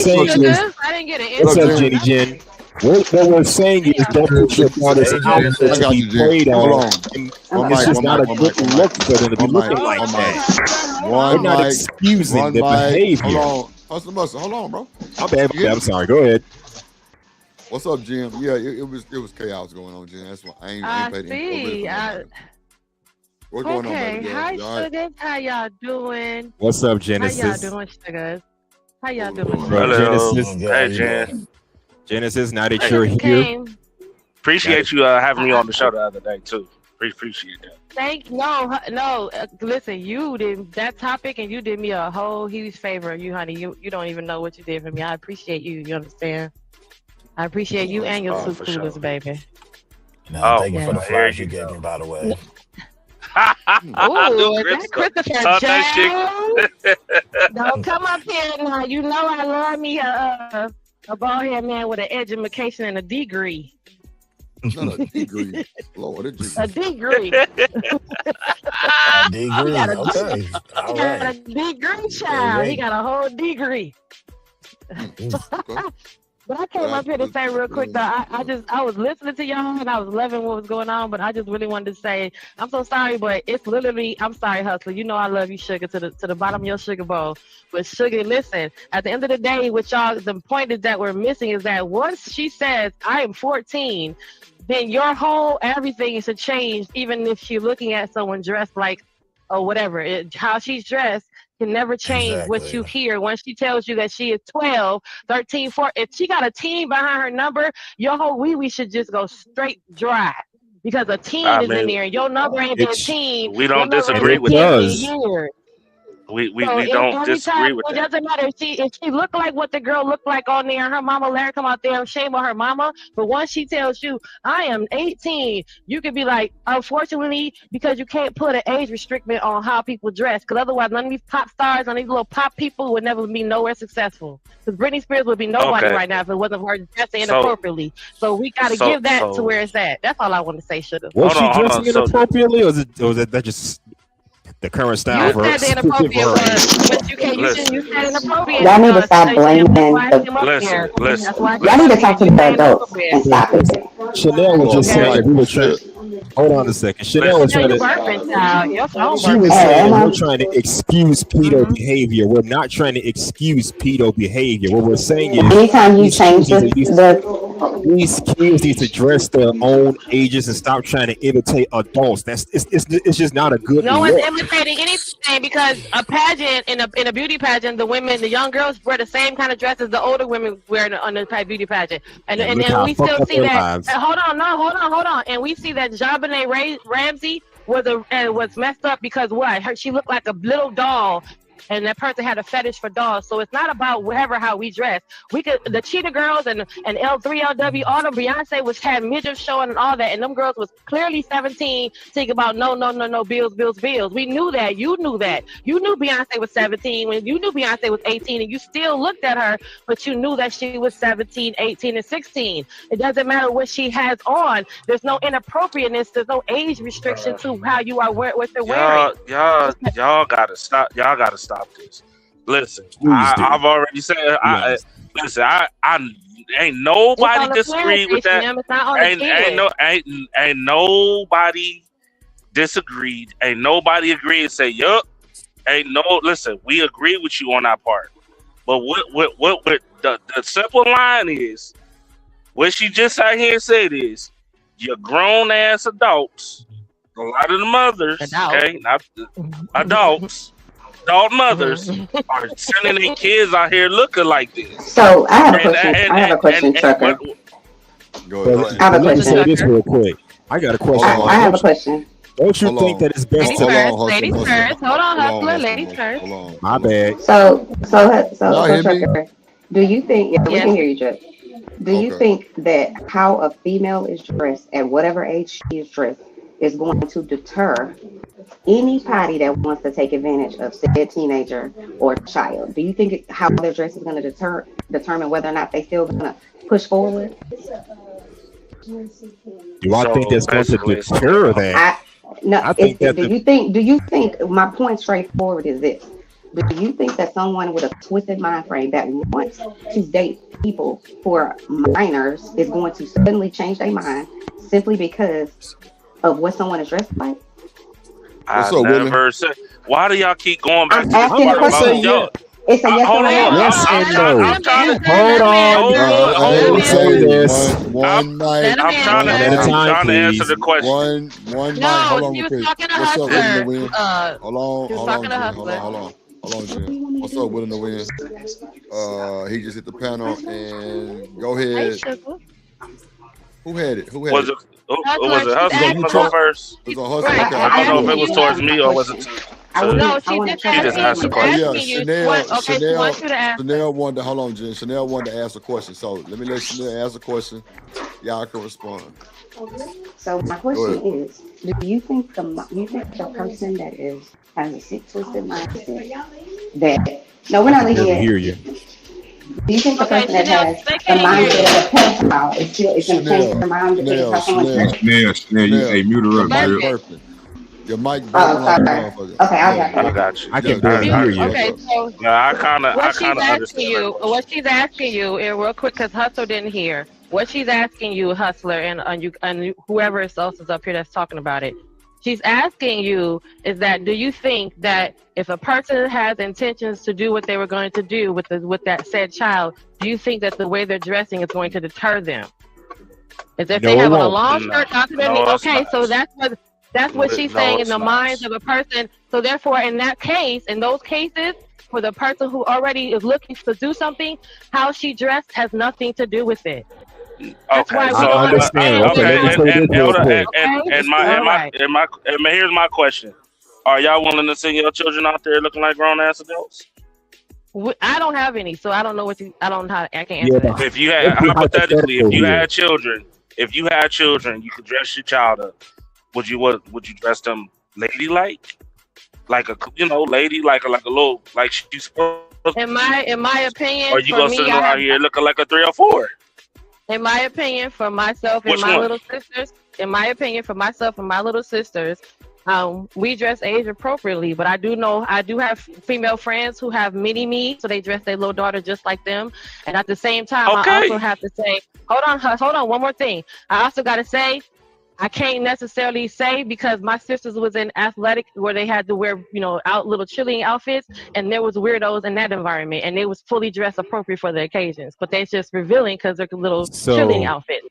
saying Look, is, I didn't get an what's up, answer. Jenny Jen? What we're saying is, don't put your daughter's Hey, Jen, outfit I to got be you, Jen. preyed Hold on. on. And One it's mic, just one not mic, a one good mic, one look mic. for them to be One mic, looking like one that. mic. We're One not mic. excusing One the mic. Hold behavior. on. Hustle Bustle. Hold on, bro. My bad. You hear I'm me? sorry. Go ahead. What's up, Jim? Yeah, it was chaos going on, Jim. That's why I ain't paid any no See. for nobody. What's going on, Okay. baby girl? Hi, You all right? sugars. How y'all doing? What's up, How y'all Genesis? doing, sugars? How y'all Cool, doing, cool. Bro, sugars? Hello. Genesis. Good. How Hey, you Jen. doing? Genesis, now that I you're just here, came. now Appreciate that, you having me I, on the show the other day too. Appreciate that. no. Listen, you did that topic, and you did me a whole huge favor. You, honey, you don't even know what you did for me. I appreciate you. You understand? I appreciate you and your two For coolers, sure. baby. Now, thank you Yeah. for the I hear flowers you you gave me, go. by the way. Do Ooh, is that Christopher Talk that shit. Jones? Don't come up here now. You know I love me a bald head man with an education and a degree. Not a degree. Lord, it just A degree. A He degree. got a Okay. All he got a right. degree, Hey, child. He wait. got a whole degree. okay. But I came up here to say real quick though, I was listening to y'all and I was loving what was going on, but I just really wanted to say I'm so sorry, but it's literally I'm sorry, Hustler. You know I love you, sugar, to the bottom of your sugar bowl. But sugar, listen, at the end of the day, what y'all the point is that we're missing is that once she says I am 14, then your whole everything should change, even if you're looking at someone dressed like or whatever. How she's dressed can never change what you Exactly. hear once she tells you that she is 12, 13, 14. If she got a teen behind her number, your whole wee should just go straight dry. Because a teen I is in mean, there. Your number ain't been it's, teen. we Your don't number ain't and disagree been it with 10 that. in does. years. So We don't every time disagree with it that. doesn't matter if she look like what the girl looked like on there, her mama let her come out there, shame on her mama. But once she tells you I am 18, you could be like, unfortunately, because you can't put an age restriction on how people dress, because otherwise none of these pop stars, none of these little pop people would never be nowhere successful. Because Britney Spears would be nobody Okay. right now if it wasn't for her dressing So inappropriately. So we got to so give that to so where it's at. That's all I want to say, sugar. Was she hold on. dressing So inappropriately, or was it that just the current style You for her, said the for inappropriate her age? was, but you can't. You listen, didn't. You said inappropriate. Y'all need to stop And that's why blaming I the. came up here. listen. That's why I Y'all came need up to here. talk to You the said adults inappropriate. and stop Because it. Chanel was Hold on, just one saying Okay. that mic. we were trying. Shit. Hold on a second. Chanel was Chanel, trying you to. burping, child. Your phone She was burping. Hey, saying am that we're I? trying to excuse pedo Mm-hmm. behavior. We're not trying to excuse pedo behavior. What we're saying is Anytime you these kids change need the to use these kids need to dress their own ages and stop trying to imitate adults. It's just not a good No one's look. imitating anything because a pageant in a beauty pageant, the young girls wear the same kind of dresses the older women wear on the beauty pageant, and And and, look and how we fucked still up see their that. lives. Hold on, and we see that JonBenet Ramsey was messed up because what? She looked like a little doll. And that person had a fetish for dolls, so it's not about whatever how we dress. We could the Cheetah Girls and L3LW, all them Beyonce was had midriff showing and all that, and them girls was clearly 17, thinking about no bills. We knew that. You knew that. You knew Beyonce was 17 when you knew Beyonce was 18, and you still looked at her, but you knew that she was 17, 18, and 16. It doesn't matter what she has on. There's no inappropriateness. There's no age restriction to how you are what you're wearing. Y'all gotta stop. Y'all gotta stop this. Listen, Please do. I've already said. Be honest. Listen. I ain't It's nobody on the parent disagreed with station, that. it's not on the kid. Ain't nobody disagreed. Ain't nobody agreed and say, yup. Ain't no. Listen, we agree with you on that part. But what the simple line is, what she just sat here and said is, you're grown ass adults. A lot of the mothers, okay, not adults, adult mothers are sending their kids out here looking like this. So I have a question. I have a question, Trucker. Go So, ahead. I have a let me say question. this real quick. I got a question. I have a question. Don't you Hold think on. that it's best Hold to? on, Ladies hustle. first. Hold on, hustler. Ladies Hustle. first. Hold on. My bad. Y'all hear me? Trucker, do you think? Yeah, we Yes. can hear you, Truck. Do you Okay. think that how a female is dressed at whatever age she is dressed is going to deter anybody that wants to take advantage of said teenager or child? Do you think how their dress is going to determine whether or not they still going to push forward? Do I think that's going to deter that? No. I think that Do you think? My point straightforward is this: Do you think that someone with a twisted mind frame that wants to date people who are minors is going to suddenly change their mind simply because of what someone is dressed like? What's I up, Willie? never said. Why do y'all keep going back I'm to asking the a part question. about y'all? It's a yes Hold or on. no. Yes and no. I'm trying to. Hold on. Hold me say this. One night. Let him I'm trying to. answer. One at a I'm time, trying to answer please. the question. One night. Hold No, on, she was real quick. talking to What's up, Willie Hustler. the Win? Hold She was on, talking to Jen. Hustler. Hold on, Jen. What's up, Willie the Win? He just hit the panel and go Hey, ahead. Sugar. Who had it? Was it? That's Was what it she's Hustler asking. want to go first? It's on Hustle. Right. Okay, I don't know if okay. it was towards me or was it No, to she wanna just try She just asked a she's question. Yeah, asking you. Chanel, She wants you to ask. Chanel wanted to, hold on, Jen. Chanel wanted to ask a question. So let me let Chanel ask a question. Y'all can respond. So my question is, do you think the person that has a sick twisted mindset that no, we're not leaving Barely hear yet. you. Do you think the Okay, person that Chanel, has they the can't hear you. mindset of a pedophile is still going to change their mind because how someone Chanel, you, hey, mute her Your up, mic dude. burping. Your mic burping Oh, like a sorry. motherfucker. Okay, I got I that. got you. I can Yeah, barely yeah, hear yeah. you. Okay, so Yeah, I kind of what she's asking understand her you, question. what she's asking you, and real quick, because Hustler didn't hear. What she's asking you, Hustler, and whoever else is up here that's talking about it. She's asking you is that do you think that if a person has intentions to do what they were going to do with that said child, do you think that the way they're dressing is going to deter them? Is if No, they it have on a won't. long No. shirt, not No, it's okay, not. so that's what she's No, saying in it's the not. minds of a person. So therefore, in those cases, for the person who already is looking to do something, how she dressed has nothing to do with it. That's Okay, why we so I understand. Okay, let me say this real quick. and here's my question: are y'all willing to send your children out there looking like grown ass adults? I don't have any, so I don't know what I don't know how I can't Yeah, answer that. but If you had let's be hypothetically, if hypothetical you here. had children, you could dress your child up. Would you dress them ladylike, like a lady, like a little like she's supposed? In my opinion, Or you for gonna me, send them out here looking like a 3 or 4? in my opinion, for myself and Which my one? little sisters, we dress age appropriately. But I do have female friends who have mini-me, so they dress their little daughter just like them. And at the same time, I Okay. also have to say, hold on, one more thing. I also got to say, I can't necessarily say because my sisters was in athletic where they had to wear, out little cheerleading outfits, and there was weirdos in that environment, and they was fully dressed appropriate for the occasions, but they just revealing because they're little cheerleading outfits.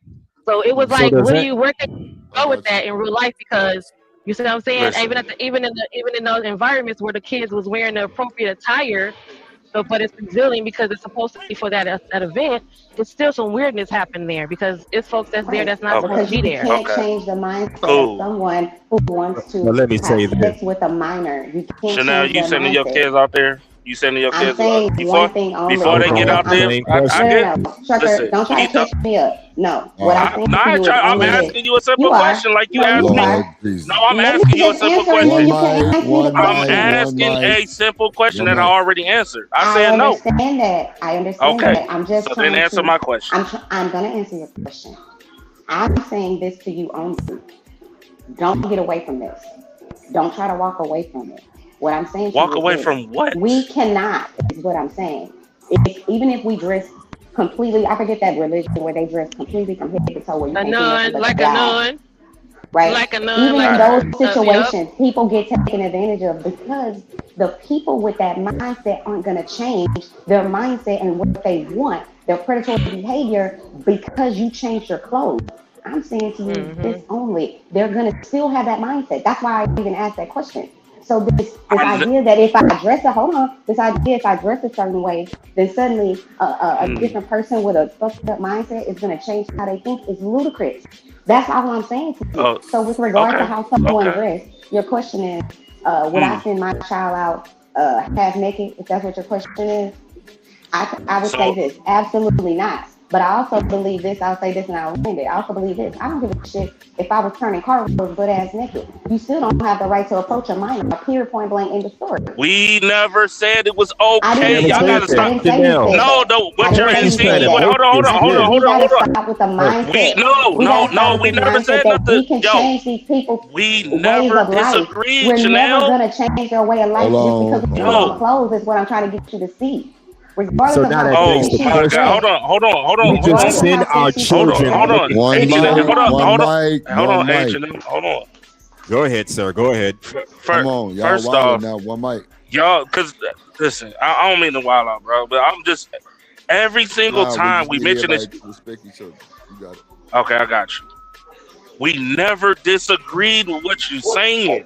So it was like, where can you go with that in real life? Because you see what I'm saying? Listen. Even in those environments where the kids was wearing the appropriate attire. So, but it's revealing because it's supposed to be for that event. There's still some weirdness happening there because it's folks that's there that's not supposed to be there. You can't change the mindset Cool. of someone who wants to Well, let me say have this. sex with a minor. You can't Chanel, change you their sending your mindset. kids out there? You sending your I'm kids saying before one thing only. before they get out there? Same I question. get. No. Trucker, Listen, don't try to catch me up. No. What I'm saying No, to you is I'm only this. asking you a simple You are. question like you No, asked you me. are. Lord Jesus. No, I'm Let me asking you a just simple answer and then question. you can ask me the I'm question. asking a simple question One that I mic. already answered. I I said no. understand that. I understand Okay. that. I'm just So trying then answer to. my question. I'm gonna answer your question. I'm saying this to you only. Don't get away from this. Don't try to walk away from it. What I'm saying to Walk you away is from what? we cannot, is what I'm saying. Even if we dress completely, I forget that religion where they dress completely from head to toe, where you A can't see nothing nun, but like the a God, nun, right? like a nun, Even like in a those situations, people get taken advantage of because the people with that mindset aren't going to change their mindset and what they want, their predatory behavior, because you changed your clothes. I'm saying to you this only. They're going to still have that mindset. That's why I even asked that question. So this idea that if I dress if I dress a certain way, then suddenly a different person with a fucked up mindset is going to change how they think is ludicrous. That's all I'm saying to you. So with regard to how someone dressed, your question is, would I send my child out half naked? If that's what your question is, I would say this: absolutely not. But I also believe this. I'll say this and I'll end it. I also believe this. I don't give a shit if I was turning cartwheels butt ass naked. You still don't have the right to approach a minor. Period, point blank, end of story. We never said it was okay. Y'all gotta stop. No, what you're insinuating. Hold on. Stop with the mindset. We never said nothing. We can change these people's we never disagreed, We're Chanel. never gonna change their way of life just because we don't clothes is what I'm trying to get you to see. Regardless So of now how that begs the question. Hold on. We just send our children. Hold on. One mic. Hold on. Go ahead, sir. Go ahead. Come on, y'all. First off, now one mic. y'all, because listen, I don't mean to wild out, bro, but I'm just every single time we mention this. Respect each other. You got it. Okay, I got you. We never disagreed with what you're saying.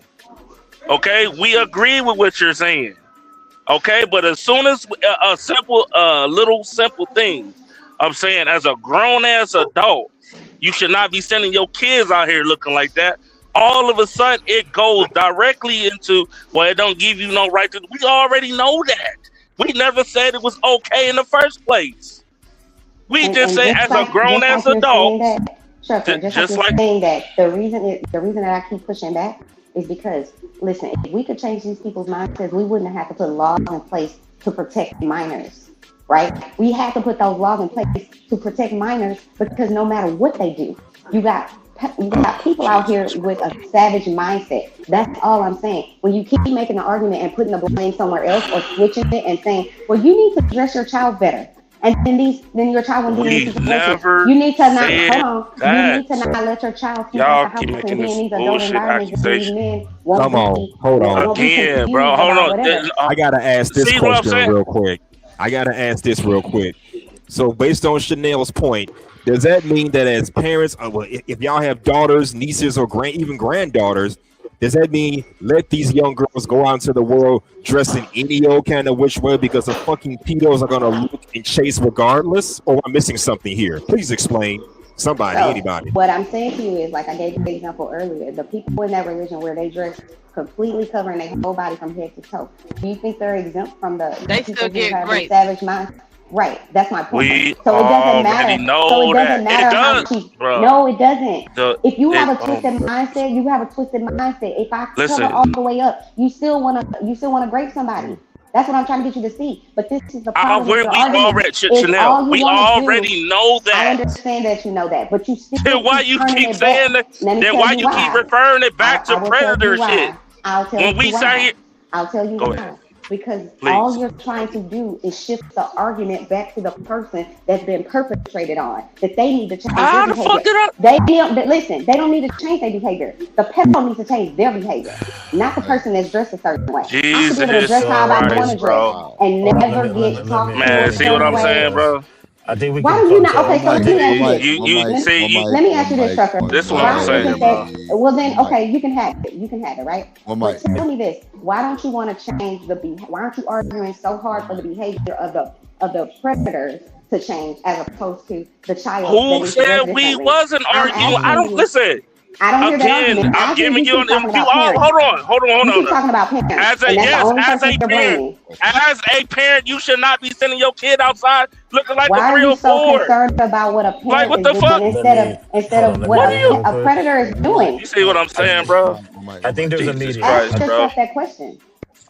Okay, we agree with what you're saying. Okay, but as soon as a simple, little simple thing, I'm saying as a grown ass adult, you should not be sending your kids out here looking like that. All of a sudden, it goes directly into, well, it don't give you no right to. We already know that. We never said it was okay in the first place. We just say as a grown ass adult. Just like saying that the reason that I keep pushing back is because, listen, if we could change these people's mindsets, we wouldn't have to put laws in place to protect minors, right? We have to put those laws in place to protect minors because no matter what they do, you got people out here with a savage mindset. That's all I'm saying. When you keep making an argument and putting the blame somewhere else or switching it and saying, well, you need to dress your child better. And then your child will be in these situations. You need to not You need to not let your child see the house and be in these adult environments. These men Come on, hold on. Again, bro, hold on. I gotta ask this question real quick. So, based on Chanel's point, does that mean that as parents, if y'all have daughters, nieces, or even granddaughters, does that mean let these young girls go out into the world dressed in any old kind of which way because the fucking pedos are gonna look and chase regardless? Or I'm missing something here. Please explain. Somebody, anybody. What I'm saying to you is, like I gave you the example earlier, the people in that religion where they dress completely covering their whole body from head to toe. Do you think they're exempt from the people who have a savage mind? Right, that's my point. It doesn't matter. No, it doesn't. If you have a twisted mindset, you have a twisted mindset. If I cover all the way up, you still wanna break somebody. That's what I'm trying to get you to see. But this is the problem. We already know that. I understand that you know that, but you still. Then why you keep saying that? Then why you keep referring it back to predator shit? I'll tell you why. Because all you're trying to do is shift the argument back to the person that's been perpetrated on. That they need to change their behavior. They don't need to change their behavior. The pedo needs to change their behavior, not the person that's dressed a certain way. Jesus, I should be able to dress how I want to dress and never get talked to. Man, see what I'm saying, bro? I think we why can. do you not? Okay, so let me ask you this, Trucker. This is what I'm saying. Well, then, okay, you can have it. You can have it, right? But tell me this: why don't you want to change why aren't you arguing so hard for the behavior of the predators to change as opposed to the child? Who said we wasn't arguing? I don't listen. I don't hear that argument. I'm giving you hold on. You keep talking about parents. As a parent, you should not be sending your kid outside looking like why a 3 or 4. Why are you so concerned about what a parent is doing instead of what a predator is doing? You see what I'm saying, bro? I think there's a meeting. Ask yourself that question.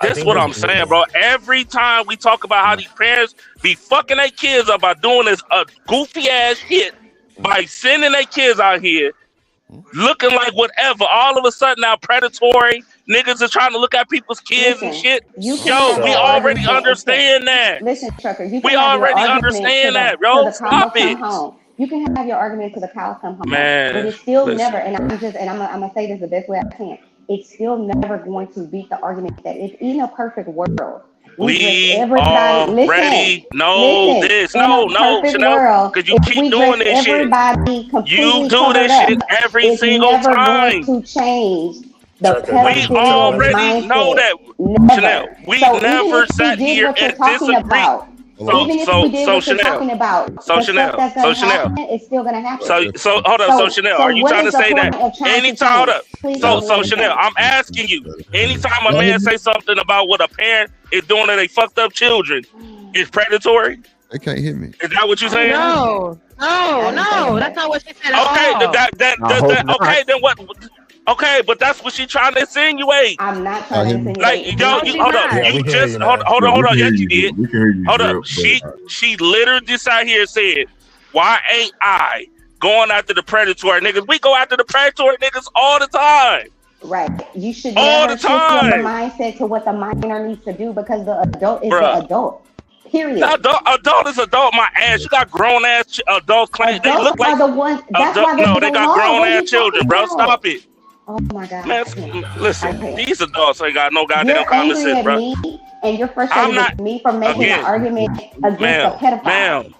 That's what I'm saying, bro. Every time we talk about how these parents be fucking their kids up by doing this goofy ass shit, by sending their kids out here looking like whatever, all of a sudden now predatory niggas are trying to look at people's kids and shit. We already understand that. Listen, Trucker, we already understand that, bro. Stop it. You can have your argument to the cows come home, man, but it's still never. And I'm gonna say this the best way I can. It's still never going to beat the argument that if in a perfect world. We already know this. No, Chanel, because you keep doing this shit. You do this shit every single time. To change we already know that, Chanel. We never sat here and disagreed. So Chanel, it's still gonna happen. So hold up, so Chanel, are you trying to say that anytime? So Chanel, I'm asking you, anytime a man say something about what a parent is doing to they fucked up children, is predatory? They can't hit me. Is that what you're saying? No, that's not what she said. Okay, Okay, then what? Okay, but that's what she's trying to insinuate. I'm not trying to insinuate. Like, yo, No, hold she's up. not. You just hold on. Yes, you did. We can hear you. Hold Jill, up. She literally just out here said, "Why ain't I going after the predatory niggas? We go after the predatory niggas all the time." Right. You should All never the shift your time. mindset to what the minor needs to do because the adult is the adult. Period. The adult is adult. My ass. You got grown ass adults claim they Adults look like are the ones. That's why no. They got belong. grown What are you ass children, talking bro. about? Stop it, Oh my God. man. Listen, these adults ain't got no goddamn You're common angry sense, at bro. me, and you're frustrated with me for making an argument against a pedophile. Ma'am,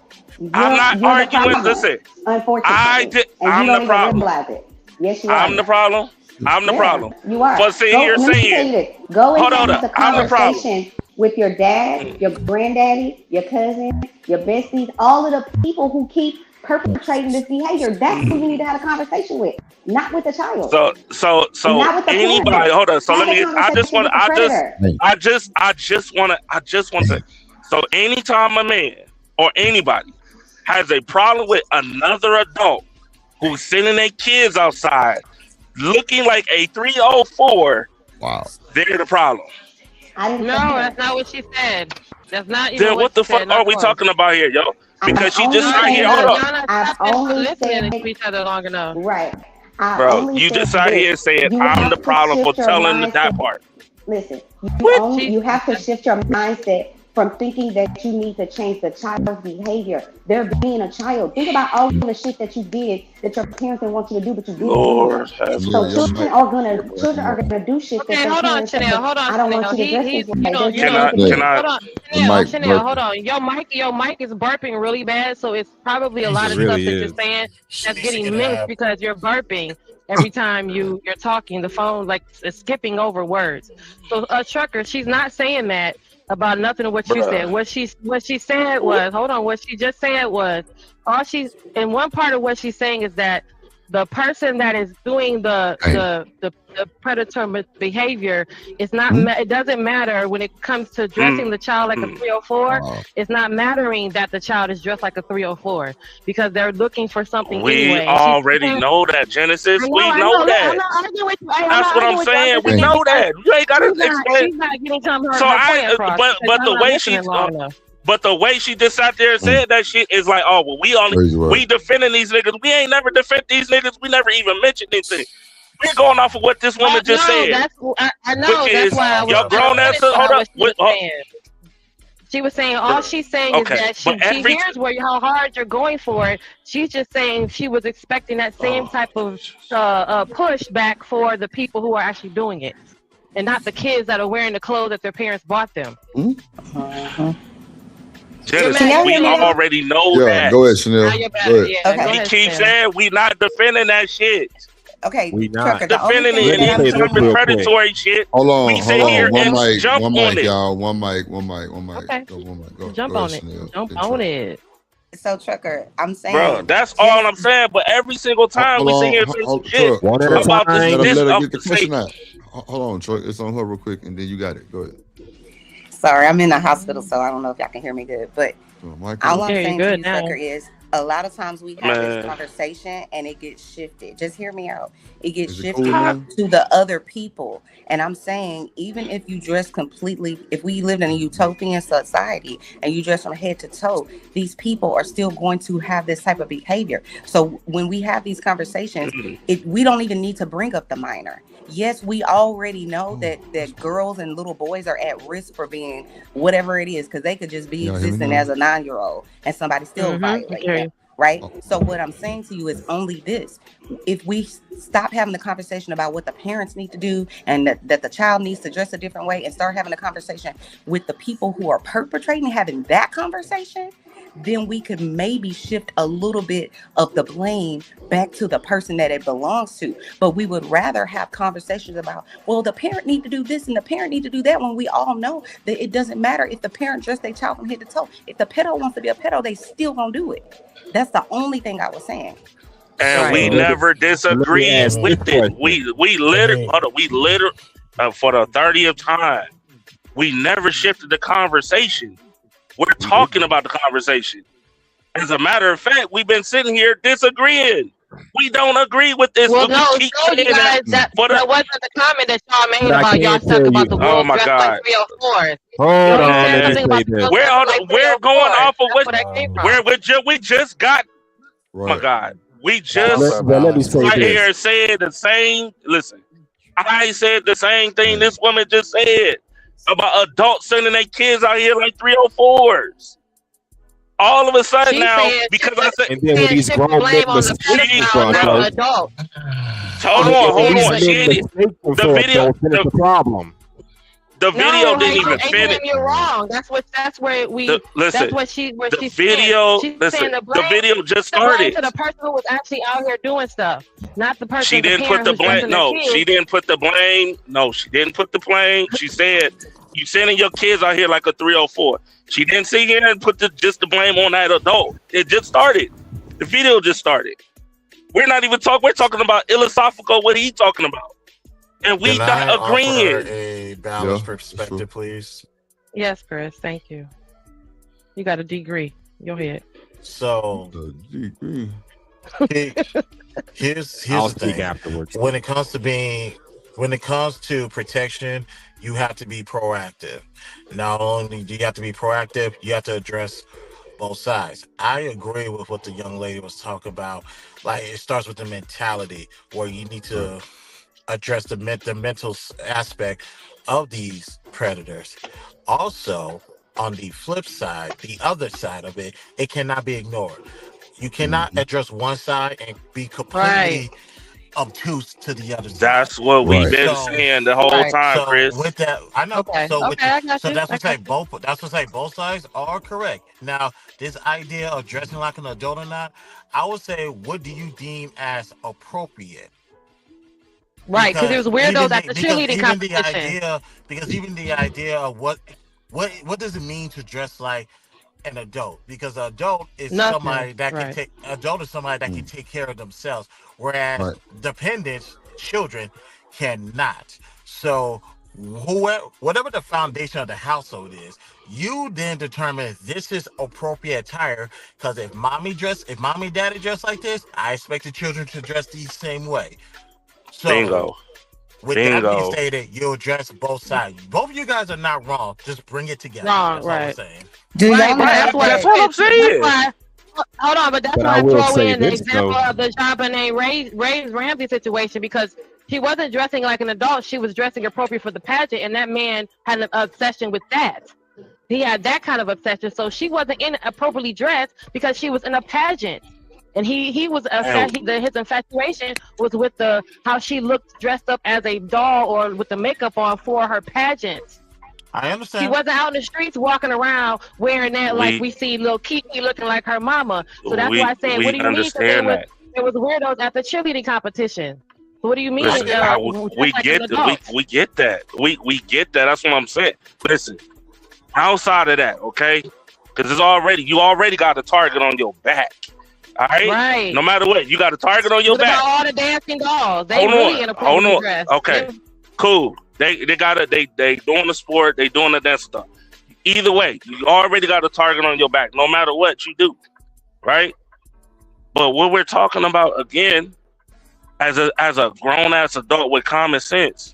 I'm not You're the arguing. problem, Listen, unfortunately, I'm and you the don't problem. even realize it. Yes, you are. I'm the problem. I'm the Yeah, problem. You are. For sitting here let me tell you saying, this. Go and hold on, have the I'm the problem. conversation with your dad, your granddaddy, your cousin, your besties, all of the people who keep perpetrating this behavior. That's who you need to have a conversation with, not with the child. So Not with the anybody, parent. hold on. So Have let me. a conversation with the I just want to. So anytime a man or anybody has a problem with another adult who's sending their kids outside looking like a 304, Wow. they're the problem. No, that's not what she said. That's not even Then what the fuck are we talking about here, yo? Because she just out here. Hold on, I've only listening said to each other long enough. right. bro. You just out here saying I'm the problem for telling that part. Listen, you have to shift your mindset from thinking that you need to change the child's behavior. They're being a child. Think about all the shit that you did that your parents didn't want you to do, but you did. Lord, so children are gonna do shit. Okay, hold on, Chanel. Hold on. I don't want you to dress this way. Can I? Chanel, hold on. Your mic is burping really bad, so it's probably a lot of stuff that you're saying that's getting missed because you're burping every time you're talking. The phone is skipping over words. So Trucker, she's not saying that about nothing of what you said. What she said was, hold on, what she just said was, and one part of what she's saying is that the person that is doing the predatory behavior is not. It doesn't matter when it comes to dressing the child like a 304. It's not mattering that the child is dressed like a 304 because they're looking for something. We anyway. already know that, Genesis. We know that. That's what I'm saying. We know that. You ain't gotta explain. She's not getting her So point across. But the way she just sat there and said that shit is like, oh well, we defending these niggas. We ain't never defend these niggas. We never even mentioned anything. We're going off of what this woman just said. I know. That's why I was. Your grown ass. Hold up. She was saying all she's saying is that she hears how hard you're going for it. She's just saying she was expecting that same type of pushback for the people who are actually doing it, and not the kids that are wearing the clothes that their parents bought them. Genesis, we already know that. Yeah, go ahead, Chanel. We keep saying we not defending that shit. Okay, we not defending it and predatory shit. Hold on. One mic, y'all. One mic. Okay. Go jump on it. Jump on it. So, Trucker, I'm saying, bro, that's all I'm saying. But every single time we sit here and say some shit about this let her get the question out. Hold on, Troy. It's on her real quick, and then you got it. Go ahead. Sorry, I'm in the hospital, so I don't know if y'all can hear me good. But all I'm saying to you, Trucker, is a lot of times we have this conversation and it gets shifted. Just hear me out. It gets shifted to the other people. And I'm saying, even if you dress completely, if we lived in a utopian society and you dress from head to toe, these people are still going to have this type of behavior. So when we have these conversations, we don't even need to bring up the minor. Yes, we already know that girls and little boys are at risk for being whatever it is, because they could just be existing as a 9-year-old and somebody still violate them, right? So what I'm saying to you is only this. If we stop having the conversation about what the parents need to do and that the child needs to dress a different way and start having a conversation with the people who are perpetrating, having that conversation, then we could maybe shift a little bit of the blame back to the person that it belongs to. But we would rather have conversations about, well, the parent need to do this and the parent need to do that, when we all know that it doesn't matter if the parent dressed their child from head to toe. If the pedo wants to be a pedo, they still gonna do it. That's the only thing I was saying. And we never disagreed with it. We literally for the 30th time, we never shifted the conversation. We're talking about the conversation. As a matter of fact, we've been sitting here disagreeing. We don't agree with this. Well, no, you guys, that wasn't the comment that y'all made about y'all talking about the world dressed like 304s. Hold on, we're going off of what we just got. Oh my God, we just right here said the same. Listen, I said the same thing this woman just said about adults sending their kids out here like 304s. All of a sudden now, because I said, and then when these grown men mistakes hold on. The problem. The video didn't even finish. You're wrong. That's where we. Listen, that's what she. The video. Listen, the video just started. To the person who was actually out here doing stuff, not the person. She didn't put the blame. No, she didn't put the blame. No, she didn't put the blame. She said, "You sending your kids out here like a 304." She didn't sit here and put just the blame on that adult. It just started. The video just started. We're not even talking. We're talking about philosophical. What he talking about, and we not agreeing. A balanced perspective, please. Yes, Chris. Thank you. You got a degree. Go ahead. So, here's I'll the speak thing. afterwards. When it comes to protection, you have to be proactive. Not only do you have to be proactive, you have to address both sides. I agree with what the young lady was talking about. Like, it starts with the mentality where you need to address the mental aspect of these predators. Also, on the flip side, the other side of it, it cannot be ignored. You cannot address one side and be completely obtuse to the other side. That's what we've been saying the whole time, so Chris. With that, I know. Okay. So, I got so you. that's what I say. Both sides are correct. Now, this idea of dressing like an adult or not, I would say, what do you deem as appropriate? Right, because there's weirdos at the cheerleading competition. Because even the idea of what does it mean to dress like an adult? Because an adult is somebody that can take care of themselves, whereas dependents, children, cannot. So whatever the foundation of the household is, you then determine this is appropriate attire. Because if mommy and daddy dress like this, I expect the children to dress the same way. So, Bingo. With that being stated, you'll address both sides. Both of you guys are not wrong. Just bring it together. That's all I'm saying. That's what I'm saying. Hold on, but that's why I throw in the example of the JonBenet Ramsey situation, because she wasn't dressing like an adult. She was dressing appropriate for the pageant, and that man had an obsession with that. He had that kind of obsession, so she wasn't inappropriately dressed because she was in a pageant. And he was his infatuation was with how she looked dressed up as a doll or with the makeup on for her pageants. I understand. She wasn't out in the streets walking around wearing that like we see little Kiki looking like her mama. So that's why I said, what do you mean? There was weirdos at the cheerleading competition. So what do you mean? Listen, we get that. We get that. That's what I'm saying. Listen, outside of that, okay? Because you already got a target on your back. All right. No matter what, you got a target on your back. All the dancing dolls. They really inappropriately dressed. Okay. Cool. They doing the sport. They doing the dance stuff. Either way, you already got a target on your back. No matter what you do, right? But what we're talking about again, as a grown ass adult with common sense,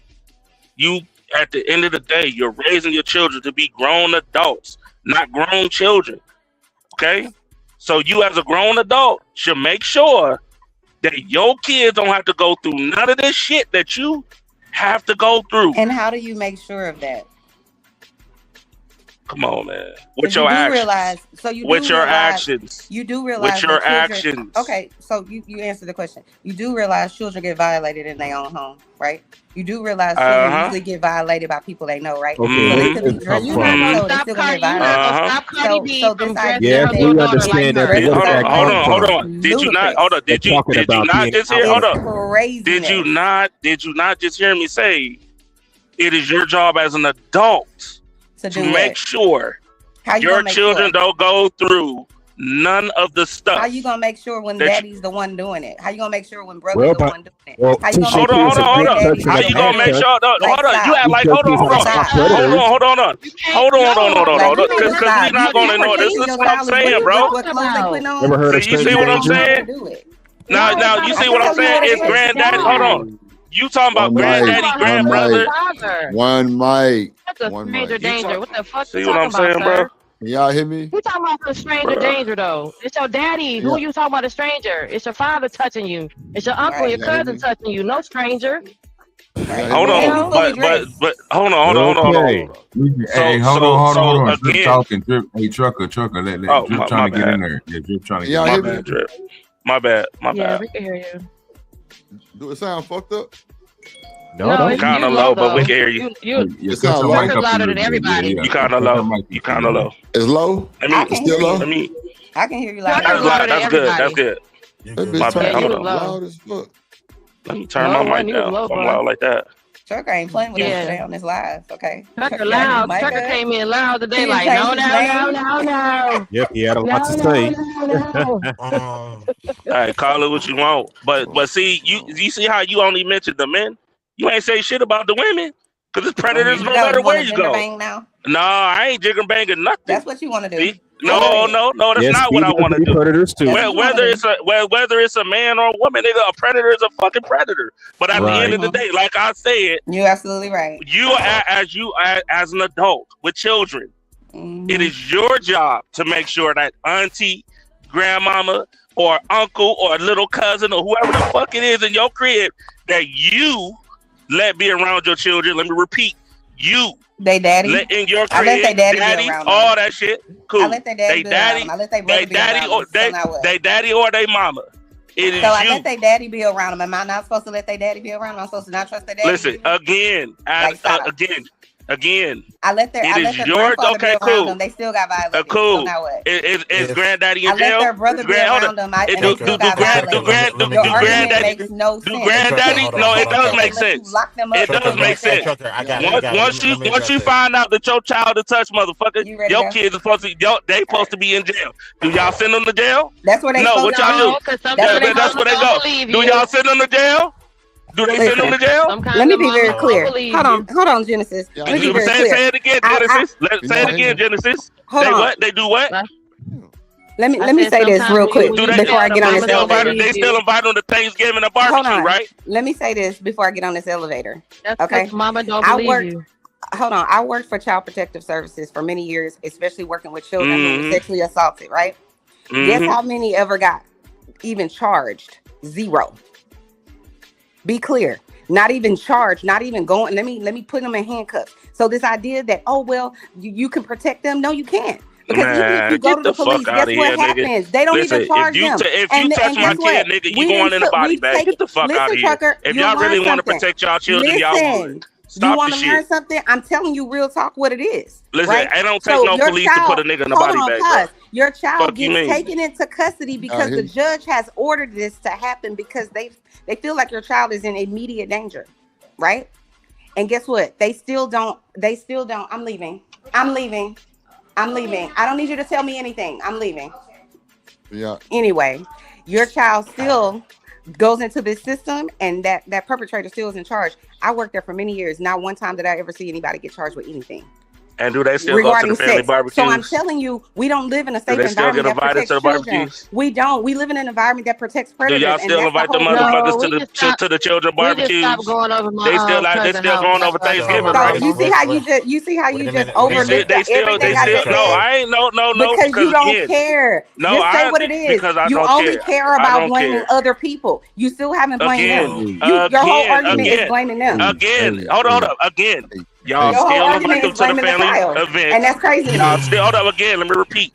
you at the end of the day, you're raising your children to be grown adults, not grown children. Okay. So you as a grown adult should make sure that your kids don't have to go through none of this shit that you have to go through. And how do you make sure of that? Come on, man. With your actions. You do realize. With your actions. Okay, so you answer the question. You do realize children get violated in their own home, right? You do realize children usually get violated by people they know, right? Okay. So they could be dressed Stop Cardi B from dressing. Yes, we understand that. Hold on. Did you not just hear? Hold on. Did you not just hear me say it is your job as an adult to make sure your children don't go through none of the stuff. How you gonna make sure when daddy's the one doing it? How you gonna make sure when brother's Well, the one doing it? well, How you gonna Hold make on. sure How when you gonna make sure? No, Like, hold on. stop. You act like hold on. We're not gonna ignore this. This is what I'm saying, bro. Never heard of You see what I'm stranger saying? Now you see what I'm saying? It's granddaddy. Hold on. You talking about granddaddy, grandbrother? One mic. That's a stranger danger. What the fuck See you what I'm talking saying, about, bro? sir? Y'all hear me? You talking about a stranger danger though? It's your daddy. Who you talking about? A stranger? It's your father touching you. It's your uncle, your cousin touching you. No stranger. Hold on, but hold on. Hey, hold on. Drip Again, talking, Drip. Hey, trucker. Let Drip trying to get in there. Yeah, Drip trying to get in there. Drip. My bad. Yeah, we can hear you. Do it sound fucked up? No, it's kind of low, but we can hear you. You sound louder than everybody. You kind of low. It's low? It's still low? I can hear you loud. That's good. My bad. Hold on. Loud as fuck. Let me turn my mic down. I'm loud like that. Trucker ain't playing with us today on this live, okay? Trucker loud. Trucker came in loud today, like no. Yep, he had a lot to say. All right, call it what you want, but see, you see how you only mentioned the men. You ain't say shit about the women, because it's predators no matter where you go. No, I ain't jigger banging nothing. That's what you want to do. See? No, that's not what I want to do. Predators too. Whether it's a man or a woman, nigga, a predator is a fucking predator. But at the end of the day, like I said, you're absolutely right. You as an adult with children, it is your job to make sure that auntie, grandmama, or uncle, or little cousin, or whoever the fuck it is in your crib that you let be around your children. Let me repeat, you. They daddy. In your crib, I let they daddy be around them. All that shit. Cool. I let they daddy be around them. I let they brother be around them. They daddy or they mama. It is I you. let they daddy be around them. Am I not supposed to let they daddy be around them? I'm supposed to not trust their daddy? Listen, again. I let their grandfather be around them. They still got violated. Cool. So now what? Is granddaddy in jail? I let their brother be around them. Do granddaddy makes no sense. No, it does make sense. It does make sense. Once you find out that your child is touched, motherfucker, your kids are supposed to be in jail. Do y'all send them to jail? That's where they No, what y'all do? That's where they go. Do y'all send them to jail? Do they send them to jail? Let me be very clear. Hold on, Genesis. Let me be very clear. Say it again, Genesis. Say it again, Genesis. They do what? Let me say this real quick before I get on this elevator. They still invite them to Thanksgiving and barbecue, right? Let me say this before I get on this elevator. Okay. Mama don't believe you. Hold on. I worked for Child Protective Services for many years, especially working with children who were sexually assaulted, right? Guess how many ever got even charged? 0. Be clear. Not even charged, not even going. Let me put them in handcuffs. So this idea that, oh, well, you can protect them. No, you can't. Because even if you go to the police, guess what happens? They don't even charge them. If you touch my kid, nigga, you going in the body bag. Get the fuck out of here. If y'all really want to protect y'all children, y'all would. You want to learn something? I'm telling you real talk what it is. Listen, I don't take no police to put a nigga in the body bag. Your child gets taken into custody because the judge has ordered this to happen because they feel like your child is in immediate danger, right? And guess what? They still don't. I'm leaving. I don't need you to tell me anything. I'm leaving. Yeah. Anyway, your child still goes into this system and that perpetrator still is in charge. I worked there for many years. Not one time did I ever see anybody get charged with anything. And do they still go to the family barbecues? So I'm telling you, we don't live in a safe environment that protects children. We don't. We live in an environment that protects predators. Do y'all still invite the motherfuckers to the children barbecues? They still going over Thanksgiving, right? You see how you just overlook everything I just said? No, I ain't no. Because you don't care. No, just say what it is. You only care about blaming other people. You still haven't blamed them. Your whole argument is blaming them. Again, hold up. Again. Y'all still invite them to the family event. And that's crazy. Y'all still, hold up again, let me repeat.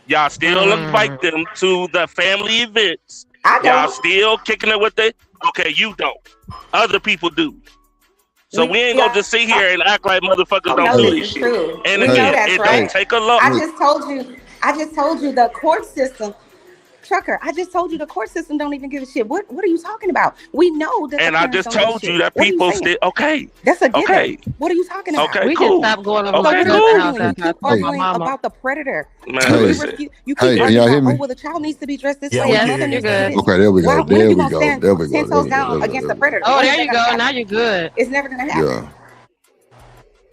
Y'all still invite them to the family events. Y'all still kicking it with it. Okay, you don't. Other people do. So we ain't gonna just sit here and act like motherfuckers don't do this shit. And again, it don't take a lot. I just told you the court system. Trucker, I just told you the court system don't even give a shit. What are you talking about? We know that. And I just told you that people still okay. That's a given. Okay. What are you talking about? Okay, we cool. just stop going over okay, You keep arguing about the predator. Man, you keep arguing about, well, the child needs to be dressed this way. You're good. Okay, there we go. There we go. There we go. 10 toes down against the predator. Oh, there you go. Now you're good. It's never gonna happen. Yeah.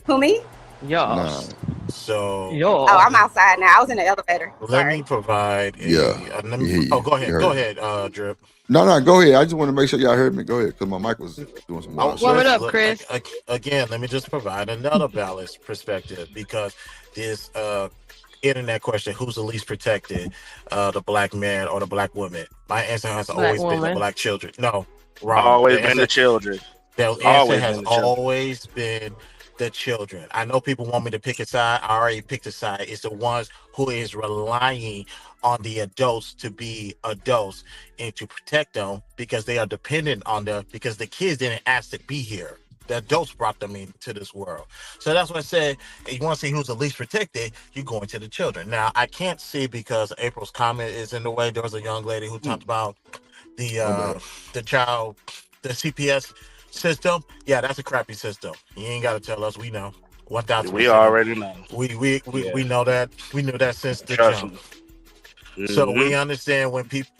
Who, me? Yo. So. Oh, I'm outside now. I was in the elevator. Let me provide. Go ahead. Go ahead, Drip. No, go ahead. I just want to make sure y'all heard me. Go ahead, because my mic was doing some wild Warm it up, Chris. Again, let me just provide another balanced perspective, because this internet question, who's the least protected, the black man or the black woman? My answer has always been the black children. No, wrong. Always been the children. The answer has always been the children. I know people want me to pick a side. I already picked a side. It's the ones who is relying on the adults to be adults and to protect them, because they are dependent on them, because the kids didn't ask to be here. The adults brought them into this world. So that's what I said. If you want to see who's the least protected, you're going to the children. Now, I can't see, because April's comment is in the way. There was a young lady who talked about the child, the CPS system. Yeah, that's a crappy system. You ain't got to tell us. We know. 1,000%. We already know. We know that. We knew that since the jump. So we understand when people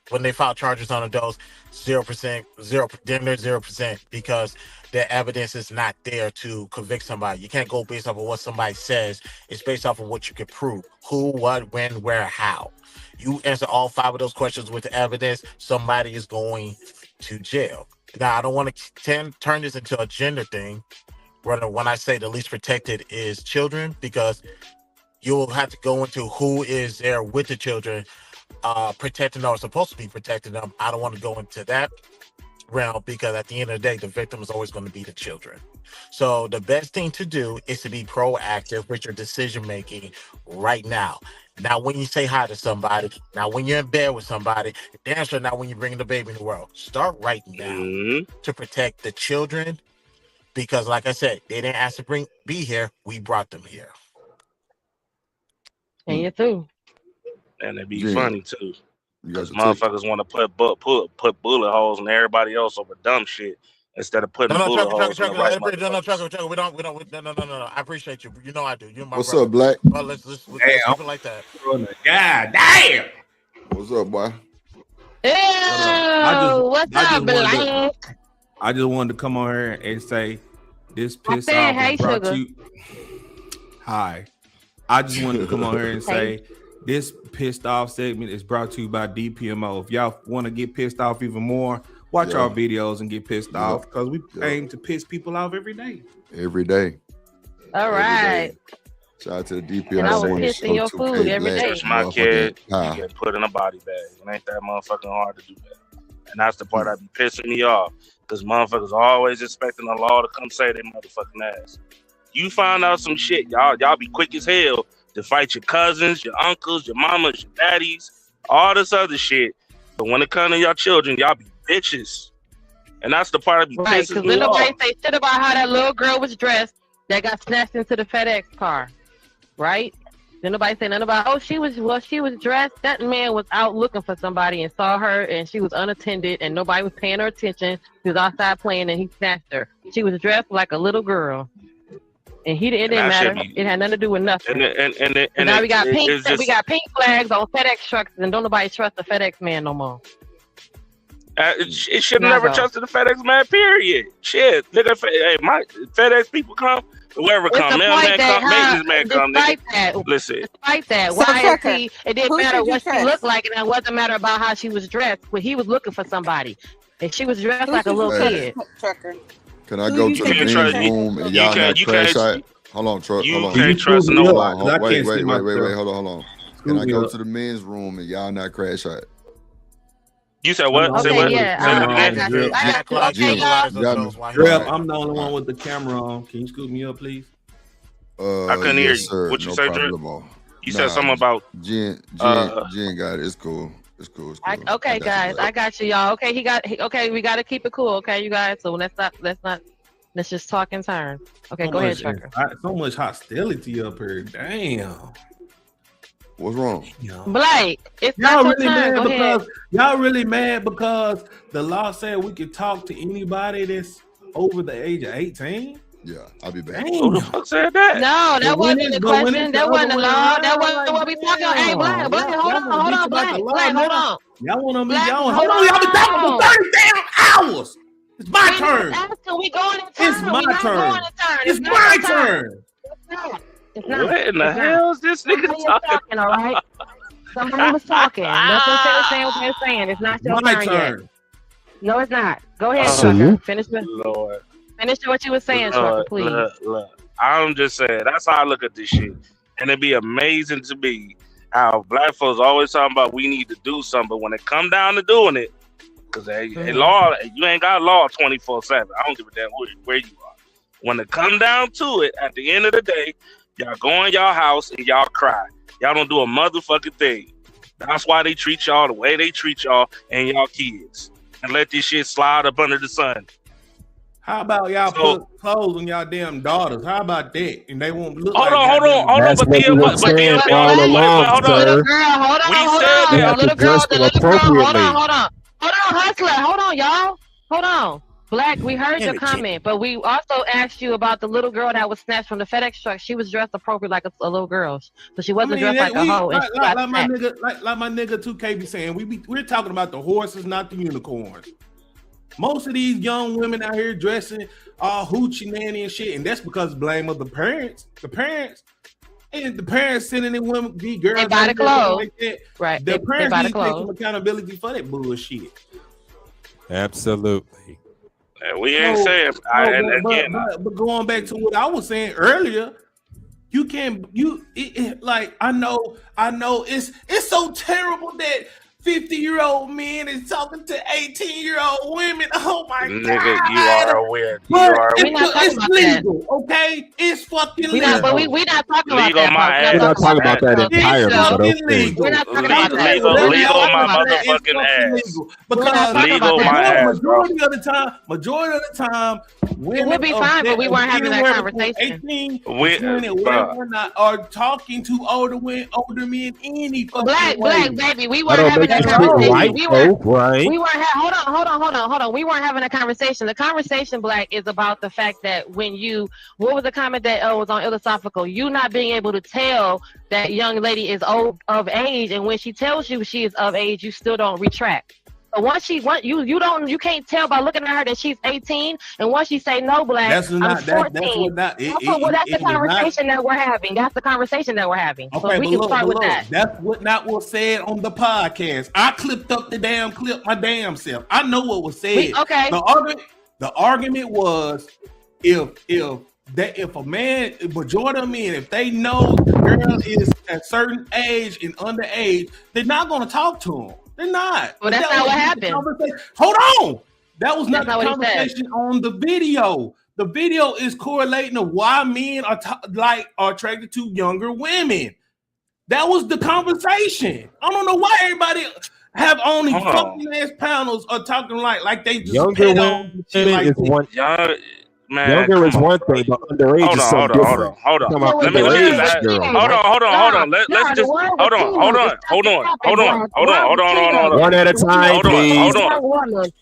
when they file charges on adults, 0%, because the evidence is not there to convict somebody. You can't go based off of what somebody says. It's based off of what you can prove: who, what, when, where, how. You answer all 5 of those questions with the evidence, somebody is going to jail. Now, I don't want to turn this into a gender thing, when I say the least protected is children, because you'll have to go into who is there with the children, protecting or supposed to be protecting them. I don't want to go into that realm, because at the end of the day, the victim is always going to be the children. So the best thing to do is to be proactive with your decision making right now. Not when you say hi to somebody, not when you're in bed with somebody, damn sure not when you're bringing the baby in the world. Start right now to protect the children, because like I said, they didn't ask to be here. We brought them here. And you too. And it'd be funny too. Because motherfuckers want to put bullet holes in everybody else over dumb shit instead of putting bullet holes in the right motherfuckers. We don't. No. I appreciate you. You know I do. You're my What's brother. up, Black? Well, let's keep it like that. God damn. What's up, boy? What's up, Black? I just wanted to come on here and say this piss off is brought to you. Hi. I just wanted to come on here and say this pissed off segment is brought to you by DPMO. If y'all want to get pissed off even more, watch our videos and get pissed off, because we aim to piss people off every day. Every day. All right. Shout out to the DPMO. And I was pissing your food every day. My kid get put in a body bag. It ain't that motherfucking hard to do that. And that's the part that be pissing me off, because motherfuckers are always expecting the law to come say they motherfucking ass. You find out some shit, y'all be quick as hell to fight your cousins, your uncles, your mamas, your daddies, all this other shit. But when it comes to your children, y'all be bitches. And that's the part that be pissing me off. Because nobody say shit about how that little girl was dressed that got snatched into the FedEx car, right? Then nobody say nothing about, she was dressed. That man was out looking for somebody and saw her, and she was unattended, and nobody was paying her attention. She was outside playing, and he snatched her. She was dressed like a little girl. And it didn't matter. It had nothing to do with nothing. And now we got pink flags on FedEx trucks, and don't nobody trust the FedEx man no more. It should have never trusted the FedEx man. Period. Shit, nigga. Hey, my FedEx people come, whoever come, mailman come, maintenance man come. Nigga. Listen. Despite that, YST, it didn't matter what she looked like, and it wasn't matter about how she was dressed. But he was looking for somebody, and she was dressed like a little kid. Can I go to the men's room and y'all not crash out? Hold on, Truck. Hold on. You can't trust nobody. Wait. Hold on. Can I go to the men's room and y'all not crash out? You said what? Okay, say what? I got you. Okay, y'all. I'm the only one with the camera on. Can you scoot me up, please? I couldn't hear you. What you say, Drip? You said something about Jen got it. It's cool. It's cool. Okay, guys, I got you, y'all. Okay, we got to keep it cool, okay, you guys. So let's just talk in turn. Okay, go ahead, Trucker. So much hostility up here. Damn. What's wrong? Blake, it's y'all not really your turn. mad Go because ahead. y'all really mad because the law said we could talk to anybody that's over the age of 18. Yeah, I'll be back. Who the fuck said that? No, that wasn't the question. That wasn't the law. That wasn't what we talking about. Hey, Black, hold on, Black, hold on. Y'all want to be Black, y'all? hold Hold on, y'all been talking on. for 30 damn hours. It's my turn. We going in turn. It's my turn. It's my turn. It's not. What in the hell is this nigga talking? All right. Somebody was talking. Nothing saying what they're saying. It's not your My turn turn. yet. No, it's not. Go ahead, So Trucker. you- Finish Lord. what you were saying, Trucker, please. Look. I'm just saying, that's how I look at this shit. And it'd be amazing to me how black folks always talking about we need to do something, but when it come down to doing it, because a law, you ain't got law 24/7. I don't give a damn where you are. When it come down to it, at the end of the day, y'all go in y'all house and y'all cry. Y'all don't do a motherfucking thing. That's why they treat y'all the way they treat y'all and y'all kids. And let this shit slide up under the sun. How about y'all put clothes on y'all damn daughters? How about that? And they won't look. Hold on. That's But what we were saying all along, Hold sir. on, We have to dress them appropriately. Hold on, Hustler. Hold on, y'all. Hold on. Black, we heard your comment, but we also asked you about the little girl that was snatched from the FedEx truck. She was dressed appropriate like a little girl, so she wasn't dressed like a hoe. Like my nigga 2K be saying, we're talking about the horses, not the unicorns. Most of these young women out here dressing all hoochie nanny and shit, and that's because blame of the parents. The parents sending in women, these girls, they buy the clothes, like that. Right? The parents buy the need to take clothes. some accountability for that bullshit. Absolutely. We ain't saying. But going back to what I was saying earlier, you can't. Like I know. It's so terrible that 50-year-old men is talking to 18-year-old women. Oh my god, nigga, you are weird. It's legal, okay? It's fucking legal. But we not talking about legal that. We're not talking about that entirely, but okay. We're not talking about that. Legal my motherfucking ass. Because legal my ass, bro. Majority of the time, women we'll be fine, but we weren't having that conversation. 18, we're not are talking to older men any fucking Black, baby, we weren't having that conversation. Right, We weren't. right. We weren't. Hold on. We weren't having a conversation. The conversation, Black, is about the fact that when you, what was the comment that was on Philosophical? You not being able to tell that young lady is of age, and when she tells you she is of age, you still don't retract. But once you can't tell by looking at her that she's 18, and once she say no, Black, I'm 14. That's the conversation that we're having. That's the conversation that we're having. Okay, so we can start with that. That's not what said on the podcast. I clipped up the damn clip my damn self. I know what was said. The argument was if a man, majority of men, if they know the girl is at a certain age and underage, they're not going to talk to him. They're not. Well, that's not what happened. Hold on. That was not the conversation on the video. The video is correlating to why men are attracted to younger women. That was the conversation. I don't know why everybody have on these fucking ass panels are talking like they just younger women is one. Younger is one thing, but underage is something different. Hold on. Hold on. One at a time, please.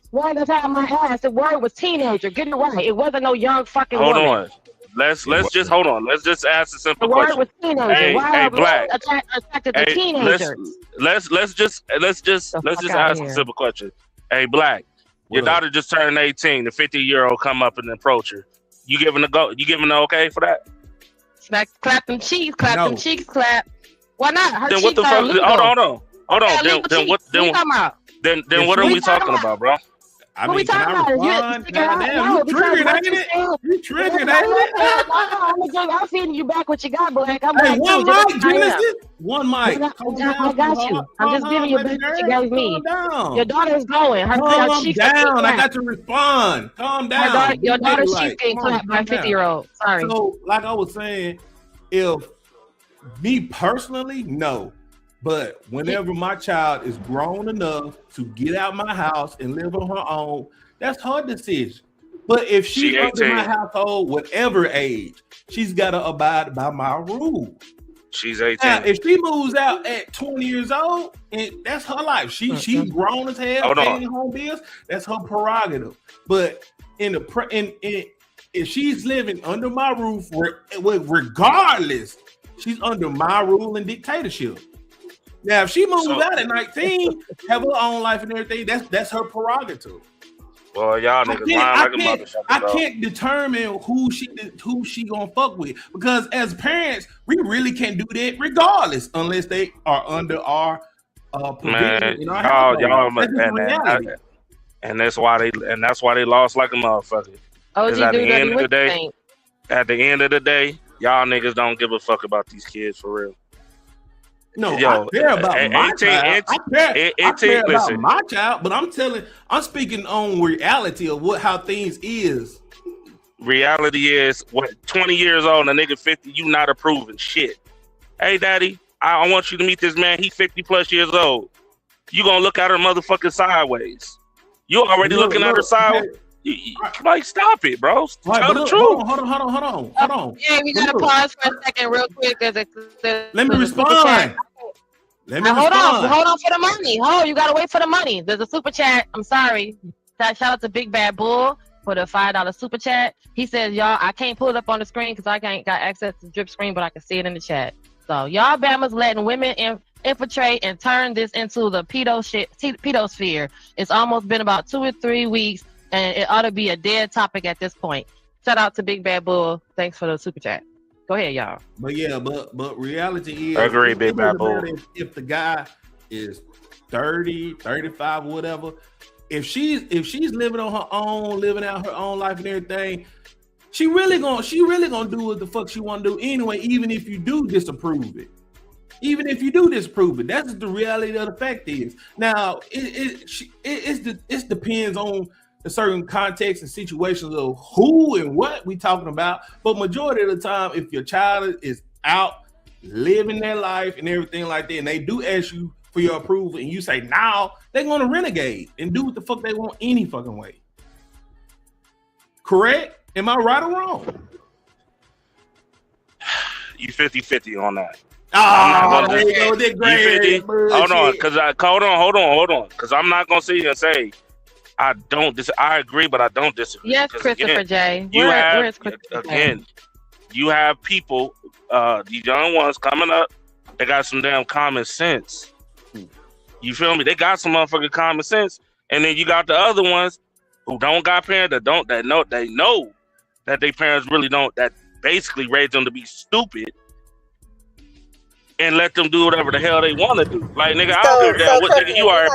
One at a time. My ass. The word was teenager. Get it right. It wasn't no young fucking woman. Hold on. Let's just hold on. Let's just ask a simple The question. word was teenager. Hey, Black. Attracted to teenagers. Let's just ask a simple question. Hey, Black. Your daughter just turned 18. The 50-year-old come up and approach her. You giving the okay for that? Clap them cheeks. Them cheeks. Clap. Why not? Her then what the fuck? Hold on. Then what are we talking about, bro? I mean, can I respond? You triggered, ain't it? You triggered, ain't it? I'm feeding you back what you got, Black. Hey, one mic, Genesis. One mic. I got you. I'm just giving you back what you gave me. Your daughter is going. Calm down. I got to respond. Calm down. Your daughter's cheeks getting clapped by a 50-year-old. Sorry. So, like I was saying, if me personally, no. But whenever my child is grown enough to get out my house and live on her own, that's her decision. But if she's under my household, whatever age, she's got to abide by my rules. She's 18. Now, if she moves out at 20 years old, and that's her life. She's grown as hell, paying home bills. That's her prerogative. But if she's living under my roof, regardless, she's under my rule and dictatorship. Now, if she moves out at 19, have her own life and everything, that's her prerogative. Well, y'all niggas lying like a motherfucker. I can't determine who she gonna fuck with, because as parents, we really can't do that regardless, unless they are under our provision. And that's why they lost like a motherfucker. At the end of the day, y'all niggas don't give a fuck about these kids for real. No, I care about my child. I care about my child, but I'm speaking on reality of how things is. Reality is, 20 years old, and a nigga 50, you not approving shit. Hey, daddy, I want you to meet this man. He 50 plus years old. You gonna look at her motherfucking sideways. You already looking at her sideways. Like, stop it, bro. Tell the truth. Hold on. Yeah, we gotta pause for a second, real quick. Let me respond. Hold on for the money. You gotta wait for the money. There's a super chat. I'm sorry. Shout out to Big Bad Bull for the $5 super chat. He says, y'all, I can't pull it up on the screen because I ain't got access to the drip screen, but I can see it in the chat. So y'all Bama's letting women infiltrate and turn this into the pedosphere. It's almost been about 2 or 3 weeks, and it ought to be a dead topic at this point. Shout out to Big Bad Bull. Thanks for the super chat. Go ahead, y'all. But reality is, I agree, Big Bad Bull. If the guy is 30, 35, whatever, if she's living on her own, living out her own life and everything, she really gonna do what the fuck she want to do anyway. Even if you do disapprove it, that's the reality of the fact is. Now it depends on the certain context and situations of who and what we talking about. But majority of the time, if your child is out living their life and everything like that, and they do ask you for your approval, and you say no, they're gonna renegade and do what the fuck they want any fucking way. Correct? Am I right or wrong? You 50-50 on that. There you go. Hold on, because I'm not gonna sit here and say I agree, but I don't disagree. Yes, Christopher J. You have people, these young ones coming up, they got some damn common sense. You feel me? They got some motherfucking common sense, and then you got the other ones who don't got parents that know that their parents really don't, that basically raised them to be stupid and let them do whatever the hell they want to do. Like, nigga, I don't give a damn what nigga you are.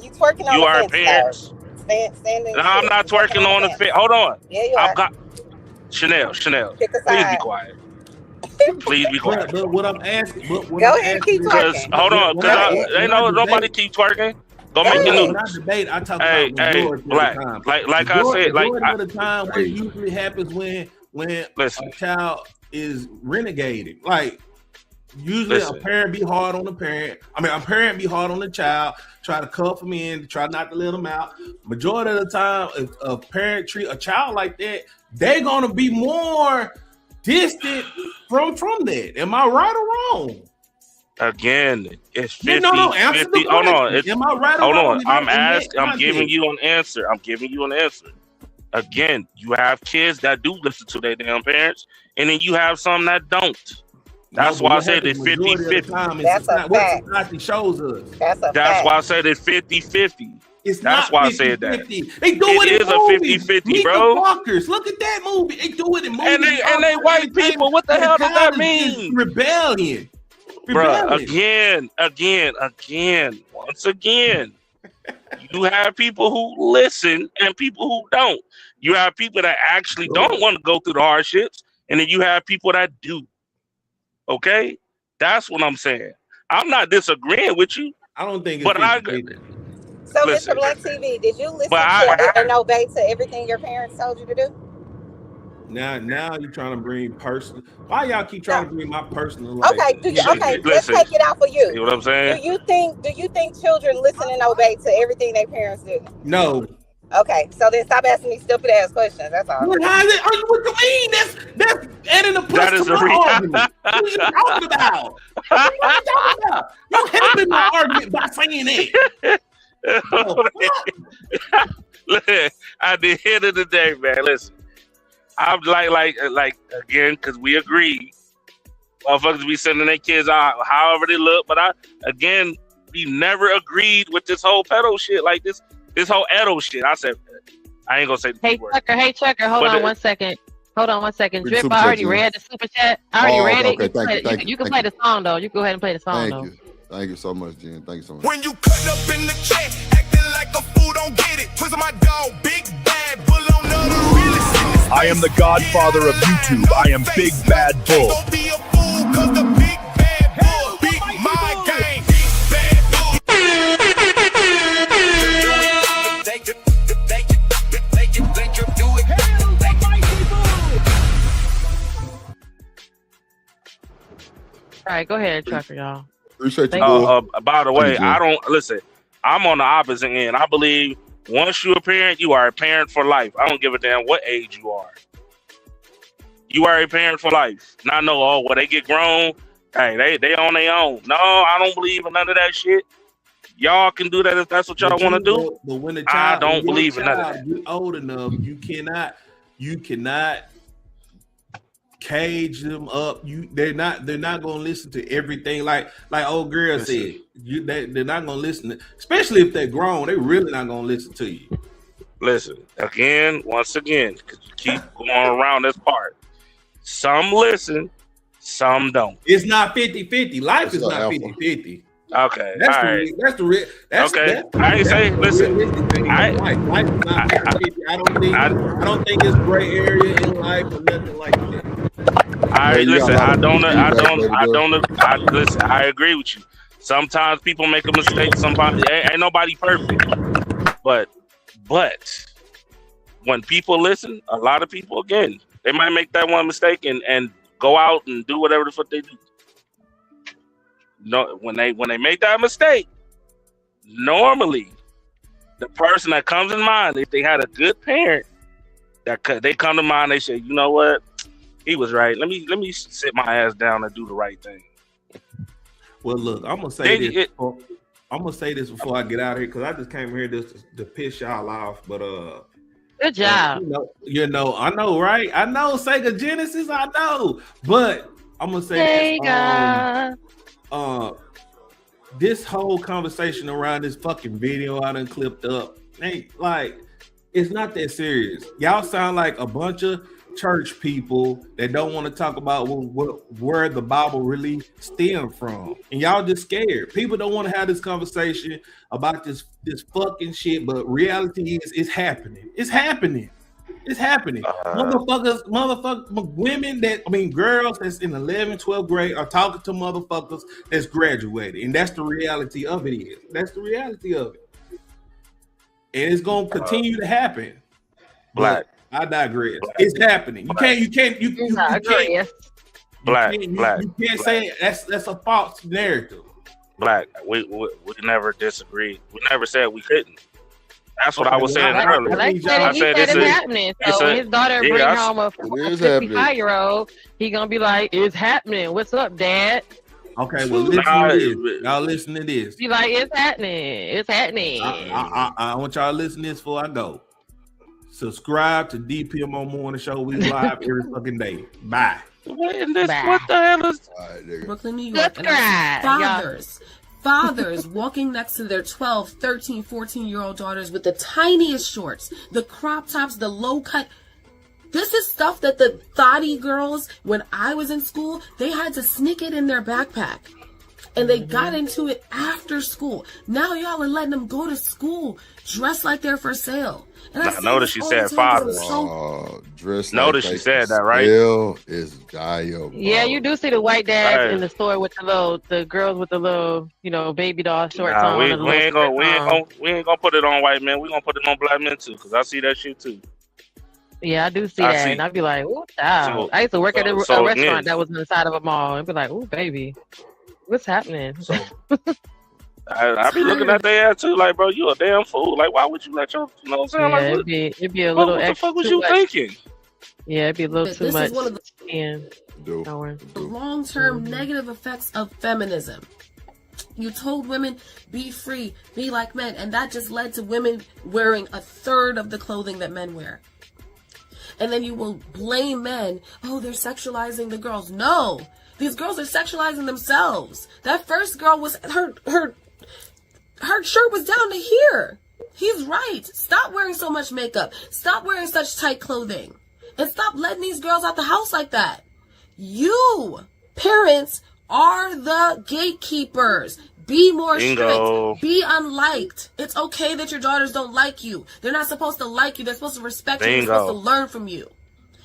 You twerking on you the are fence, parents. No, I'm not twerking on the fence. Hold on. Yeah, you are. Chanel, please be quiet. Please be quiet. But what I'm asking, go ahead, keep twerking. Hold on, because ain't nobody keep twerking. Go make your news. Not debate. I talk about black. Like I said, like of the time, what usually happens when a child is renegaded, like. Usually a parent be hard on the parent. A parent be hard on the child, try to cuff them in, try not to let them out. Majority of the time, if a parent treat a child like that, they're going to be more distant from that. Am I right or wrong? Again, it's 50. No, answer 50. Hold on. Am I right or wrong? I'm giving you an answer. Again, you have kids that do listen to their damn parents, and then you have some that don't. That's why I said it's 50-50. That's a fact. What society shows us. That's why I said it's 50-50. That's why I said that. They do it in movies. 50-50, bro. Walkers. Look at that movie. They do it in movies. And they white people. What the hell does that mean? Rebellion. Bro, again. Once again, you have people who listen and people who don't. You have people that actually don't want to go through the hardships, and then you have people that do. Okay, that's what I'm saying. I'm not disagreeing with you. I don't think. But I. So, Mr. Black TV, did you listen to and obey to everything your parents told you to do? Now you're trying to bring personal. Why y'all keep trying to bring my personal life? Okay, let's take it out for you. See what I'm saying? Do you think children listen and obey to everything their parents do? No. Okay, so then stop asking me stupid ass questions. That's all. What you mean? That's adding a plus to my argument. What are you talking about? What are you talking about? You helping my argument by saying that. Look, at the end of the day, man, listen. I'm like again, because we agree. Motherfuckers be sending their kids out however they look, but we never agreed with this whole pedo shit, like this whole Edo shit. I said, I ain't gonna say the word. Hey Tucker, hold on one second. Drip, I already read the super chat. I already read it. Okay, you can play the song though. You go ahead and play the song Thank you so much, Jen. Thank you so much. When you cut up in the chat, acting like a fool, don't get it. Twist my dog, big bad bull on the realest. I am the godfather of YouTube. I am Big Bad Bull. Don't be a fool, cause the big bad bull beat my game. Big bad bull. All right, go ahead, Trucker, y'all. Appreciate you. By the way, I'm on the opposite end. I believe once you're a parent, you are a parent for life. I don't give a damn what age you are. You are a parent for life. Not know, when they get grown, hey, they on their own. No, I don't believe in none of that shit. Y'all can do that if that's what y'all want to do. But when the I don't believe in none of that. You're old enough, you cannot cage them up. They're not gonna listen to everything. Like old girl said, they're not gonna listen, especially if they're grown. They're really not gonna listen to you. Listen, once again, because you keep going around this part. Some listen, some don't. It's not 50-50. Life is not 50-50. Okay, that's all the right. That's the real. Okay, I ain't saying. Listen, life is not 50-50. I don't think it's gray area in life or nothing like that. I listen. Listen. I agree with you. Sometimes people make a mistake. Somebody ain't nobody perfect, but when people listen, a lot of people again, they might make that one mistake and go out and do whatever the fuck they do. No, when they make that mistake, normally the person that comes in mind, if they had a good parent, they come to mind. They say, you know what, he was right. Let me sit my ass down and do the right thing. Well, look, I'm gonna say this before I get out of here because I just came here to piss y'all off. But good job. You know, I know, right? I know Sega Genesis. I know, but I'm gonna say this whole conversation around this fucking video I done clipped up ain't like, it's not that serious. Y'all sound like a bunch of church people that don't want to talk about where the Bible really stemmed from, and y'all just scared. People don't want to have this conversation about this fucking shit, but reality is it's happening. It's happening. Motherfuckers, women girls that's in 11th, 12th grade are talking to motherfuckers that's graduated, and that's the reality of it. That's the reality of it, and it's gonna continue to happen. Black. I digress. It's happening. You can't. Black. You can't say that's a false narrative. Black. We never disagreed. We never said we couldn't. That's what I was saying earlier. I said it's happening. So when his daughter brings home a 55-year-old, he gonna be like, "It's happening. What's up, Dad?" Okay, well, listen to this. Y'all listen to this. Be like, "It's happening. It's happening." I want y'all to listen to this before I go. Subscribe to DPMO Morning Show. We live every fucking day. Bye. What the hell is Brooklyn, New York? Fathers walking next to their 12, 13, 14-year-old daughters with the tiniest shorts, the crop tops, the low cut. This is stuff that the thotty girls, when I was in school, they had to sneak it in their backpack. And they got into it after school. Now y'all are letting them go to school dressed like they're for sale. And I noticed she said fathers. Notice she said that, right? Is diabolical. Yeah, you do see the white dads in the store with the girls with the little, baby doll shorts on. We ain't gonna put it on white men. We gonna put it on black men too, because I see that shit too. Yeah, I do see that, and I'd be like, "Ooh, child." I used to work at a restaurant that was inside of a mall, and be like, "Ooh, baby, what's happening?" I be looking at their ass too, like, bro, you a damn fool. Like, why would you let your, you know what I'm saying? Yeah, Like, it'd be a little what extra. the fuck was you thinking? Yeah, it'd be a little too This much. is one of the long-term negative effects of feminism. You told women, be free, be like men, and that just led to women wearing a third of the clothing that men wear. And then you will blame men, oh, they're sexualizing the girls. No, these girls are sexualizing themselves. That first girl was, her shirt was down to here. He's right. Stop wearing so much makeup. Stop wearing such tight clothing. And stop letting these girls out the house like that. You, parents, are the gatekeepers. Be more strict. Be unliked. It's okay that your daughters don't like you. They're not supposed to like you. They're supposed to respect you. They're supposed to learn from you.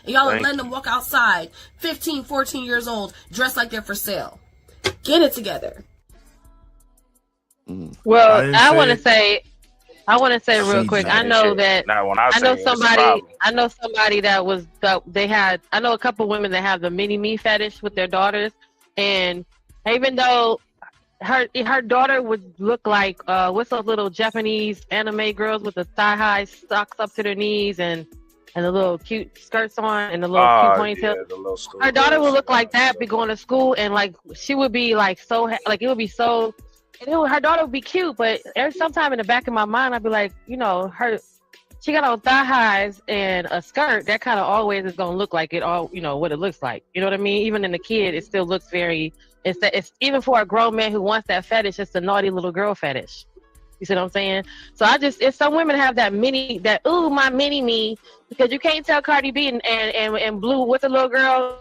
And y'all are letting them walk outside, 15, 14 years old, dressed like they're for sale. Get it together. Well, I want to say real quick. I know that I know somebody I know a couple women that have the mini me fetish with their daughters, and even though her daughter would look like what's those little Japanese anime girls with the thigh high socks up to their knees and the little cute skirts on and the little cute ponytail. Her daughter would look like that, be going to school, and like she would be like so like it would be so. Her daughter would be cute, but sometime in the back of my mind, I'd be like, you know, she got on thigh highs and a skirt. That kind of always is gonna look like it all, you know, what it looks like. You know what I mean? Even in the kid, it still looks very. It's even for a grown man who wants that fetish. It's a naughty little girl fetish. You see what I'm saying? So if some women have that my mini me, because you can't tell Cardi B and Blue, what's the little girl,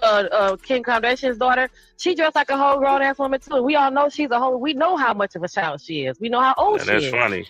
Kim Kardashian's daughter, she dressed like a whole grown ass woman too. We all know we know how much of a child she is. We know how old she is. And that's funny.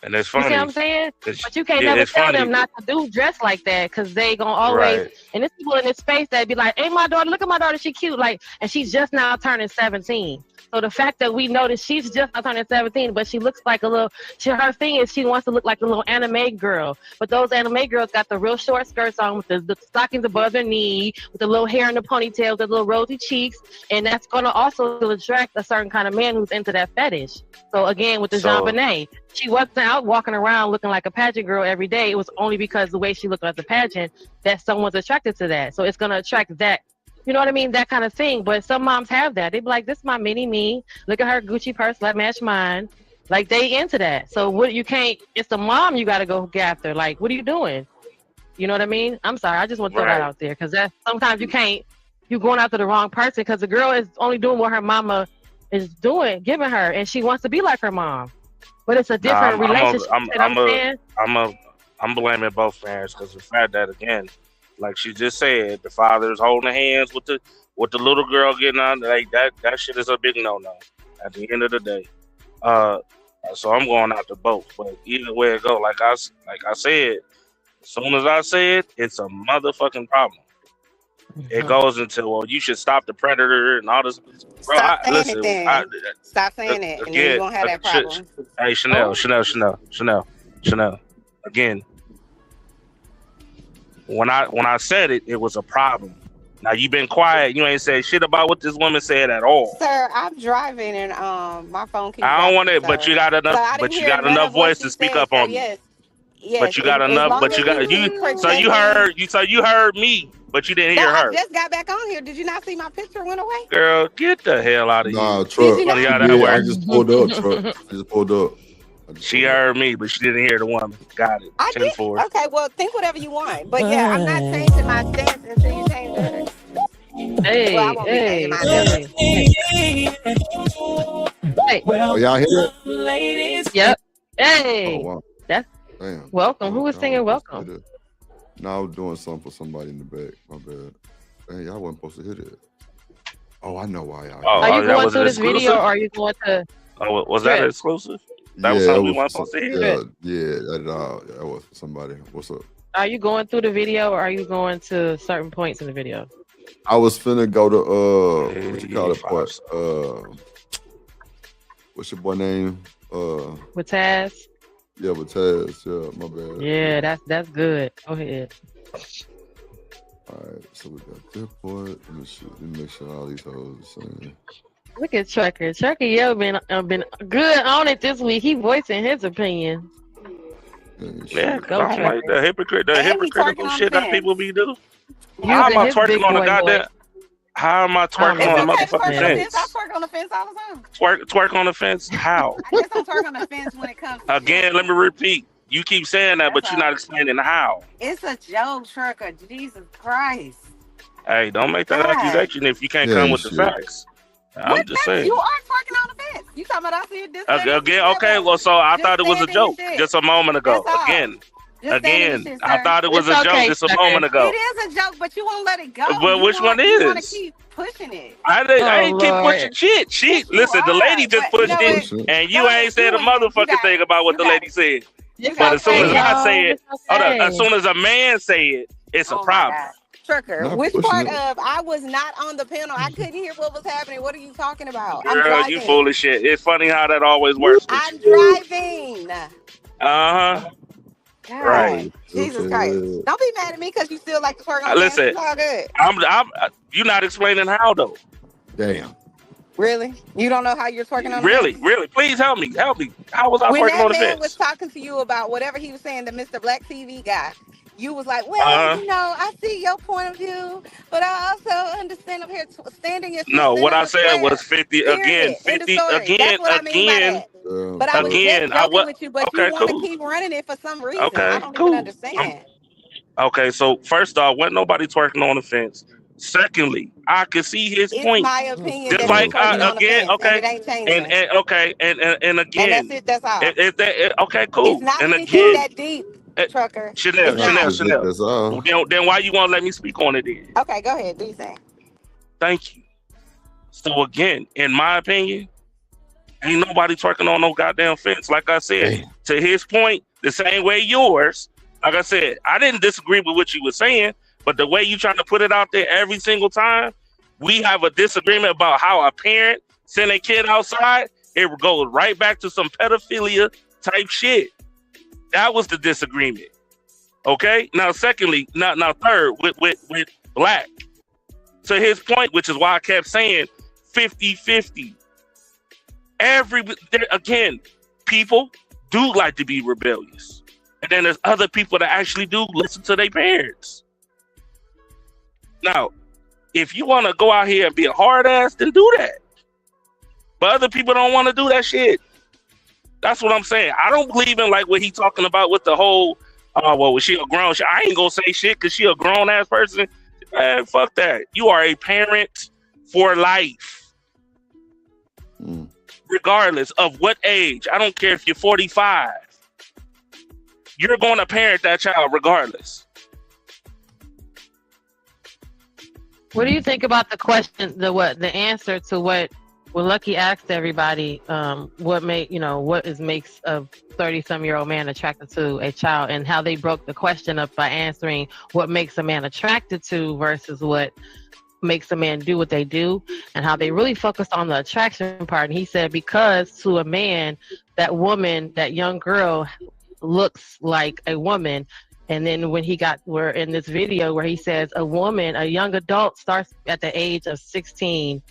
And that's funny. You see what I'm saying? But you can't never tell them not to dress like that, because they gonna always, and there's people in this space that be like, hey, my daughter, look at my daughter, she cute, like, and she's just now turning 17. So the fact that we know that she's just not turning 17, but she looks like a little, her thing is she wants to look like a little anime girl. But those anime girls got the real short skirts on with the stockings above their knee, with the little hair in the ponytail, the little rosy cheeks. And that's going to also attract a certain kind of man who's into that fetish. So again, with the JonBenét, she wasn't out walking around looking like a pageant girl every day. It was only because the way she looked at the pageant that someone's attracted to that. So it's going to attract that. You know what I mean? That kind of thing. But some moms have that. They be like, this is my mini me. Look at her Gucci purse. Let match mine. Like, they into that. So it's the mom you got to go get after. Like, what are you doing? You know what I mean? I'm sorry. I just want to throw that out there. Because sometimes you're going after the wrong person, because the girl is only doing what her mama is giving her. And she wants to be like her mom. But it's a different relationship. I'm blaming both parents, because the fact that, again, like she just said, the father's holding hands with the little girl getting on, like that shit is a big no-no at the end of the day. So I'm going out to both. But either way it go, like I said, as soon as I say it, it's a motherfucking problem. It goes into, well, you should stop the predator and all this. Bro, Stop saying it, and then you won't have that problem. Hey, Chanel. Again, when I said it, it was a problem. Now you've been quiet. You ain't said shit about what this woman said at all. Sir, I'm driving and my phone keeps. I don't want it, but you got enough. So but you got enough voice to speak up on me. Yes, but you got enough. But you got you. So you heard me, but you didn't hear her. I just got back on here. Did you not see my picture went away? Girl, get the hell out of here. Nah, truck. I just pulled up, truck. She heard me, but she didn't hear the woman. Got it. I did. Okay, well, think whatever you want. But yeah, I'm not changing my stance until you change it. Hey. Oh, y'all hear it? Yep. Hey. Oh, wow. That's damn. Welcome. Who was singing welcome? No, I was doing something for somebody in the back. My bad. Hey, y'all wasn't supposed to hear that. Oh, I know why y'all. Are you going through this video, or are you going to? Oh, was that exclusive? That was something we weren't supposed to hear. That was somebody. What's up? Are you going through the video, or are you going to certain points in the video? I was finna go to what you call it part? What's your boy name? With Taz. Yeah, with Taz. Yeah, my bad. Yeah, that's good. Go ahead. All right, so we got this part. Let me make sure all these hoes are saying. Look at Trucker. Trucker, been good on it this week. He voicing his opinion. Yeah, Go I'm like the hypocritical shit that people be doing. Using How am I his twerking big on the boy goddamn? voice. How am I twerking It's on the okay to motherfucking twerk on the fence? fence. I twerk on the fence all the time. Twerk on the fence? How? I just don't twerk on the fence when it comes to Again, let me repeat. You keep saying that, but That's you're not explaining how. It's a joke, Trucker. Jesus Christ. Hey, don't make that God. accusation if you can't Yeah, come you with the should. facts. I'm just saying. You are twerking on the fence. You talking about I see this? Again, okay. Well, so I thought it was a joke just a moment ago. That's all. Again, Just saying again, this shit, I sir. thought it was It's a joke okay, just a Sucker. moment ago. It is a joke, but you won't let it go. But which one You want is? to keep pushing it. I ain't keep Lord. pushing shit. She Yes, you listen. The lady are, just but you pushed know it, what? and you No, ain't said a you ain't. You motherfucking got thing it. about what You the got lady it. said. You But got as soon it. as I say it, It's hold up. okay. As soon as a man say it, it's Oh a my problem. God. Trucker, Not which pushing part it. of I was not on the panel? I couldn't hear what was happening. What are you talking about? I'm Girl, driving. you full of shit. It's funny how that always works with I'm you. driving. Uh-huh. God, Right. Jesus Okay. Christ. Don't be mad at me because you still like to twerk on the fence. Listen, It's all good. I'm you're not explaining how though. Damn. Really? You don't know how you're twerking on the Really, fence? really. Please help me. Help me. How was I When twerking that on the man was fence? talking to you about whatever he was saying, the Mr. Black TV guy, you was like, well, Uh-huh. you know, I see your point of view, but I also understand up here standing your No, sister what in I the said square. was 50 again. Period. End of 50 story. That's what I mean by that. But I was just again. I joking what? with you, but you Okay, want to cool. keep running it for some reason. I Okay, don't even cool. understand. Okay, so first off, wasn't nobody twerking on the fence. Secondly, I can see his It's point. my opinion Just that like you're twerking on the again, fence, and okay, it ain't changing. and okay, and And again, that's it. That's all. okay, cool. It's not And anything again, that deep, Trucker. Chanel. That's all. Then why you want to let me speak on it then? Okay, go ahead. Do your thing. Thank you. So again, in my opinion, ain't nobody twerking on no goddamn fence. Like I said, to his point, the same way yours. Like I said, I didn't disagree with what you were saying, but the way you trying to put it out there every single time, we have a disagreement about how a parent send a kid outside. It goes right back to some pedophilia type shit. That was the disagreement. Okay. Now, secondly, now third with Black. To his point, which is why I kept saying 50-50. Again, people do like to be rebellious. And then there's other people that actually do listen to their parents. Now, if you want to go out here and be a hard ass, then do that. But other people don't want to do that shit. That's what I'm saying. I don't believe in like what he talking about with the whole, well, was she a grown? I ain't gonna say shit because she a grown ass person. Man, fuck that. You are a parent for life. Regardless of what age. I don't care if you're 45. You're going to parent that child regardless. What do you think about the question, the answer to what Lucky asked everybody, what makes a 30-some-year-old man attracted to a child, and how they broke the question up by answering what makes a man attracted to versus what makes a man do what they do, and how they really focused on the attraction part. And he said because to a man, that woman, that young girl looks like a woman. And then when we're in this video where he says a young adult starts at the age of 16.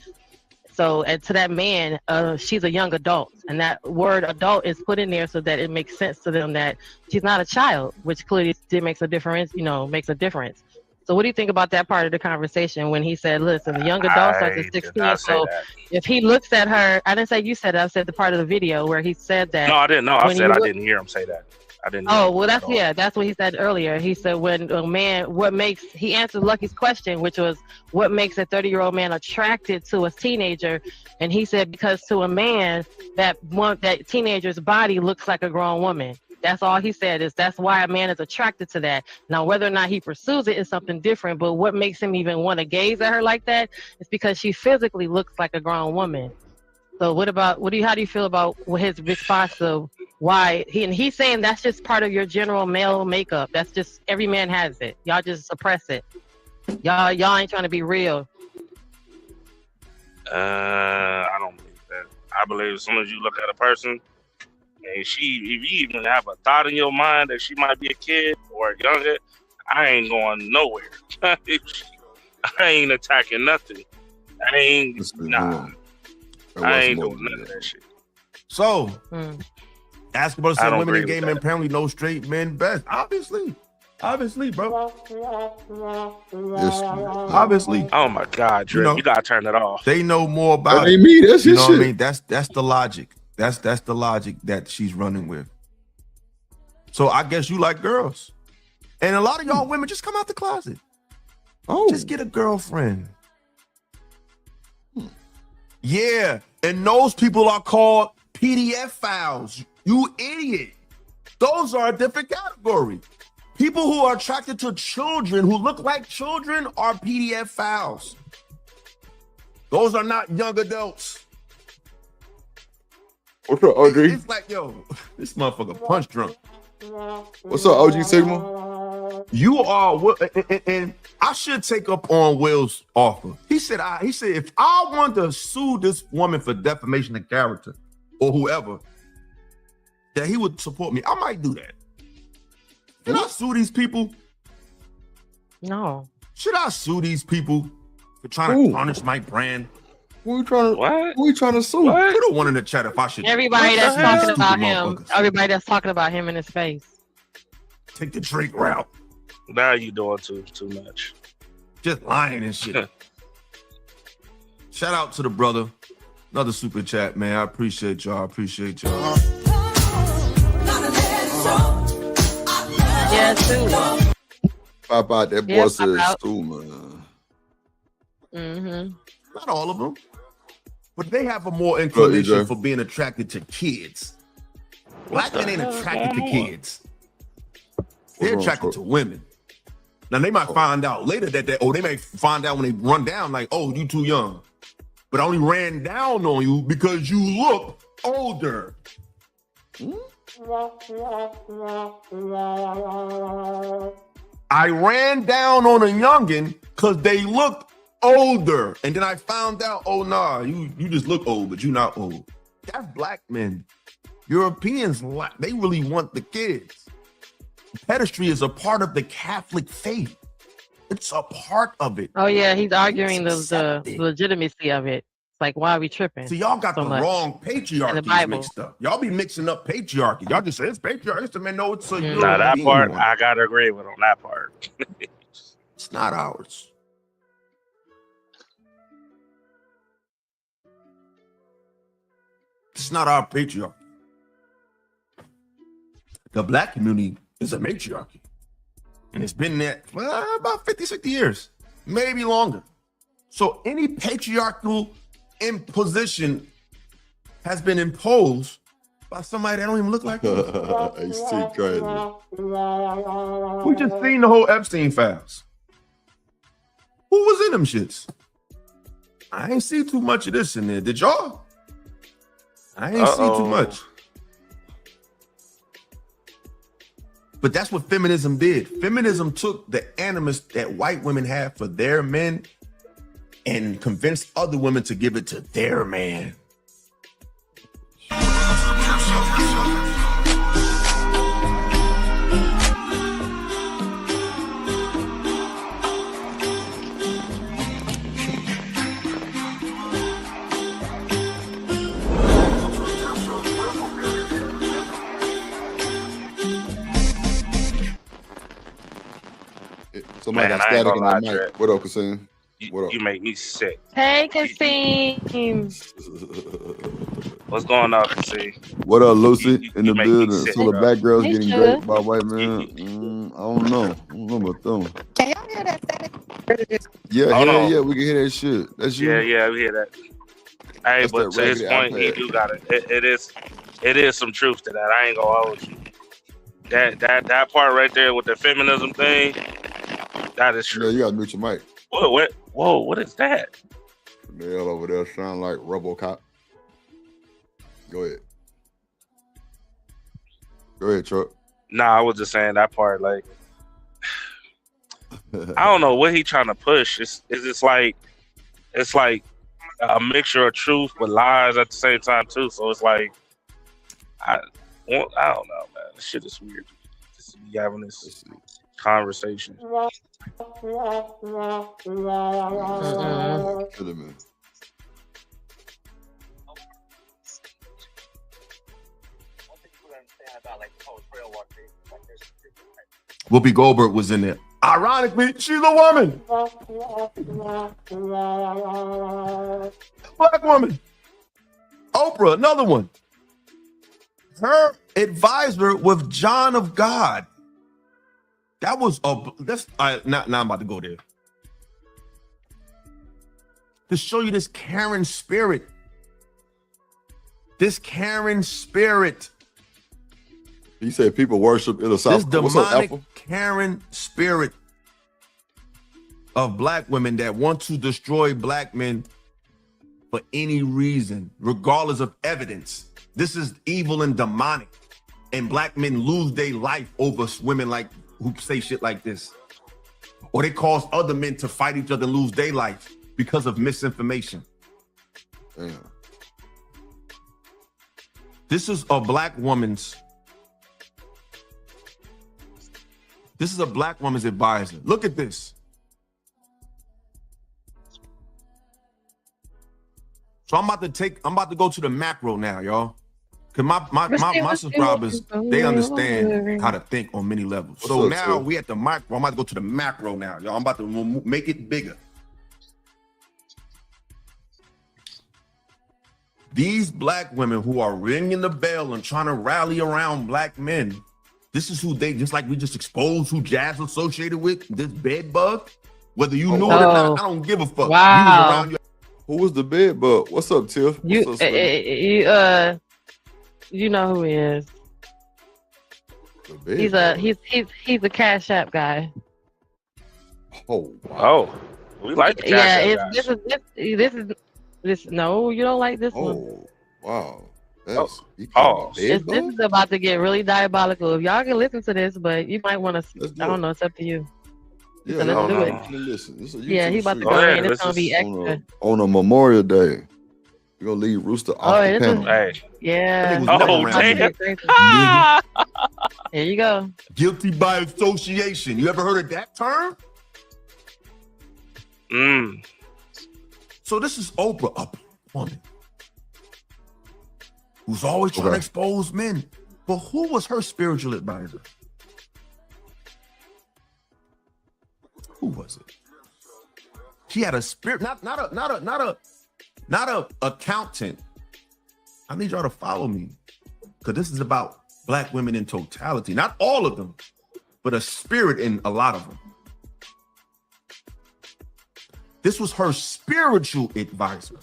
So, and to that man, she's a young adult. And that word adult is put in there so that it makes sense to them that she's not a child, which clearly makes a difference, makes a difference. So what do you think about that part of the conversation when he said, listen, the young adult starts at 16. So if he looks at her, I didn't say you said it, I said the part of the video where he said that. No, I didn't know. I said I didn't hear him say that. I didn't hear him. Well, that's what he said earlier. He said when a man, he answered Lucky's question, which was what makes a 30-year-old man attracted to a teenager. And he said, because to a man, that teenager's body looks like a grown woman. That's all he said that's why a man is attracted to that. Now, whether or not he pursues it is something different, but what makes him even want to gaze at her like that is because she physically looks like a grown woman. So how do you feel about his response to why he's saying that's just part of your general male makeup. That's just, every man has it. Y'all just suppress it. Y'all ain't trying to be real. I don't believe that. I believe as soon as you look at a person, and if you even have a thought in your mind that she might be a kid or a younger, I ain't going nowhere. I ain't attacking nothing. Nah. I ain't doing none of that shit. So, basketball said women in game that. apparently know straight men best. Obviously, bro. Yes, Obviously. Oh my God, Drip, you gotta turn it off. They know more about that ain't me. That's you his know shit. what I mean? That's the logic. That's the logic that she's running with. So I guess you like girls. And a lot of y'all women just come out the closet. Oh, just get a girlfriend. Yeah, and those people are called PDF files. You idiot. Those are a different category. People who are attracted to children, who look like children, are PDF files. Those are not young adults. What's up, OG? It's like, yo, this motherfucker punch drunk. What's up, OG Sigma? You are, and I should take up on Will's offer. He said, if I want to sue this woman for defamation of character or whoever, that he would support me. I might do that. Should I sue these people? No. Should I sue these people for trying to tarnish my brand? Who you trying to sue? Put a one in the chat if I should. Everybody that's talking about him. Everybody that's talking about him in his face. Take the Drake route. Now you doing too much. Just lying and shit. Shout out to the brother. Another super chat, man. I appreciate y'all. Yeah, too. Pop out that boy says too, man. Not all of them, but they have a more inclination for being attracted to kids. Black men ain't attracted to kids. They're attracted to women. Now they might find out later that they may find out when they run down like, oh, you too young. But I only ran down on you because you look older. I ran down on a youngin because they looked older. And then I found out, oh, nah, you just look old, but you're not old. That's black men. Europeans, they really want the kids. Pedestry is a part of the Catholic faith. It's a part of it. Oh, yeah, he's arguing the legitimacy of it. It's like, why are we tripping? So y'all got the wrong patriarchy mixed up. Y'all be mixing up patriarchy. Y'all just say it's patriarchy. It's the man, no, it's a Nah, that part, I gotta agree with on that part. It's not ours. It's not our patriarchy. The black community is a matriarchy. And it's been there for about 50, 60 years, maybe longer. So any patriarchal imposition has been imposed by somebody that don't even look like you. It's too crazy. We just seen the whole Epstein files. Who was in them shits? I ain't see too much of this in there. Did y'all? I ain't see too much. But that's what feminism did. Feminism took the animus that white women have for their men and convinced other women to give it to their man. Somebody got static in the mic. What up, Kasim? What up? You make me sick. Hey, Kasim. What's going on, Kasim? What up, Lucy? In the building. sick, So the bro. black girls Hey, getting sugar. raped by white men. I don't know. I don't know about them. Can y'all hear that static? Yeah, Hold on. yeah, we can hear that shit. That's you. Yeah, we hear that. Hey, That's but that to his raggedy point, he iPad. do got it. It is some truth to that. I ain't gonna hold you. That part right there with the feminism thing, that is Yeah, true. you gotta mute your mic. Whoa, what is that? Nail over there sound like RoboCop. Go ahead. Go ahead, Chuck. Nah, I was just saying that part. Like, I don't know what he trying to push. It's like a mixture of truth with lies at the same time too. So it's like, I don't know, man. This shit is weird. Just be having this conversation. Whoopi Goldberg was in there. Ironically, she's a woman. Black woman. Oprah, another one. Her advisor was John of God. That was now I'm about to go there. To show you this Karen spirit. This Karen spirit. He said people worship in the South. This demonic Karen spirit of black women that want to destroy black men for any reason, regardless of evidence. This is evil and demonic. And black men lose their life over women like who say shit like this. Or they cause other men to fight each other and lose their life because of misinformation. Damn. This is a black woman's advisor. Look at this. So I'm about to go to the macro now, y'all. Cause my subscribers, they understand how to think on many levels. So now we at the micro. I'm about to go to the macro now, y'all. I'm about to make it bigger. These black women who are ringing the bell and trying to rally around black men, this is who they, just like we just exposed who Jazz associated with, this bed bug. Whether you knew it or not, I don't give a fuck. Wow. Who was the bed bug? What's up, Tiff? What's up, you know who he is. He's a Cash App guy. Oh, wow. We like the Cash App guys. This no, you don't like this one. Wow. This is about to get really diabolical. If y'all can listen to this, but you might want to. I don't know. It's up to you. Yeah, so let's do it. Listen. Yeah, he's about to go in. It's gonna be extra. On a Memorial Day, we're gonna leave Rooster off the panel. Yeah. Oh, damn. Here you go. Guilty by association. You ever heard of that term? So this is Oprah, a woman who's always trying to expose men. But who was her spiritual advisor? Who was it? She had a spirit, not a accountant. I need y'all to follow me, because this is about black women in totality. Not all of them, but a spirit in a lot of them. This was her spiritual advisor.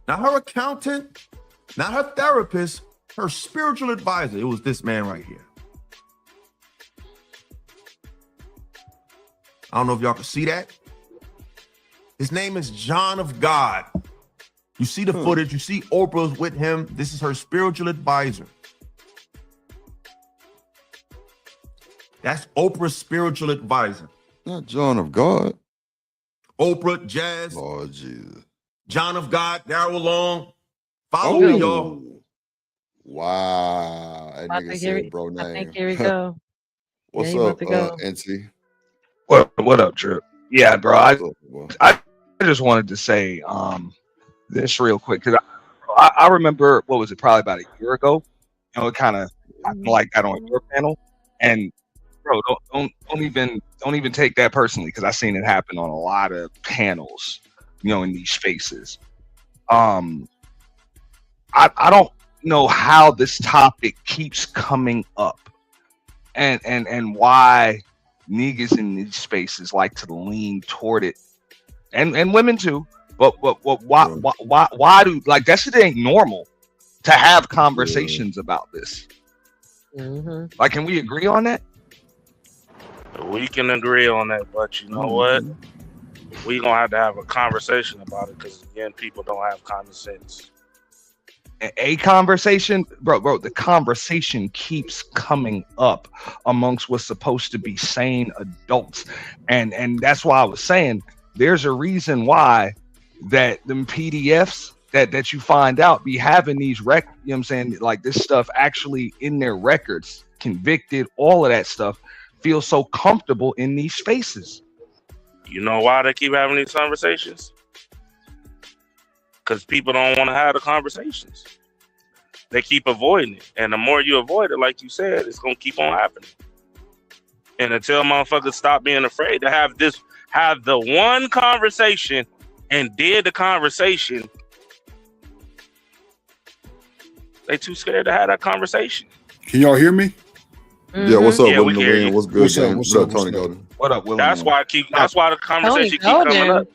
Not her accountant, not her therapist, her spiritual advisor. It was this man right here. I don't know if y'all can see that. His name is John of God. You see the footage, you see Oprah's with him. This is her spiritual advisor. That's Oprah's spiritual advisor. Not John of God. Oprah, Jazz. Lord Jesus. John of God, Daryl Long. Follow me, y'all. Wow. That nigga said bro name. I think here we go. What's up, NT? What up, Drip? Yeah, bro. I just wanted to say this real quick, because I remember, what was it, probably about a year ago, you know, it kind of like that on your panel. And bro, don't even take that personally, because I've seen it happen on a lot of panels, you know, in these spaces. I don't know how this topic keeps coming up, and why niggas in these spaces like to lean toward it, and women too. But why do, like, that shit ain't normal to have conversations about this? Like, can we agree on that? We can agree on that, but you know what? We gonna have to have a conversation about it, because again, people don't have common sense. A conversation, bro. The conversation keeps coming up amongst what's supposed to be sane adults, and that's why I was saying there's a reason why that them PDFs that you find out be having these you know what I'm saying, like this stuff actually in their records, convicted, all of that stuff, feel so comfortable in these spaces. You know why they keep having these conversations? Because people don't want to have the conversations. they keep avoiding it. And the more you avoid it, like you said, it's gonna keep on happening. And until motherfuckers stop being afraid to have the one conversation and did the conversation, they too scared to have that conversation. Can y'all hear me? Mm-hmm. Yeah, what's up, yeah, William Lorraine? What's good, What's up, Tony Golden? What up, William? That's why the conversation keep coming up.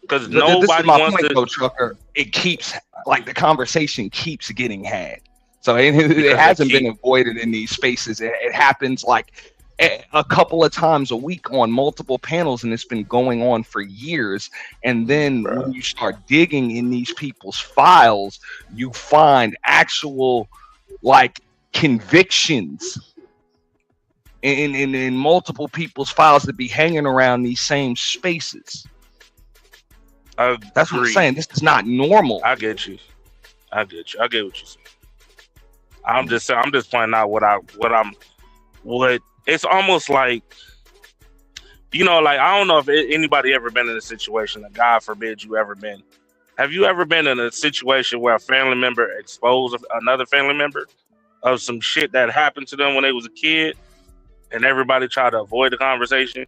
Because nobody this is my wants point, to. though, Trucker. It keeps the conversation keeps getting had. So it hasn't been avoided in these spaces. It happens like a couple of times a week on multiple panels, and it's been going on for years. And then when you start digging in these people's files, you find actual convictions in multiple people's files that be hanging around these same spaces. That's what I'm saying. This is not normal. I get you. I get what you're saying. I'm just pointing out what it's almost like, I don't know if anybody ever been in a situation that God forbid you ever been. Have you ever been in a situation where a family member exposed another family member of some shit that happened to them when they was a kid, and everybody tried to avoid the conversation?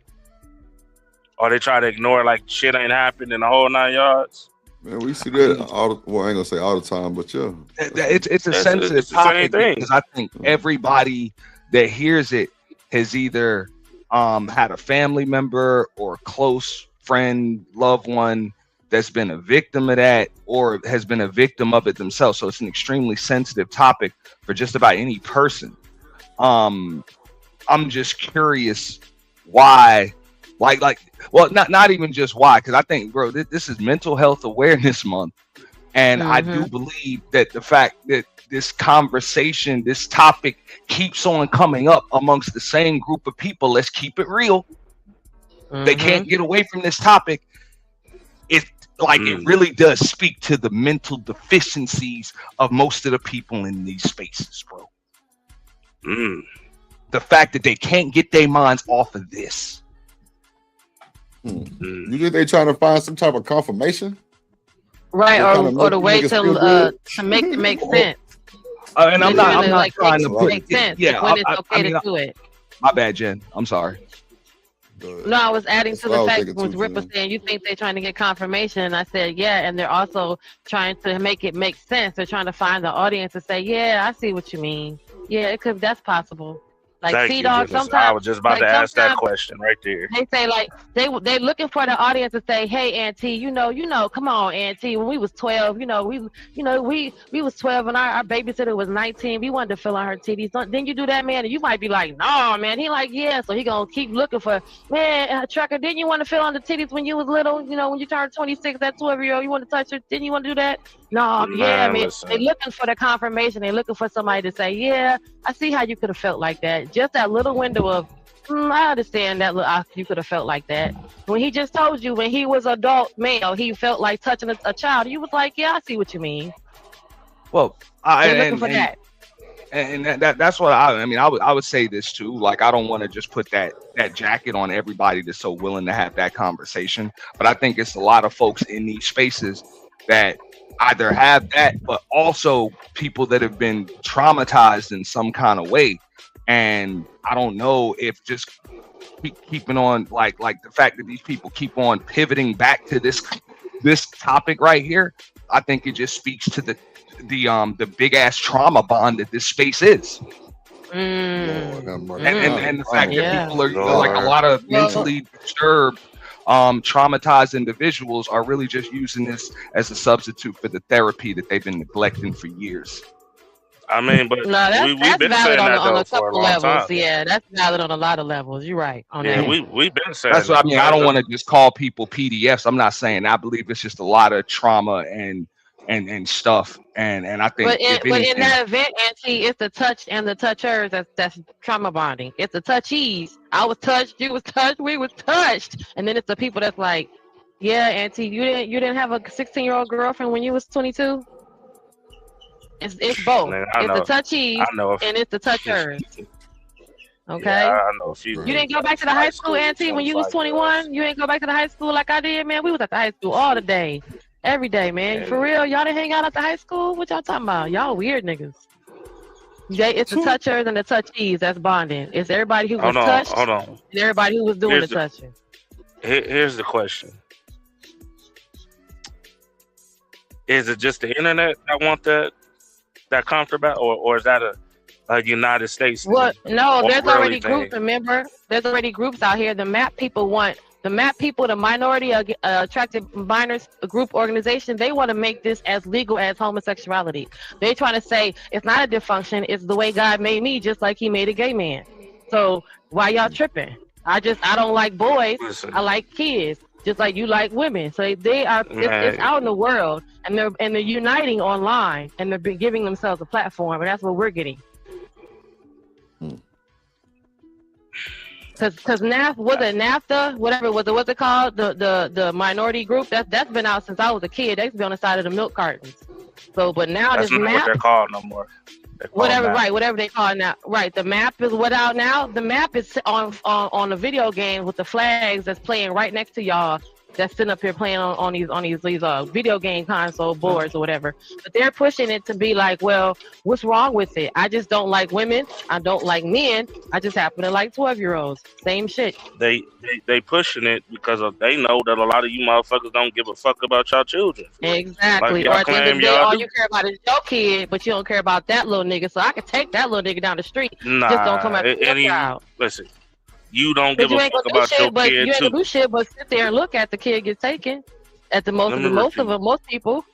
Or they try to ignore like shit ain't happened in the whole 9 yards. Man, we see that I ain't gonna say all the time, but yeah. It's a sensitive topic because I think everybody that hears it has either had a family member or a close friend, loved one that's been a victim of that or has been a victim of it themselves. So it's an extremely sensitive topic for just about any person. I'm just curious why. Not even just why, because I think, bro, this is Mental Health Awareness Month, and I do believe that the fact that this conversation, this topic, keeps on coming up amongst the same group of people. Let's keep it real. They can't get away from this topic. It really does speak to the mental deficiencies of most of the people in these spaces, bro. The fact that they can't get their minds off of this. You think they trying to find some type of confirmation? Right, or the way to make it make sense. And I'm not trying to put make sense. Yeah, when it's okay to do it. My bad, Jen. I'm sorry. No, I was adding to the fact when Rip was saying you think they're trying to get confirmation, and I said yeah, and they're also trying to make it make sense. They're trying to find the audience to say, yeah, I see what you mean. Yeah, that's possible. Like T-Dog, sometimes I was just about to ask that question right there. They say they looking for the audience to say, "Hey, Auntie, come on, Auntie. When we was 12, we was 12 and our babysitter was 19. We wanted to fill on her titties. Then you do that, man, and you might be like, no, man. He like, yeah. So he gonna keep looking for, man, Trucker. Didn't you want to fill on the titties when you was little? When you turned 26, that 12-year-old, you want to touch her? Didn't you want to do that? No, yeah, man. They looking for the confirmation. They looking for somebody to say, yeah, I see how you could have felt like that. Just that little window of, I understand that you could have felt like that. When he just told you when he was adult male, he felt like touching a child. You was like, yeah, I see what you mean. Well, they're looking for that. And that's what I would say this too. Like, I don't want to just put that jacket on everybody that's so willing to have that conversation. But I think it's a lot of folks in these spaces that either have that, but also people that have been traumatized in some kind of way. And I don't know if just keeping on like the fact that these people keep on pivoting back to this topic right here. I think it just speaks to the big ass trauma bond that this space is. And the fact that people are like a lot of mentally disturbed, traumatized individuals are really just using this as a substitute for the therapy that they've been neglecting for years. I mean, but we've been saying that on a for a couple long levels. time. Yeah, that's valid on a lot of levels. You're right. Yeah, we've been saying that's what I mean. I don't want to just call people PDFs. I'm not saying. I believe it's just a lot of trauma and stuff. And I think, but in that event, Auntie, it's the touch and the touchers that's trauma bonding. It's the touchies. I was touched. You was touched. We was touched. And then it's the people that's like, yeah, Auntie, you didn't have a 16-year-old girlfriend when you was 22. It's both. Man, it's the touchies and it's the touchers. Okay. Yeah, I know a few. You didn't go back to the high school, Auntie, when you was 21. You didn't go back to the high school like I did, man. We was at the high school all the day. Every day, man. For real, y'all didn't hang out at the high school? What y'all talking about? Y'all weird niggas. It's the touchers and the touchies that's bonding. It's everybody who was touched and everybody who was doing the touching. Here's the question. Is it just the internet that want that comfortable, or is that a United States thing? What? No, there's already thing? groups. Remember, there's already groups out here. The MAP people, the minority attracted minors group organization, they want to make this as legal as homosexuality. They trying to say it's not a dysfunction, it's the way God made me, just like he made a gay man. So why y'all tripping? I don't like boys. I like kids, just like you like women. So they are it's out in the world, and they're uniting online, and they're giving themselves a platform, and that's what we're getting. Because NAFTA, whatever what's it called, the minority group, that's been out since I was a kid. They used to be on the side of the milk cartons. So, but now that's this not MAP, what they're called no more. Whatever they call it now. Right, the MAP is what out now. The MAP is on a video game with the flags that's playing right next to y'all. That's sitting up here playing on these video game console boards or whatever. But they're pushing it to be like, well, what's wrong with it? I just don't like women. I don't like men. I just happen to like 12-year-olds. Same shit. They pushing it because they know that a lot of you motherfuckers don't give a fuck about y'all children. Exactly. Or at the end of the day, all you care about is your kid, but you don't care about that little nigga. So I can take that little nigga down the street. Nah, just don't come after your child. Listen. You don't give a fuck about your kid, you ain't gonna do shit but sit there and look at the kid get taken. At the most people.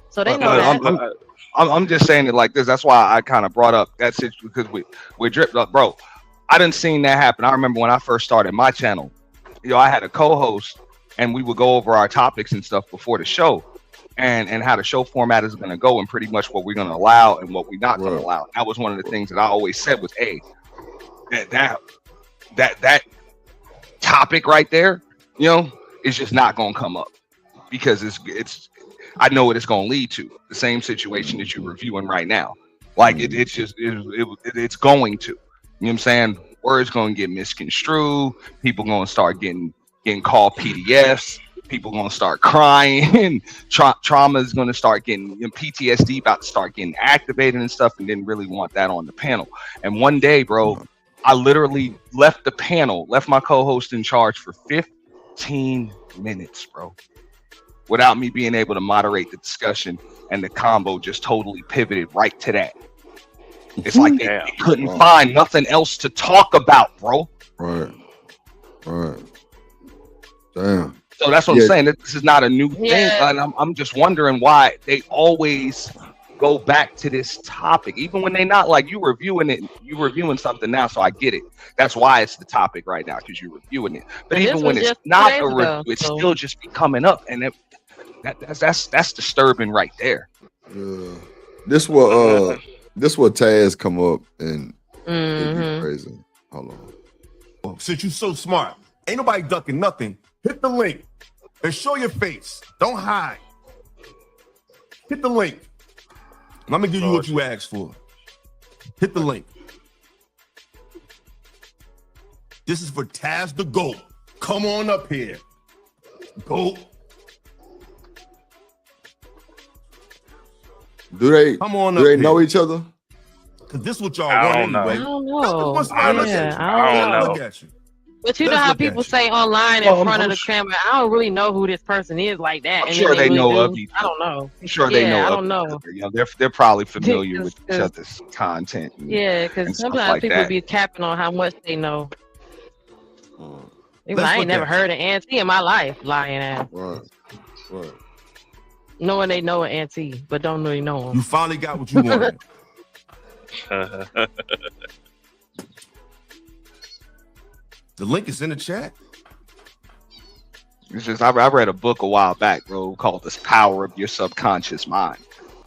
So they know that. I'm just saying it like this. That's why I kind of brought up that situation, because we dripped up, bro. I didn't seen that happen. I remember when I first started my channel, I had a co-host, and we would go over our topics and stuff before the show, and how the show format is going to go, and pretty much what we're going to allow and what we're not going to allow. That was one of the things that I always said was, hey, that topic right there, is just not gonna come up, because it's I know what it's gonna lead to. The same situation that you're reviewing right now. Like it's going to. You know what I'm saying? Words gonna get misconstrued. People gonna start getting called PDFs. People gonna start crying. Trauma is gonna start getting PTSD about to start getting activated and stuff, and didn't really want that on the panel. And one day, bro, I literally left my co-host in charge for 15 minutes, bro, without me being able to moderate the discussion, and the combo just totally pivoted right to that. It's like they couldn't find nothing else to talk about, bro. Right. Damn. So that's what I'm saying. This is not a new thing, and I'm just wondering why they always go back to this topic, even when they're not. Like, you reviewing something now, so I get it. That's why it's the topic right now, because you're reviewing it. But even when it's not a review, it's still just be coming up, and that's disturbing right there. This what Taz come up and it'd be crazy. Hold on. Well, since you're so smart, ain't nobody ducking nothing. Hit the link and show your face. Don't hide. Hit the link. And I'm gonna give you what you asked for. Hit the link. This is for Taz the GOAT. Come on up here. GOAT. Do they know each other? Because this is what y'all want anyway. I don't know. I don't know. Look at you. But you know how people say online in front of the camera, I don't really know who this person is like that. I'm sure they know of each other. I don't know. I'm sure they know. I don't know. They're probably familiar with each other's content. Because sometimes like people that. be capping on how much they know. I ain't never heard of Auntie in my life, lying ass. Right. Knowing they know an Auntie, but don't really know him. You finally got what you wanted. The link is in the chat. It's just I read a book a while back, bro, called "The Power of Your Subconscious Mind,"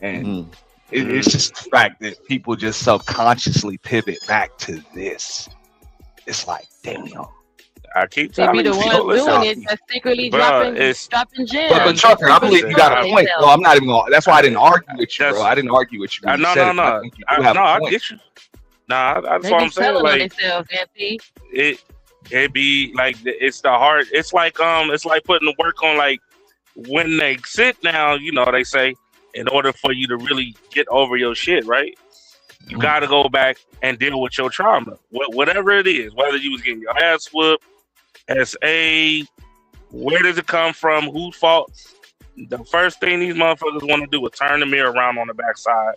and it's just the fact that people just subconsciously pivot back to this. It's like, damn. I keep telling you, the one doing it that's secretly dropping gems. But Trucker, I believe you got a point. No, I'm not even going. That's why I didn't argue with you, bro. I didn't argue with you. No. I get you. Nah, that's what I'm saying. Like, it be like it's the hard. It's like putting the work on like when they sit down, you know, they say, in order for you to really get over your shit, right? You got to go back and deal with your trauma, whatever it is. Whether you was getting your ass whooped, SA, where does it come from? Whose fault? The first thing these motherfuckers want to do is turn the mirror around on the backside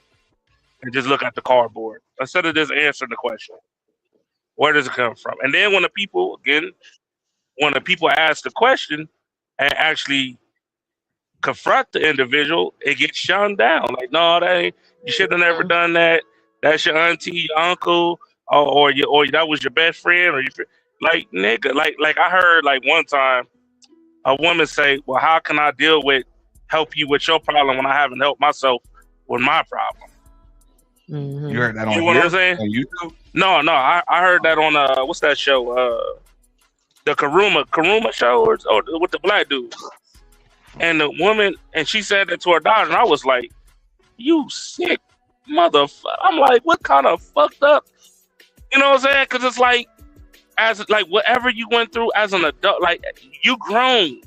and just look at the cardboard instead of just answering the question. Where does it come from? And then when the people ask the question and actually confront the individual, it gets shunned down. Like, no, you should have never done that. That's your auntie, your uncle, or that was your best friend, or your like nigga. Like I heard like one time a woman say, "Well, how can I help you with your problem when I haven't helped myself with my problem?" Mm-hmm. You heard that on what I'm saying? On YouTube? No, I heard that on what's that show? The Karuma show, or with the black dude. And the woman, and she said that to her daughter, and I was like, "You sick motherfucker!" I'm like, "What kind of fucked up?" You know what I'm saying? Because it's like, whatever you went through as an adult, like you grown.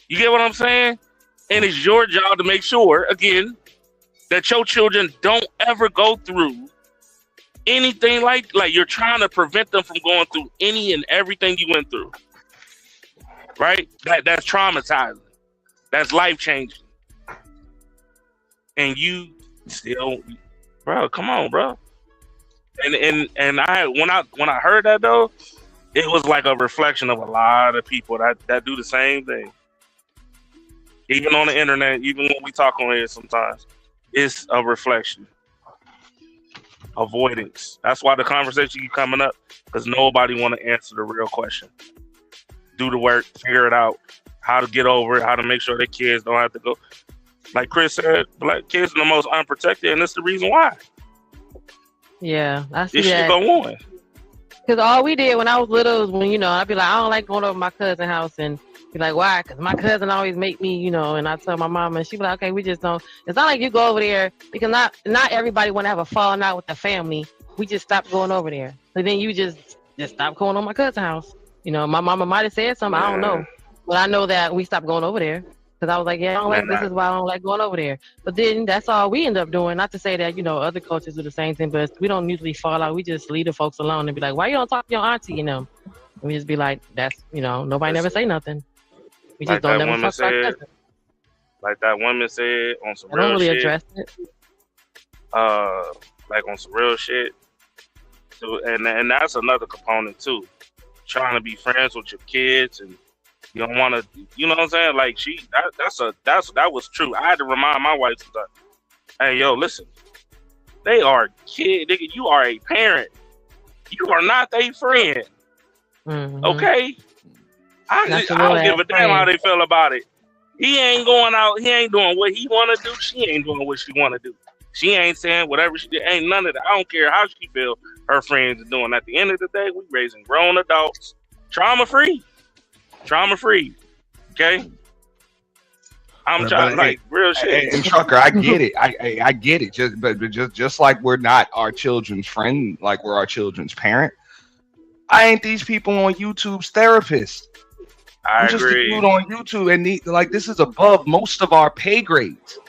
You get what I'm saying? And it's your job to make sure, again, that your children don't ever go through anything like you're trying to prevent them from going through any and everything you went through. Right? That's traumatizing. That's life changing. And you still, bro, come on, bro. And when I heard that though, it was like a reflection of a lot of people that do the same thing. Even on the internet, even when we talk on here sometimes, it's a reflection. Avoidance. That's why the conversation keep coming up, because nobody want to answer the real question. Do the work, figure it out, how to get over it, how to make sure their kids don't have to go. Like Chris said, black kids are the most unprotected, and that's the reason why. Yeah, I see this that. shit go on. Because all we did when I was little was when, I'd be like, I don't like going over my cousin's house, and be like, why? Because my cousin always make me, and I tell my mama, and she be like, okay, we just don't. It's not like you go over there, because not everybody want to have a falling out with the family. We just stopped going over there. So then you just stop going on my cousin's house. My mama might have said something, I don't know. But I know that we stopped going over there. Because I was like, this is why I don't like going over there. But then that's all we end up doing. Not to say that, other cultures do the same thing, but we don't usually fall out. We just leave the folks alone and be like, why you don't talk to your auntie, And we just be like, that's, nobody never say nothing. We just don't never talk to our cousin. Like that woman said on some real don't really shit. Address it. Like on some real shit. So, and that's another component too. Trying to be friends with your kids, and you don't want to, you know what I'm saying? Like that was true. I had to remind my wife that, hey, yo, listen, they are kids, nigga. You are a parent. You are not their friend. Mm-hmm. Okay? I don't give a damn how they feel about it. He ain't going out. He ain't doing what he want to do. She ain't doing what she want to do. She ain't saying whatever she did. Ain't none of that. I don't care how she feel her friends are doing. At the end of the day, we raising grown adults, trauma-free. Okay? I'm trying, like, real shit. And Trucker, I get it. I get it. Just like we're not our children's friend, like we're our children's parent. I ain't these people on YouTube's therapist. I'm just a dude on YouTube, and this is above most of our pay grades.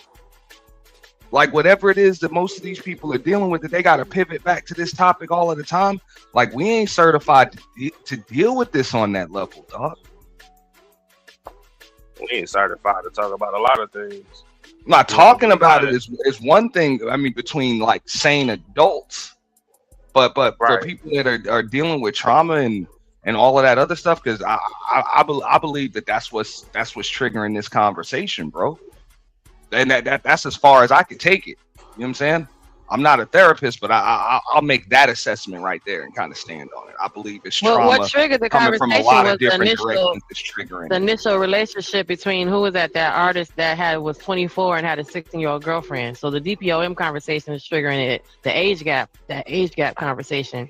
Like whatever it is that most of these people are dealing with, that they got to pivot back to this topic all of the time. Like we ain't certified to deal with this on that level, dog. We ain't certified to talk about a lot of things. Not talking about it is one thing. I mean, between like sane adults, but right. For people that are dealing with trauma and all of that other stuff, because I believe that's what's triggering this conversation, bro. And that's as far as I can take it. You know what I'm saying? I'm not a therapist, but I'll make that assessment right there and kind of stand on it. I believe it's trauma. What triggered the conversation was the initial relationship between who was that artist that was 24 and had a 16-year-old girlfriend. So the DPOM conversation is triggering it. The age gap conversation.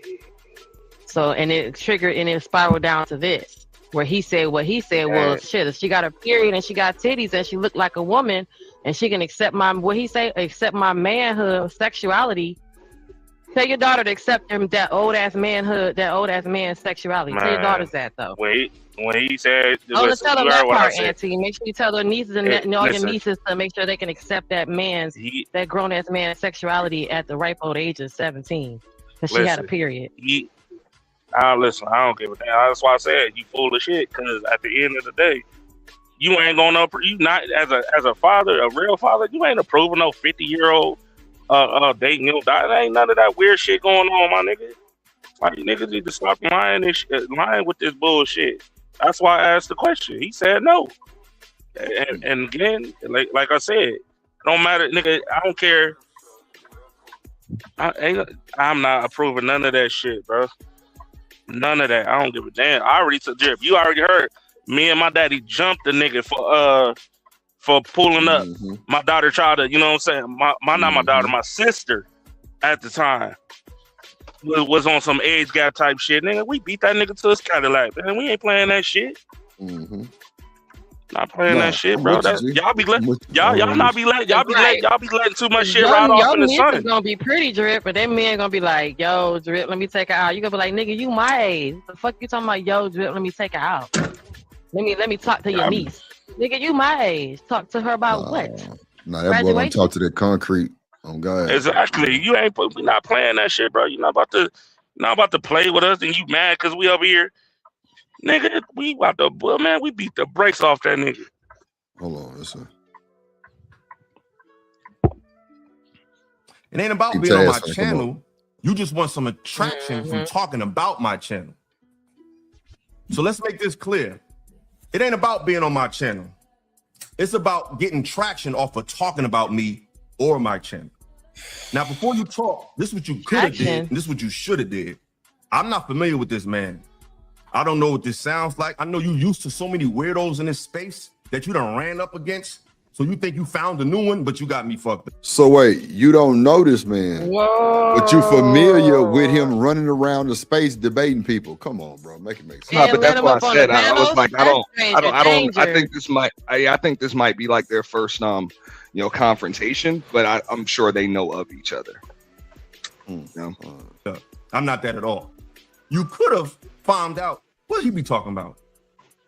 So and it triggered and it spiraled down to this, where he said what he said was, shit, if she got a period and she got titties and she looked like a woman and she can accept my manhood, sexuality, Tell your daughter to accept him, that old ass manhood, that old ass man's sexuality. Tell your daughters that though. Wait, when he said, let's tell them that part, Auntie. Make sure you tell their nieces and all your nieces to make sure they can accept that that grown ass man's sexuality at the ripe old age of 17, because she had a period. Listen, I don't give a damn. That's why I said you full of shit. Because at the end of the day, you ain't gonna you not as a father, a real father. You ain't approving no 50-year-old dating your daughter. Ain't none of that weird shit going on, my nigga. Like, niggas need to stop lying with this bullshit. That's why I asked the question. He said no. And again, like I said, don't matter, nigga. I don't care. I'm not approving none of that shit, bro. None of that. I don't give a damn. I already took Drip. You already heard. Me and my daddy jumped the nigga for pulling up. My daughter tried to, you know what I'm saying? Not my daughter, my sister at the time was on some age gap type shit. Nigga, we beat that nigga to his Cadillac. Man, we ain't playing that shit. Not playing that shit, bro. Y'all be letting too much shit ride off in the sun. It's gonna be pretty, Drip, but them men gonna be like, yo, Drip, let me take her out. You gonna be like, nigga, you my age. The fuck you talking about? Yo, Drip, let me take her out. Let me talk to your niece. Nigga, you my age. Talk to her about what? Nah, that boy don't talk to that concrete. Oh God. Exactly. We not playing that shit, bro. You're not about to play with us, and you mad because we over here. Nigga, we beat the brakes off that nigga. Hold on, listen. It ain't about being on my channel. You just want some attraction from talking about my channel. So let's make this clear. It ain't about being on my channel. It's about getting traction off of talking about me or my channel. Now, before you talk, this is what you could have did, and this is what you should have did. I'm not familiar with this man. I don't know what this sounds like. I know you used to so many weirdos in this space that you done ran up against. So you think you found a new one, but you got me fucked up. So wait, you don't know this man, but you familiar with him running around the space debating people. Come on, bro, make it make sense. No, but that's why I said I was like, I think this might be like their first confrontation, but I'm sure they know of each other. I'm not that at all. You could have found out what he be talking about.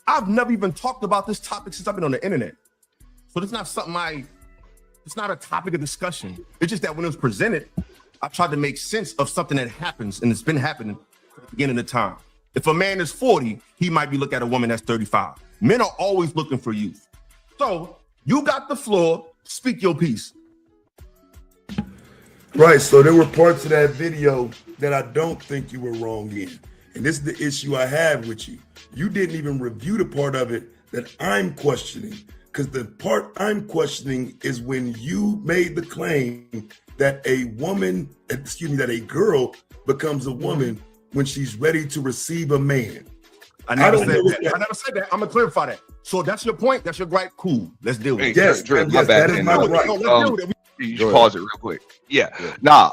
I've never even talked about this topic since I've been on the internet. So it's not something it's not a topic of discussion. It's just that when it was presented, I tried to make sense of something that happens and it's been happening at the beginning of time. If a man is 40, he might be looking at a woman that's 35. Men are always looking for youth. So you got the floor, speak your piece. Right, so there were parts of that video that I don't think you were wrong in. And this is the issue I have with you. You didn't even review the part of it that I'm questioning. Because the part I'm questioning is when you made the claim that a girl becomes a woman when she's ready to receive a man. I never said that. I'm gonna clarify that. So that's your point. That's your gripe. Cool. Let's deal with it. Yes, my bad. That is my right. You just pause it real quick. Yeah. Now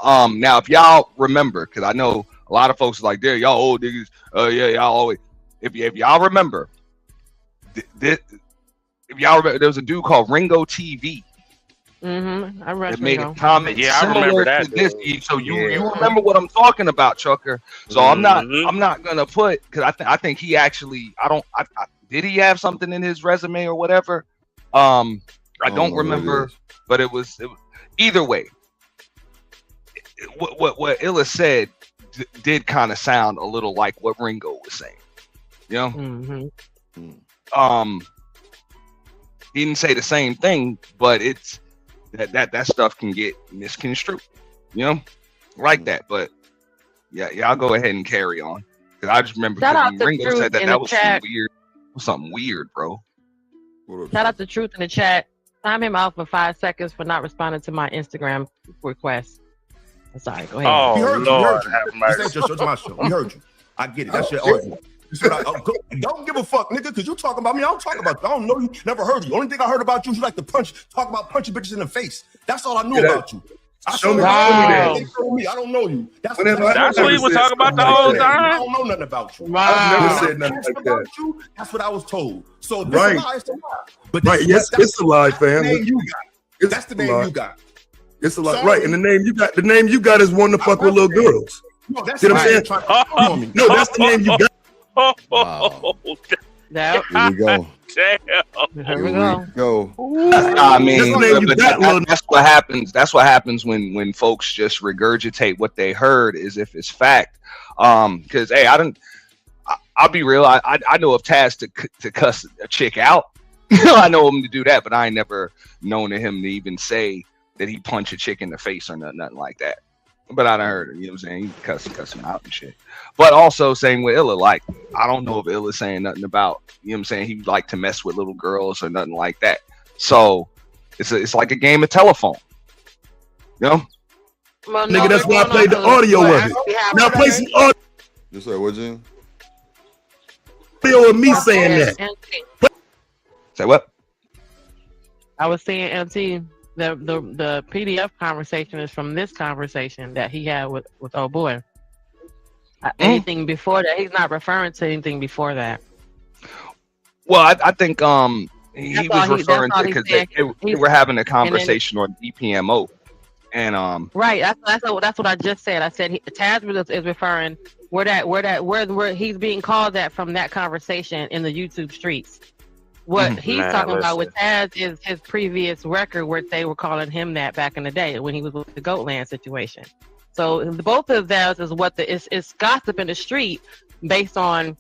if y'all remember, because I know a lot of folks are like, there, y'all old niggas. Y'all always. If y'all remember, there was a dude called Ringo TV. I made a comment. Yeah, I remember that. So you remember what I'm talking about, Chucker? So I'm not gonna put, because I think he actually did he have something in his resume or whatever? I don't remember, but it was either way. What Illa said did kind of sound a little like what Ringo was saying, you know. He didn't say the same thing, but it's that stuff can get misconstrued, you know, like that. But yeah, y'all go ahead and carry on, because I just remember Ringo said that was something weird, bro. Shout out to Truth in the chat. Time him out for 5 seconds for not responding to my Instagram request. I'm sorry, go ahead. Oh, we heard you. This ain't your show, it's my show. We heard you. I get it. That's your argument. Don't give a fuck, nigga, because you talking about me. I don't talk about you. I don't know you. Never heard you. Only thing I heard about you is you like to talk about punching bitches in the face. That's all I knew about you. Show me. I don't know you. That's what he was talking about the whole time. I don't know nothing about you. I've never said nothing like that. That's what I was told. So this is a lie. It's a lie. But yes, it's a lie, fam. That's the name you got. It's a lot, right? And the name you got is one to fuck with little girls. No, that's what I'm saying. No, that's the name you got. Wow. Here we go. Damn. Here we go. I mean, that's what happens. That's what happens when folks just regurgitate what they heard, is if it's fact. Because hey, I'll be real. I know of Taz to cuss a chick out. I know him to do that, but I ain't never known of him to even say that he punched a chick in the face or nothing like that. But I done heard it, you know what I'm saying? He cuss him out and shit. But also same with Illa, like, I don't know if Illa saying nothing about, you know what I'm saying, he like to mess with little girls or nothing like that. So it's like a game of telephone. You know? Well, nigga, that's why I played the audio of it. Now play some audio. You say what, Jim? Audio of me saying that. Say what? I was saying, MT, the PDF conversation is from this conversation that he had with old boy. Anything before that, he's not referring to anything before that. Well, I think he was referring to, because they were having a conversation on DPMO, and right. That's what I just said. I said Taz is referring where he's being called at from that conversation in the YouTube streets. What he's talking about with Taz is his previous record, where they were calling him that back in the day when he was with the Goatland situation. So both of those is what it's gossip in the street based on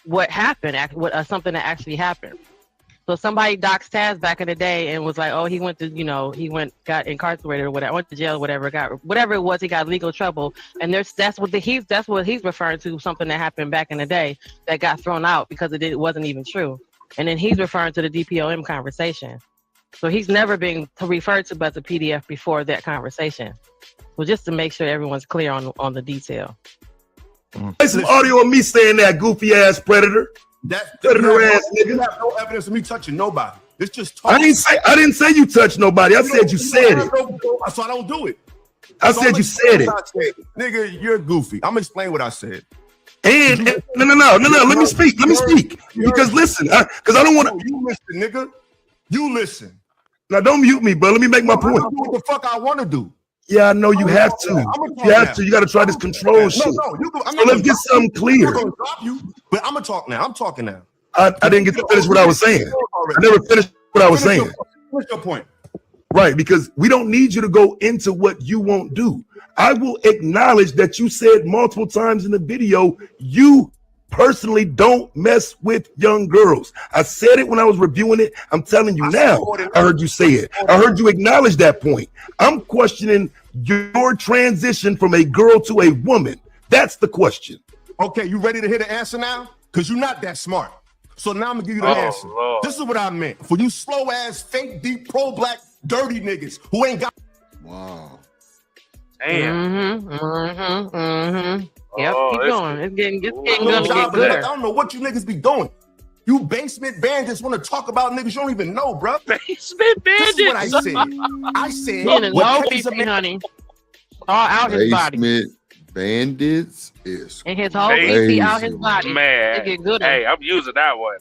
what happened, something that actually happened. So somebody doxed Taz back in the day and was like, oh, he went to, got incarcerated or whatever, went to jail, whatever it was, he got legal trouble. And that's what he's referring to, something that happened back in the day that got thrown out because it wasn't even true. And then he's referring to the DPOM conversation. So he's never been referred to as a PDF before that conversation. Well, just to make sure everyone's clear on the detail. Play some audio of me saying that, goofy ass predator. That predator ass nigga. You have no evidence of me touching nobody. It's just talk. I didn't say you touched nobody. I said you said it. So I don't do it. I said you said it. Nigga, you're goofy. I'm gonna explain what I said. And no. Let me speak. Because listen, because I don't want to. You listen, nigga. You listen. Now don't mute me, bro. Let me make my point. Do what the fuck I want to do. Yeah, I know you have to. You have to. You got to try this control shit. So let's get something clear. But I'm gonna talk now. I'm talking now. I didn't get to finish what I was saying. I never finished what I was saying. What's your point? Right, because we don't need you to go into what you won't do. I will acknowledge that you said multiple times in the video, you personally don't mess with young girls. I said it when I was reviewing it. I'm telling you now. I heard you say it. I heard you acknowledge that point. I'm questioning your transition from a girl to a woman. That's the question. Okay, you ready to hear the answer now? Because you're not that smart. So now I'm gonna give you the answer. Lord. This is what I meant. For you slow ass, fake, deep, pro-black, dirty niggas who ain't got. Wow. Damn. Yep, keep going. It's getting gonna get gooder. I don't know what you niggas be doing. You basement bandits want to talk about niggas you don't even know, bro. Basement bandits. This is what I said. I said, honey. All out his body. Basement bandits is and his whole PC out his body. Man, hey, I'm using that one.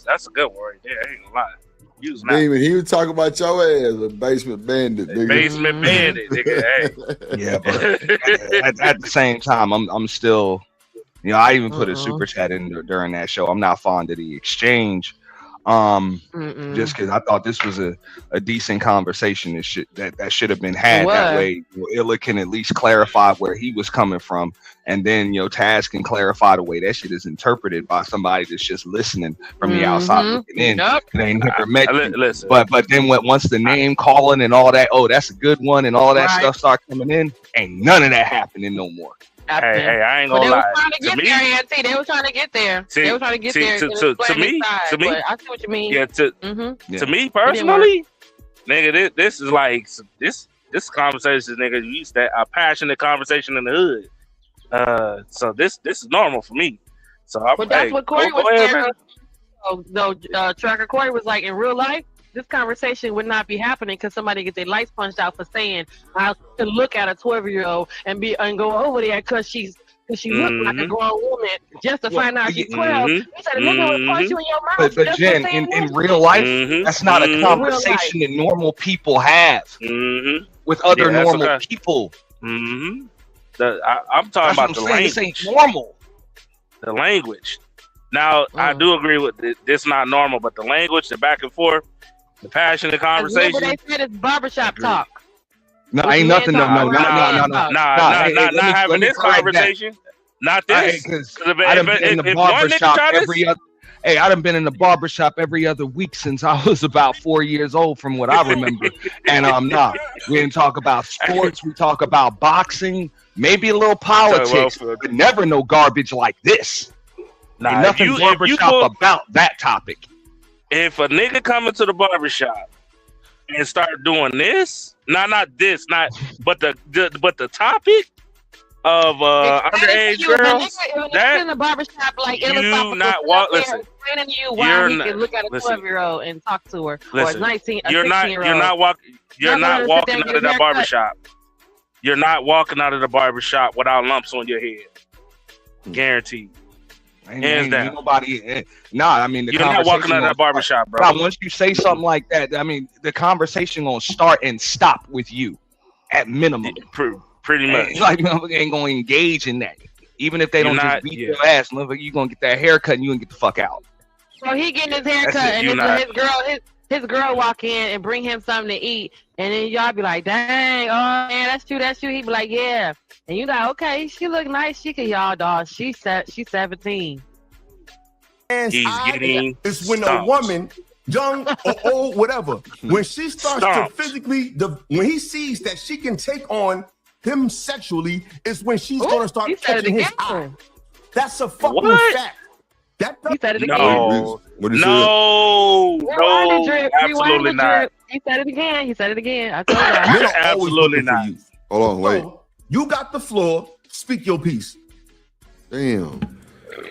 That's a good one right there. I ain't gonna lie. Demon, he was talking about your ass, a basement bandit, nigga. Basement bandit, nigga. Hey. Yeah, but at the same time, I'm still, I even put a super chat in during that show. I'm not fond of the exchange, just because I thought this was a decent conversation that should have been had. That way, Illa can at least clarify where he was coming from, and then Taz can clarify the way that shit is interpreted by somebody that's just listening from the outside looking in. It ain't never met you. But then once the name calling and all that, oh, that's a good one, and all that stuff start coming in, ain't none of that happening no more. Hey, I ain't gonna lie. They were trying to get there. They were trying to get there. To me, I see what you mean. Yeah, to me personally, nigga, this is like this conversation, nigga. You used to a passionate conversation in the hood. So this is normal for me. So but that's what Corey was saying. Tracker Corey was like, in real life, this conversation would not be happening because somebody get their lights punched out for saying I can look at a 12-year-old and go over there because she's because she looked like a grown woman just to find out she's 12. You said a nigga would punch you in your mouth. But Jen, in real life, that's not a conversation that normal people have with other normal people. I'm talking about the language. This ain't normal. The language. Now, I do agree with this. Not normal, but the language, the back and forth, the passionate conversation. They said it's barbershop talk. No, ain't nothing. No, not having this conversation. Not this. I done been in the barbershop every other. Hey, I done been in the barbershop every other week since I was about 4 years old, from what I remember. And we didn't talk about sports. We talk about boxing, maybe a little politics, but never no garbage like this. Ain't nothing barbershop about that topic. If a nigga come into the barbershop and start doing this, not this, but the topic of underage girls, that in the barbershop, like you not walk. Listen, you why he can look at a 12-year-old and talk to her, or a 19, a 16-year-old. You're not walking out of that barbershop. You're not walking out of the barbershop without lumps on your head. Guaranteed. Hands down. Nobody. I mean, you're not walking out of that barbershop, bro. Once you say something like that, I mean, the conversation gonna start and stop with you, at minimum. Pretty much. Like, ain't gonna engage in that. Even if they don't just beat your ass, you gonna get that haircut and you gonna get the fuck out. So he getting his haircut, and his girl walk in and bring him something to eat, and then y'all be like, "Dang, oh man, that's true." He be like, "Yeah," and you like, "Okay, she look nice. She can y'all dog. She's 17." And it's when a woman, young or old, whatever, when she starts to physically, when he sees that she can take on him sexually, is when she's gonna start catching his eye. That's a fucking fact. He said it again. No, absolutely not. He said it again. I told you. Absolutely not. Hold on, wait. You got the floor. Speak your piece. Damn.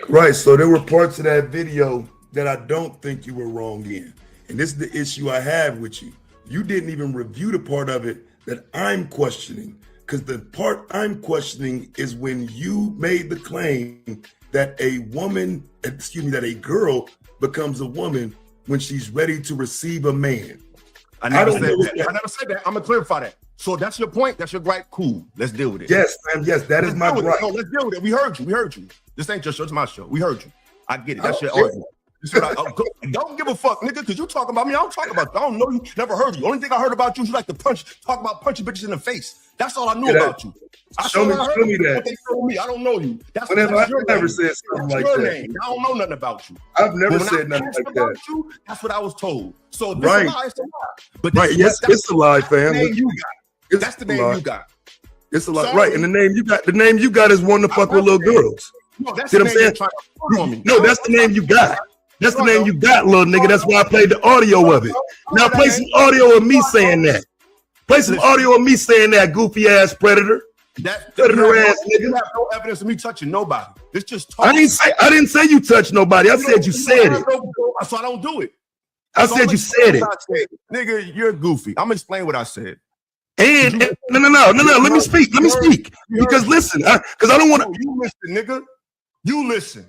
Right. So there were parts of that video that I don't think you were wrong in. And this is the issue I have with you. You didn't even review the part of it that I'm questioning. Because the part I'm questioning is when you made the claim that that a girl becomes a woman when she's ready to receive a man. I never said that. I'm gonna clarify that. So that's your point. That's your gripe. Cool. Let's deal with it. Yes, man. Yes, that is my gripe. No, let's deal with it. We heard you. This ain't your show. It's my show. We heard you. I get it. That's your argument. Don't give a fuck, nigga, because you talking about me. I don't talk about you. I don't know you. Never heard you. Only thing I heard about you is you like to talk about punching bitches in the face. That's all I knew about you. Show me that. They told me. I don't know you. I've never said something like that. Name. I don't know nothing about you. I've never said nothing like that. You, that's what I was told. So this right. Is a lie, it's a lie. But yes, it's a lie, fam. That's the name you got. It's a lie. Right. And the name you got is one to fuck with little girls. No, that's see what I'm saying? No, that's the name you got. That's the name you got, little nigga. That's why I played the audio of it. Now play some audio of me saying that. Play some audio of me saying that, goofy ass predator. Predator ass nigga. You have no evidence of me touching nobody. It's just talk. I didn't say you touched nobody. I said you said it. So I don't do it. I said you said it. Nigga, you're goofy. I'm gonna explain what I said. And no. Let me speak. Because listen, because I don't want to. You listen, nigga. You listen.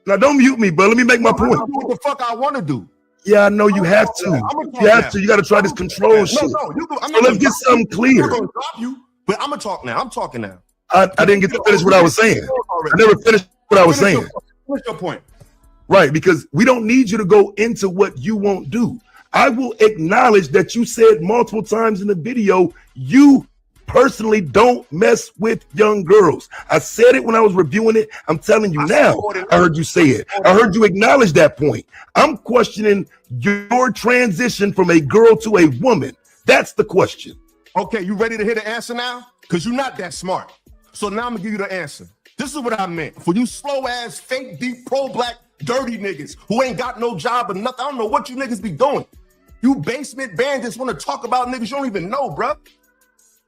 Now don't mute me, bro. Let me make my point. Do what the fuck I want to do. Yeah, I know you have to. You have to. You got to try this control shit. So let's get something clear. I'm gonna drop you, but I'm gonna talk now. I'm talking now. I didn't get to finish what I was saying. I never finished what I was saying. What's your point? Right, because we don't need you to go into what you won't do. I will acknowledge that you said multiple times in the video, you personally don't mess with young girls. I said it when I was reviewing it. I'm telling you now. I heard you say it. I heard you acknowledge that point. I'm questioning your transition from a girl to a woman. That's the question. Okay, you ready to hear the answer now? Because you're not that smart. So now I'm gonna give you the answer. This is what I meant. For you slow ass, fake, deep, pro-black, dirty niggas who ain't got no job or nothing. I don't know what you niggas be doing. You basement bandits want to talk about niggas you don't even know, bro.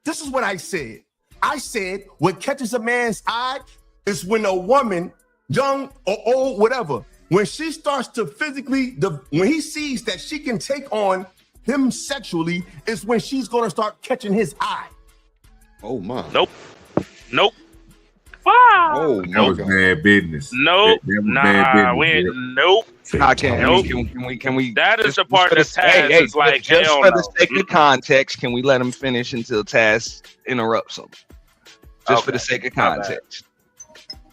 This is what I said. I said what catches a man's eye is when a woman, young or old, whatever, when she starts to physically, when he sees that she can take on him sexually, is when she's going to start catching his eye. Oh, my. Nope. Wow. Oh, that was bad business. Nope. That was Nah, bad business, we ain't. bro. Nope. Can we? That is just- the part that just for the- Taz is like, just hell for no. the sake of context, can we let him finish until Taz interrupts him? Just for the sake of context.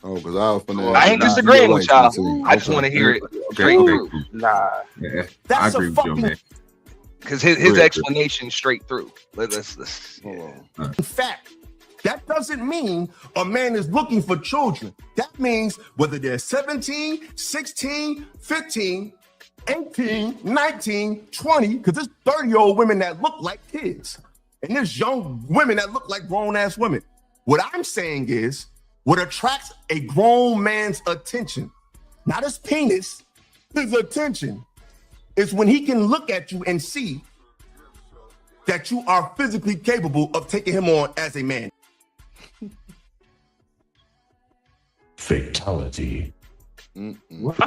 Oh, because I was finna. I ain't disagreeing with y'all. I just want to hear it straight through. Nah. Yeah, That's I a agree with you, fucking man. Because his explanation straight through. Let's fact. That doesn't mean a man is looking for children. That means whether they're 17, 16, 15, 18, 19, 20, because there's 30-year-old women that look like kids. And there's young women that look like grown-ass women. What I'm saying is, what attracts a grown man's attention, not his penis, his attention, is when he can look at you and see that you are physically capable of taking him on as a man. Fatality. What?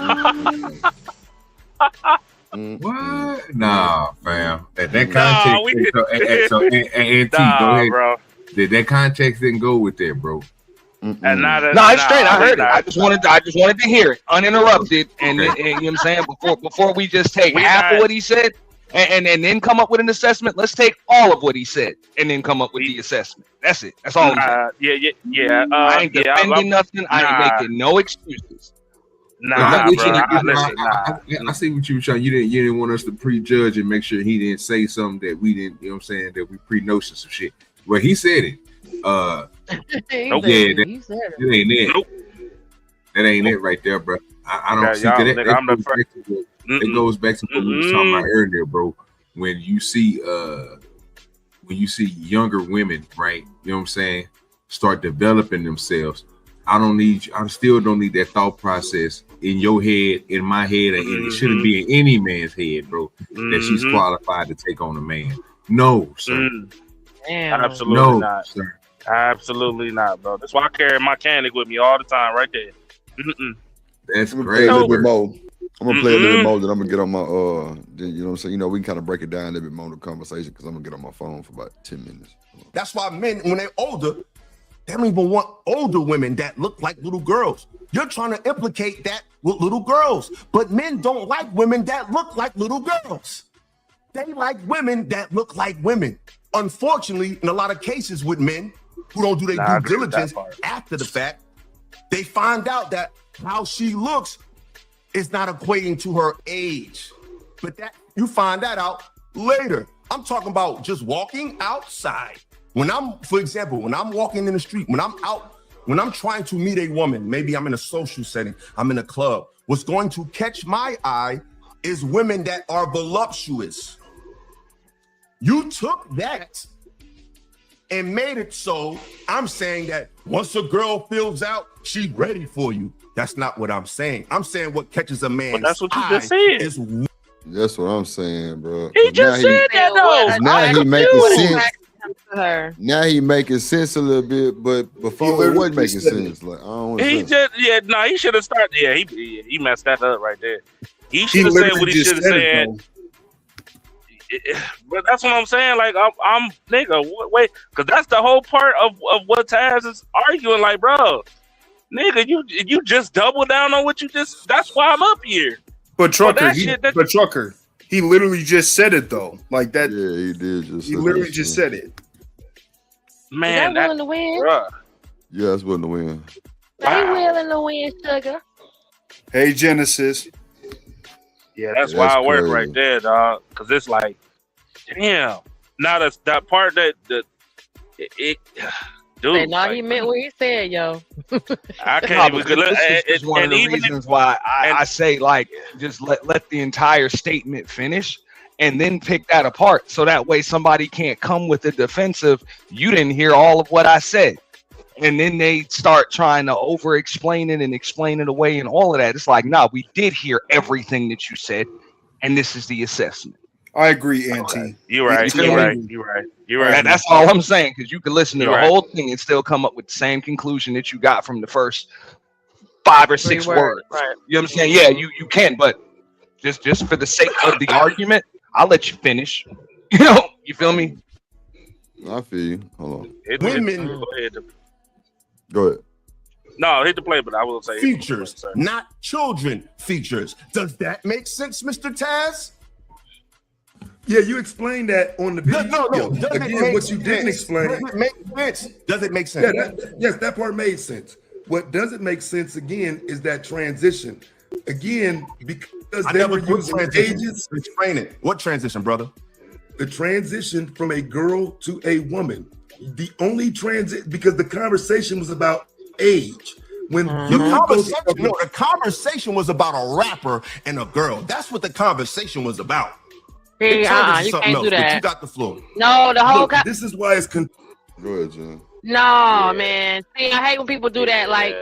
Nah, fam. That context. And T, go ahead, bro. That context didn't go with that, bro. And not No, it's straight. I heard it. I just wanted to hear it uninterrupted, and you know what I'm saying, before we just take half of what he said and then come up with an assessment. Let's take all of what he said and then come up with the assessment. That's it. That's all I'm saying. Yeah. I ain't defending nothing. I ain't making no excuses. I see what you were trying. You didn't want us to prejudge and make sure he didn't say something that we didn't. You know what I'm saying? That we pre-noticed some shit. Well, he said it. That ain't it. Nope. That ain't it right there, bro. I don't see that. It goes back to what we were talking about earlier, bro. When you see younger women, right? You know what I'm saying? Start developing themselves. I still don't need that thought process in your head, in my head, and it shouldn't be in any man's head, bro. That she's qualified to take on a man. No, sir. Absolutely not. Sir. Absolutely not, bro. That's why I carry my canic with me all the time, right there. That's great. I'm gonna play a little bit more, then I'm gonna get on my you know what I'm saying? You know, we can kind of break it down a little bit more in the conversation because I'm gonna get on my phone for about 10 minutes. That's why men, when they're older, they don't even want older women that look like little girls. You're trying to implicate that with little girls, but men don't like women that look like little girls. They like women that look like women. Unfortunately, in a lot of cases with men who don't do their due diligence after the fact, they find out that how she looks is not equating to her age. But that you find that out later. I'm talking about just walking outside. For example, when I'm walking in the street, when I'm trying to meet a woman, maybe I'm in a social setting, I'm in a club, what's going to catch my eye is women that are voluptuous. You took that and made it so I'm saying that once a girl fills out, she's ready for you. That's not what I'm saying. I'm saying what catches a man's that's what you eye just said. is. That's what I'm saying, bro. He just said that though. Now he making sense. Her. Now he making sense a little bit, but before it wasn't making sense. Like I don't He should have started. Yeah, he messed that up right there. He should have said what he should have said. But that's what I'm saying. Like I'm nigga, wait, because that's the whole part of what Taz is arguing. Like, bro, nigga, you just double down on what you just. That's why I'm up here. But Trucker, Trucker, he literally just said it though. Like that. Yeah, he did just. He literally just said it. Man, willing to win. Yeah, that's willing to win. They willing to win, sugar. Hey, Genesis. Yeah, that's why I work right there, dog. Because it's like, damn. Now that part that it dude. No, he meant what he said, yo. I can't even look. This is one of the reasons why I say, like, just let the entire statement finish and then pick that apart. So that way somebody can't come with the defensive, you didn't hear all of what I said. And then they start trying to over-explain it and explain it away and all of that. It's like, nah, we did hear everything that you said, and this is the assessment. I agree, Auntie. You're right. You're right. That's all I'm saying, because you can listen to the whole thing and still come up with the same conclusion that you got from the first 5 or 6 words. Right. You know what I'm saying? Yeah, you can, but just for the sake of the argument, I'll let you finish. You know, you feel me? I feel you. Hold on. Women. Go ahead. No, hit the play, but I will say features, not children features. Does that make sense, Mr. Taz? Yeah, you explained that on the video. No. Again, what you didn't explain. Does it make sense? Does it make sense? Yeah, that part made sense. What doesn't make sense again is that transition. Again, because they were using ages. Explain it. What transition, brother? The transition from a girl to a woman. The only because the conversation was about age. When the conversation was about a rapper and a girl. That's what the conversation was about. You can't do that. You got the floor. No, the whole. This is why it's. Go ahead, John. No, man. See, I hate when people do that. Like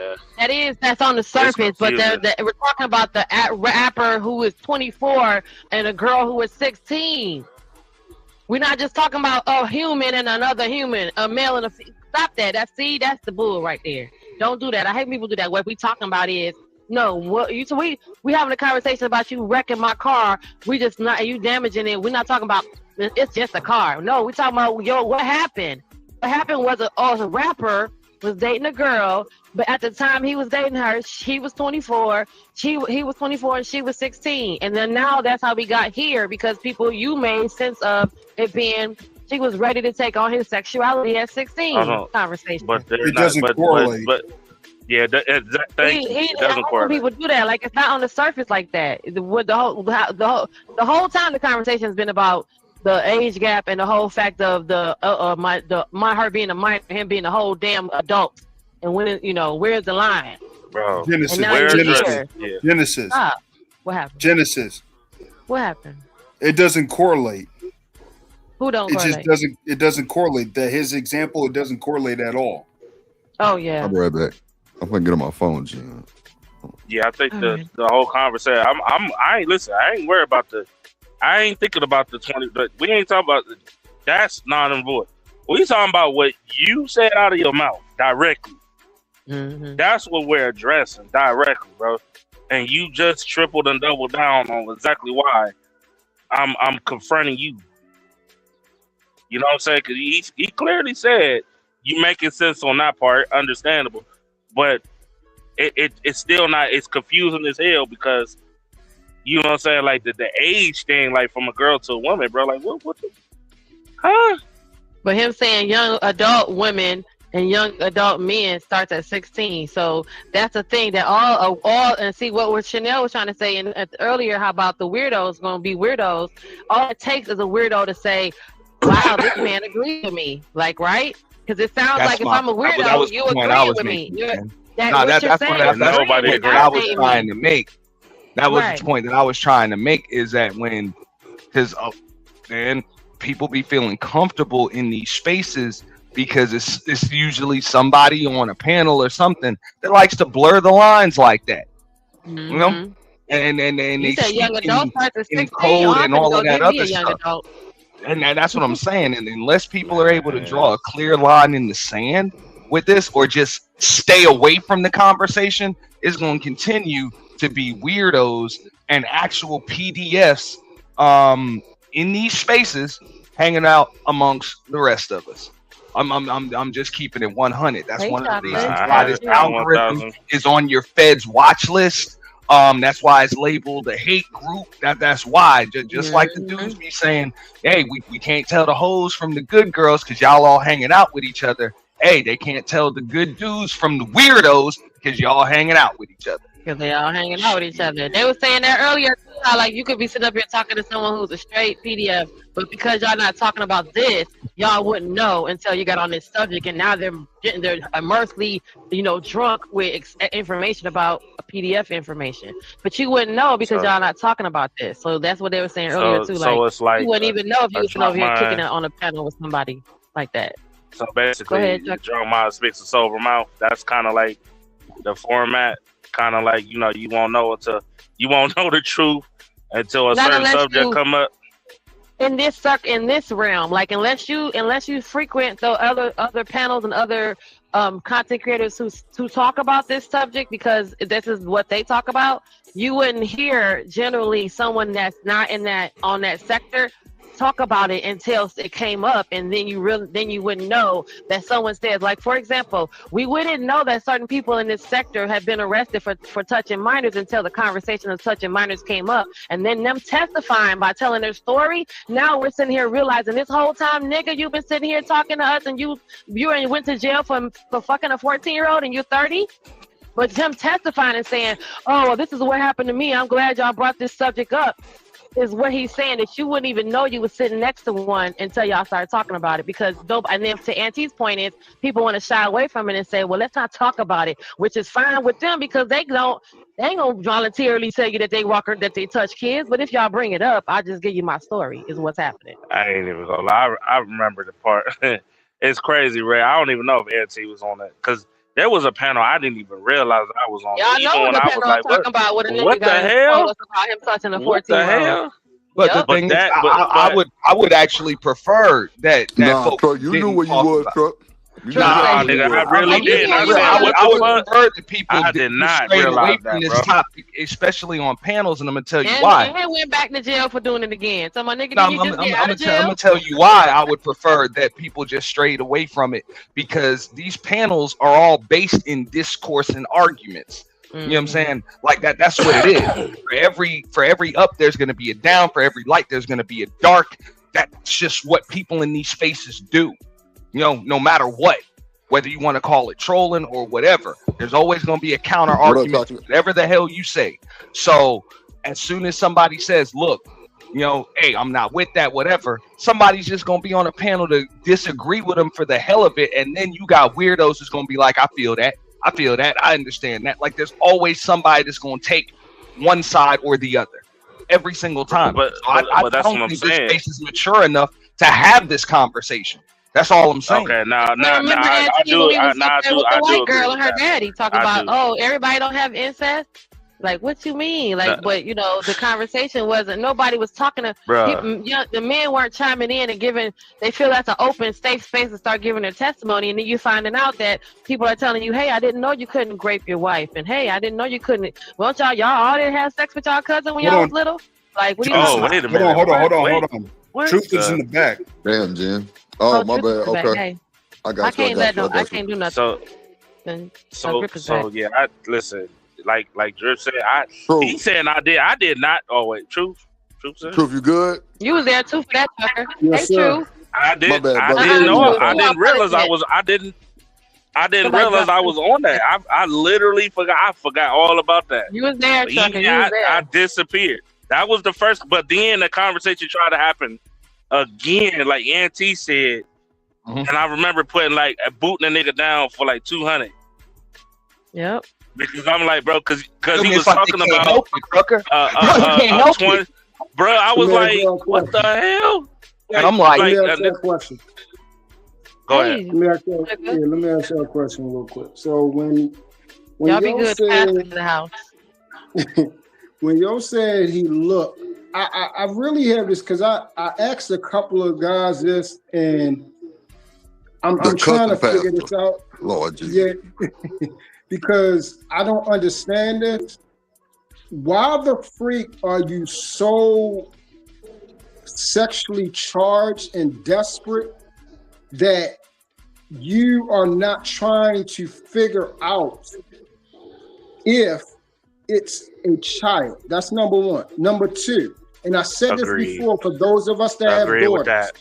that's on the surface, but we're talking about the rapper who is 24 and a girl who is 16. We're not just talking about a human and another human, a male and a female. Stop that. That's the bull right there. Don't do that. I hate people do that. What we talking about is we having a conversation about you wrecking my car. We just not you damaging it. We're not talking about it's just a car. No, we talking about what happened. What happened was a rapper was dating a girl, but at the time he was dating her, he was 24. He was 24 and she was 16. And then now that's how we got here because you made sense of it being she was ready to take on his sexuality at 16. Conversation, but it doesn't correlate. But yeah, it doesn't correlate. People do that. Like it's not on the surface like that. The whole time the conversation has been about the age gap and the whole fact of her being a minor, him being a whole damn adult, and when where's the line, bro? Genesis. What happened? Genesis. What happened? It doesn't correlate. Who don't? It doesn't correlate. That his example, it doesn't correlate at all. Oh yeah. I'll be right back. I'm gonna get on my phone, Jim. Yeah, I think the whole conversation. I ain't worried about I ain't thinking about the 20, but we ain't talking about that's not important. We talking about what you said out of your mouth directly. Mm-hmm. That's what we're addressing directly, bro. And you just tripled and doubled down on exactly why I'm confronting you. You know what I'm saying? Because he clearly said you making sense on that part, understandable, but it's still not. It's confusing as hell because. You know what I'm saying? Like the age thing, like from a girl to a woman, bro. Like what the? Huh? But him saying young adult women and young adult men starts at 16. So that's the thing that all and see what Chanel was trying to say earlier. How about the weirdos going to be weirdos? All it takes is a weirdo to say, "Wow, this man agreed with me." Like, right? Because it sounds like if I'm a weirdo, you agree with me. That's what I was trying to make. That was the point that I was trying to make is that because people be feeling comfortable in these spaces because it's usually somebody on a panel or something that likes to blur the lines like that, you know, and they young adults in code and all of that other stuff. And that's what I'm saying. And unless people are able to draw a clear line in the sand with this, or just stay away from the conversation, it's going to continue to be weirdos and actual PDFs in these spaces hanging out amongst the rest of us. I'm just keeping it 100. That's one of the reasons why this algorithm is on your Fed's watch list. That's why it's labeled a hate group. That's why. Just like the dudes be saying, hey, we can't tell the hoes from the good girls because y'all all hanging out with each other. Hey, they can't tell the good dudes from the weirdos because y'all hanging out with each other. Because they all hanging out with each other. They were saying that earlier, how like you could be sitting up here talking to someone who's a straight PDF, but because y'all not talking about this, y'all wouldn't know until you got on this subject, and now they're immersely, drunk with information about a PDF information. But you wouldn't know because y'all not talking about this. So that's what they were saying earlier too. So it's like you wouldn't even know if you was over here kicking it on a panel with somebody like that. So basically, drunk mind speaks a sober mouth. That's kind of like the format. Kind of like you won't know the truth until a certain subject come up. In this realm, like unless you frequent the other panels and other content creators who talk about this subject, because this is what they talk about, you wouldn't hear generally someone that's not on that sector talk about it until it came up, and then you wouldn't know that someone says, like, for example, we wouldn't know that certain people in this sector have been arrested for touching minors until the conversation of touching minors came up, and then them testifying by telling their story. Now we're sitting here realizing this whole time, nigga, you've been sitting here talking to us, and you went to jail for fucking a 14-year-old, and you're 30. But him testifying and saying, oh, well, this is what happened to me, I'm glad y'all brought this subject up, is what he's saying, that you wouldn't even know you were sitting next to one until y'all started talking about it. Because and then to Auntie's point is, people want to shy away from it and say, well, let's not talk about it, which is fine with them because they ain't gonna voluntarily tell you that they touch kids. But if y'all bring it up, I'll just give you my story, is what's happening. I ain't even gonna lie. I remember the part. It's crazy, Ray. I don't even know if Auntie was on that because there was a panel I didn't even realize I was on. Y'all know what the panel I'm talking about. What the hell? About him touching a 14-year-old. What the hell? But the thing is, I would actually prefer that. Nah, Truck, you knew where you was, Truck. Nah, nigga, I really did. I would prefer that people I did not stray away realize from that, this bro. topic, especially on panels, and I'm gonna tell you And why. and went back to jail for doing it again. So my nigga, No, did you just get out of jail? I'm gonna tell you why I would prefer that people just strayed away from it, because these panels are all based in discourse and arguments. You know what I'm saying? Like that's what it is. For every up, there's gonna be a down. For every light, there's gonna be a dark. That's just what people in these spaces do. You know, no matter what. Whether you want to call it trolling or whatever, there's always going to be a counter argument to whatever the hell you say. So as soon as somebody says, look, you know, hey, I'm not with that, whatever, somebody's just going to be on a panel to disagree with them for the hell of it. And then you got weirdos who's going to be like, I feel that. I understand that. Like there's always somebody that's going to take one side or the other every single time. But I that's don't what I'm think saying. this space is mature enough to have this conversation. That's all I'm saying. Okay, now Remember I Auntie do. when we was I up there do. with I the do white agree girl with and her that. daddy talking I about, do. oh, everybody don't have incest. Like, what you mean? Like, but you know, the conversation wasn't. Nobody was talking to. Bruh. The men weren't chiming in and giving. They feel that's an open, safe space to start giving their testimony, and then you finding out that people are telling you, "Hey, I didn't know you couldn't grape your wife," and "Hey, I didn't know you couldn't." Well, y'all all didn't have sex with y'all cousin when y'all was little. Like, what do you? Wait a minute. Hold on. Truth is in the back. Damn, Jim. Oh, my bad. Okay. Hey, I got you. I can't do nothing. So yeah. I listen. Like Drip said, he saying I did not. Oh wait, Truth said. Truth, you good? You was there too for that, Tucker. Yes, hey, sir. Truth. I did. My bad, I brother. didn't know. Uh-uh. I didn't realize I was. I didn't realize I was on that. I literally forgot. I forgot all about that. You was there, Tucker. You was there. I disappeared. That was the first. But then the conversation tried to happen again, like Auntie said, and I remember putting booting a nigga down for like 200. Yep. Because I'm like, bro, because he was like talking about 20. Bro, I was like, what the hell? And I'm like, let me ask you a question. Go ahead. Let me ask you a question real quick. So when y'all be Yo good said, in the house. when Yo said he looked, I really have this because I asked a couple of guys this, and I'm trying to figure this out. Lord Jesus. Yeah, because I don't understand this. Why the freak are you so sexually charged and desperate that you are not trying to figure out if it's a child? That's number one. Number two, and I said this before, for those of us that have daughters.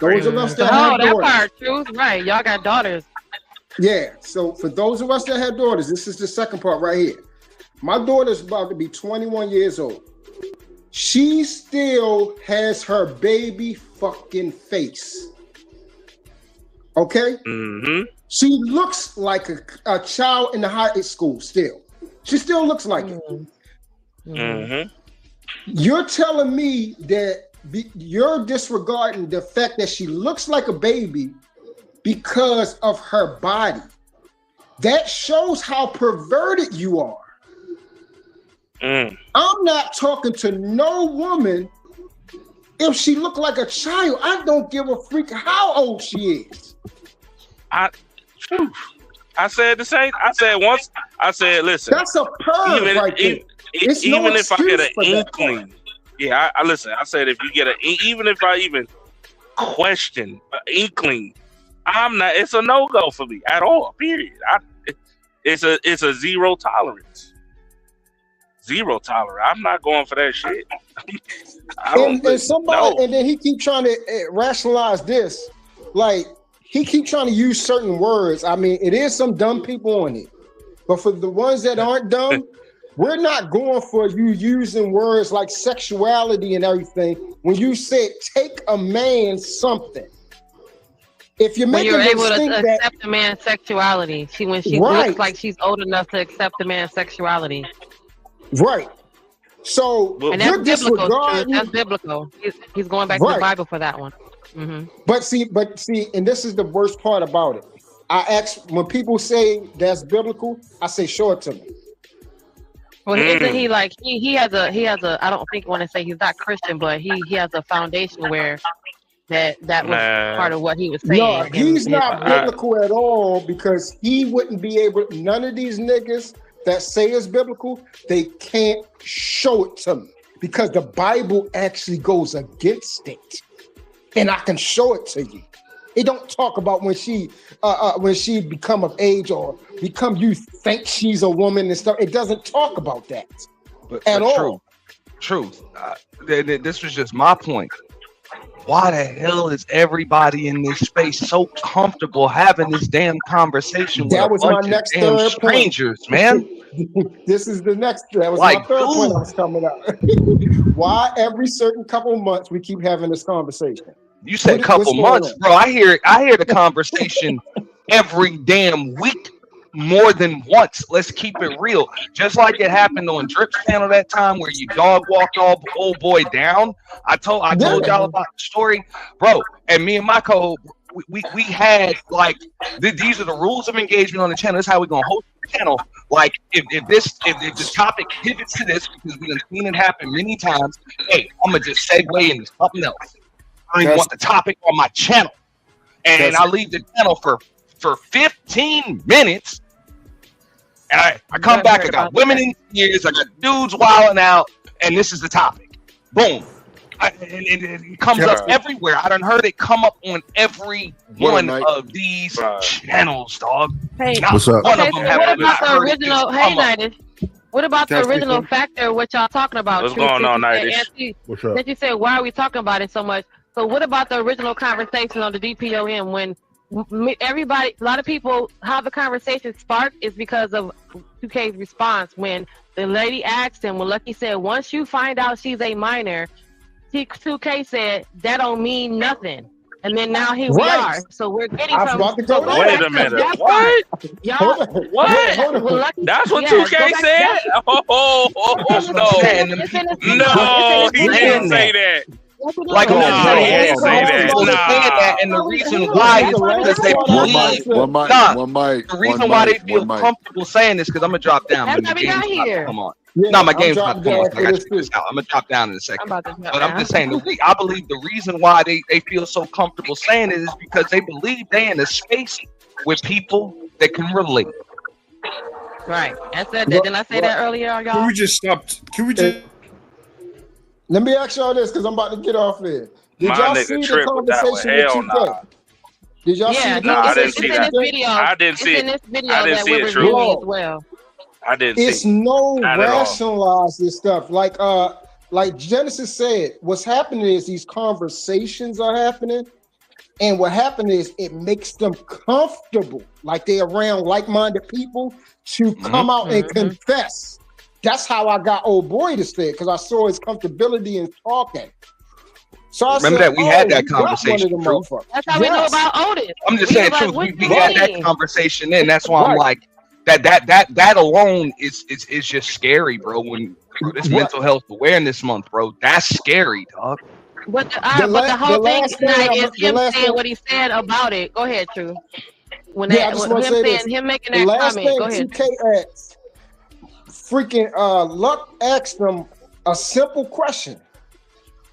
Those of us that have daughters. That part, Truth, right. Y'all got daughters. Yeah, so for those of us that have daughters, this is the second part right here. My daughter's about to be 21 years old. She still has her baby fucking face. Okay? Mm-hmm. She looks like a child in the high school still. She still looks like it. Mm-hmm. You're telling me that you're disregarding the fact that she looks like a baby because of her body. That shows how perverted you are. I'm not talking to no woman if she look like a child. I don't give a freak how old she is. I said the same. I said, listen. That's a perv right there. Even if I get an inkling, Yeah, I listen. I said if you get even if I even question, inkling, I'm not. It's a no go for me at all. Period. It's a zero tolerance. Zero tolerance. I'm not going for that shit. And then he keep trying to rationalize this. Like he keep trying to use certain words. I mean, it is some dumb people on it, but for the ones that aren't dumb, we're not going for you using words like sexuality and everything. When you said take a man something, if you're making you're able to think accept a man's sexuality, when she looks like she's old enough to accept a man's sexuality. Right. So and that's biblical. That's biblical. He's going back to the Bible for that one. Mm-hmm. But see, and this is the worst part about it. I ask when people say that's biblical, I say show it to me. Well, isn't he like he has a I don't think want to say he's not Christian, but he has a foundation where that was part of what he was saying. No, he's not biblical at all because he wouldn't be able. None of these niggas that say it's biblical, they can't show it to me because the Bible actually goes against it, and I can show it to you. It don't talk about when she become of age or become you think she's a woman and stuff. It doesn't talk about that at all. Truth. This was just my point. Why the hell is everybody in this space so comfortable having this damn conversation with a bunch of damn strangers, man? This is the next. That was my third point I was coming up. Why every certain couple of months we keep having this conversation? You said couple months, bro. I hear the conversation every damn week, more than once. Let's keep it real. Just like it happened on Drip's channel that time where you dog walked old boy down. I told y'all about the story, bro. And me and my co, we had like these are the rules of engagement on the channel. This is how we're gonna host the channel. Like if this topic pivots to this because we've seen it happen many times. Hey, I'm gonna just segue into something else. I don't even want the topic on my channel, and I leave the channel for 15 minutes. And I come back, I got women in tears, I got dudes wilding out, and this is the topic. Boom. And it comes up everywhere. I done heard it come up on every one of these channels, dog. Hey, what's up? What about the original? Hey, Nightish. What about the original factor? What y'all talking about? What's going on, Nightish? What's up? Since you said, why are we talking about it so much? So what about the original conversation on the DPOM when everybody, a lot of people, how the conversation sparked is because of 2K's response when the lady asked him, well, Lucky said, once you find out she's a minor, 2K said, that don't mean nothing. And then now here we are. So we're getting from. Wait a minute. What? Y'all, what? Well, that's what 2K said? Oh, no, he didn't say that. Like, no, he didn't say that. And the reason why is because they believe. The reason why they feel comfortable saying this, because I'm gonna drop down. That's how we got here. Come on. No, my game's not come on. I got to check this out. I'm gonna drop down in a second. But I'm just saying, I believe the reason why they feel so comfortable saying it is because they believe they're in a space with people that can relate. Right. I said that. Didn't I say that earlier, y'all? Can we just stop? Can we just? Let me ask y'all this, because I'm about to get off here. Did y'all see the conversation with 2K? Did y'all see the conversation? I didn't see that. I didn't see it. In this video I didn't see it, True. As well. I didn't see it. It's no rationalize this stuff. Like Genesis said, what's happening is these conversations are happening. And what happened is it makes them comfortable, like they're around like-minded people to come out and confess. That's how I got old boy to say it, because I saw his comfortability in talking. So I remember said, that we had that conversation. That's how we know about Otis. I'm just saying, truth. We had that conversation, and that's why I'm like, that alone is just scary, bro. When this Mental Health Awareness Month, bro, that's scary, dog. But the whole thing tonight is him saying what he said about it. Go ahead, True. When him making that comment, go ahead. 2K asked, freaking Luck asked him a simple question,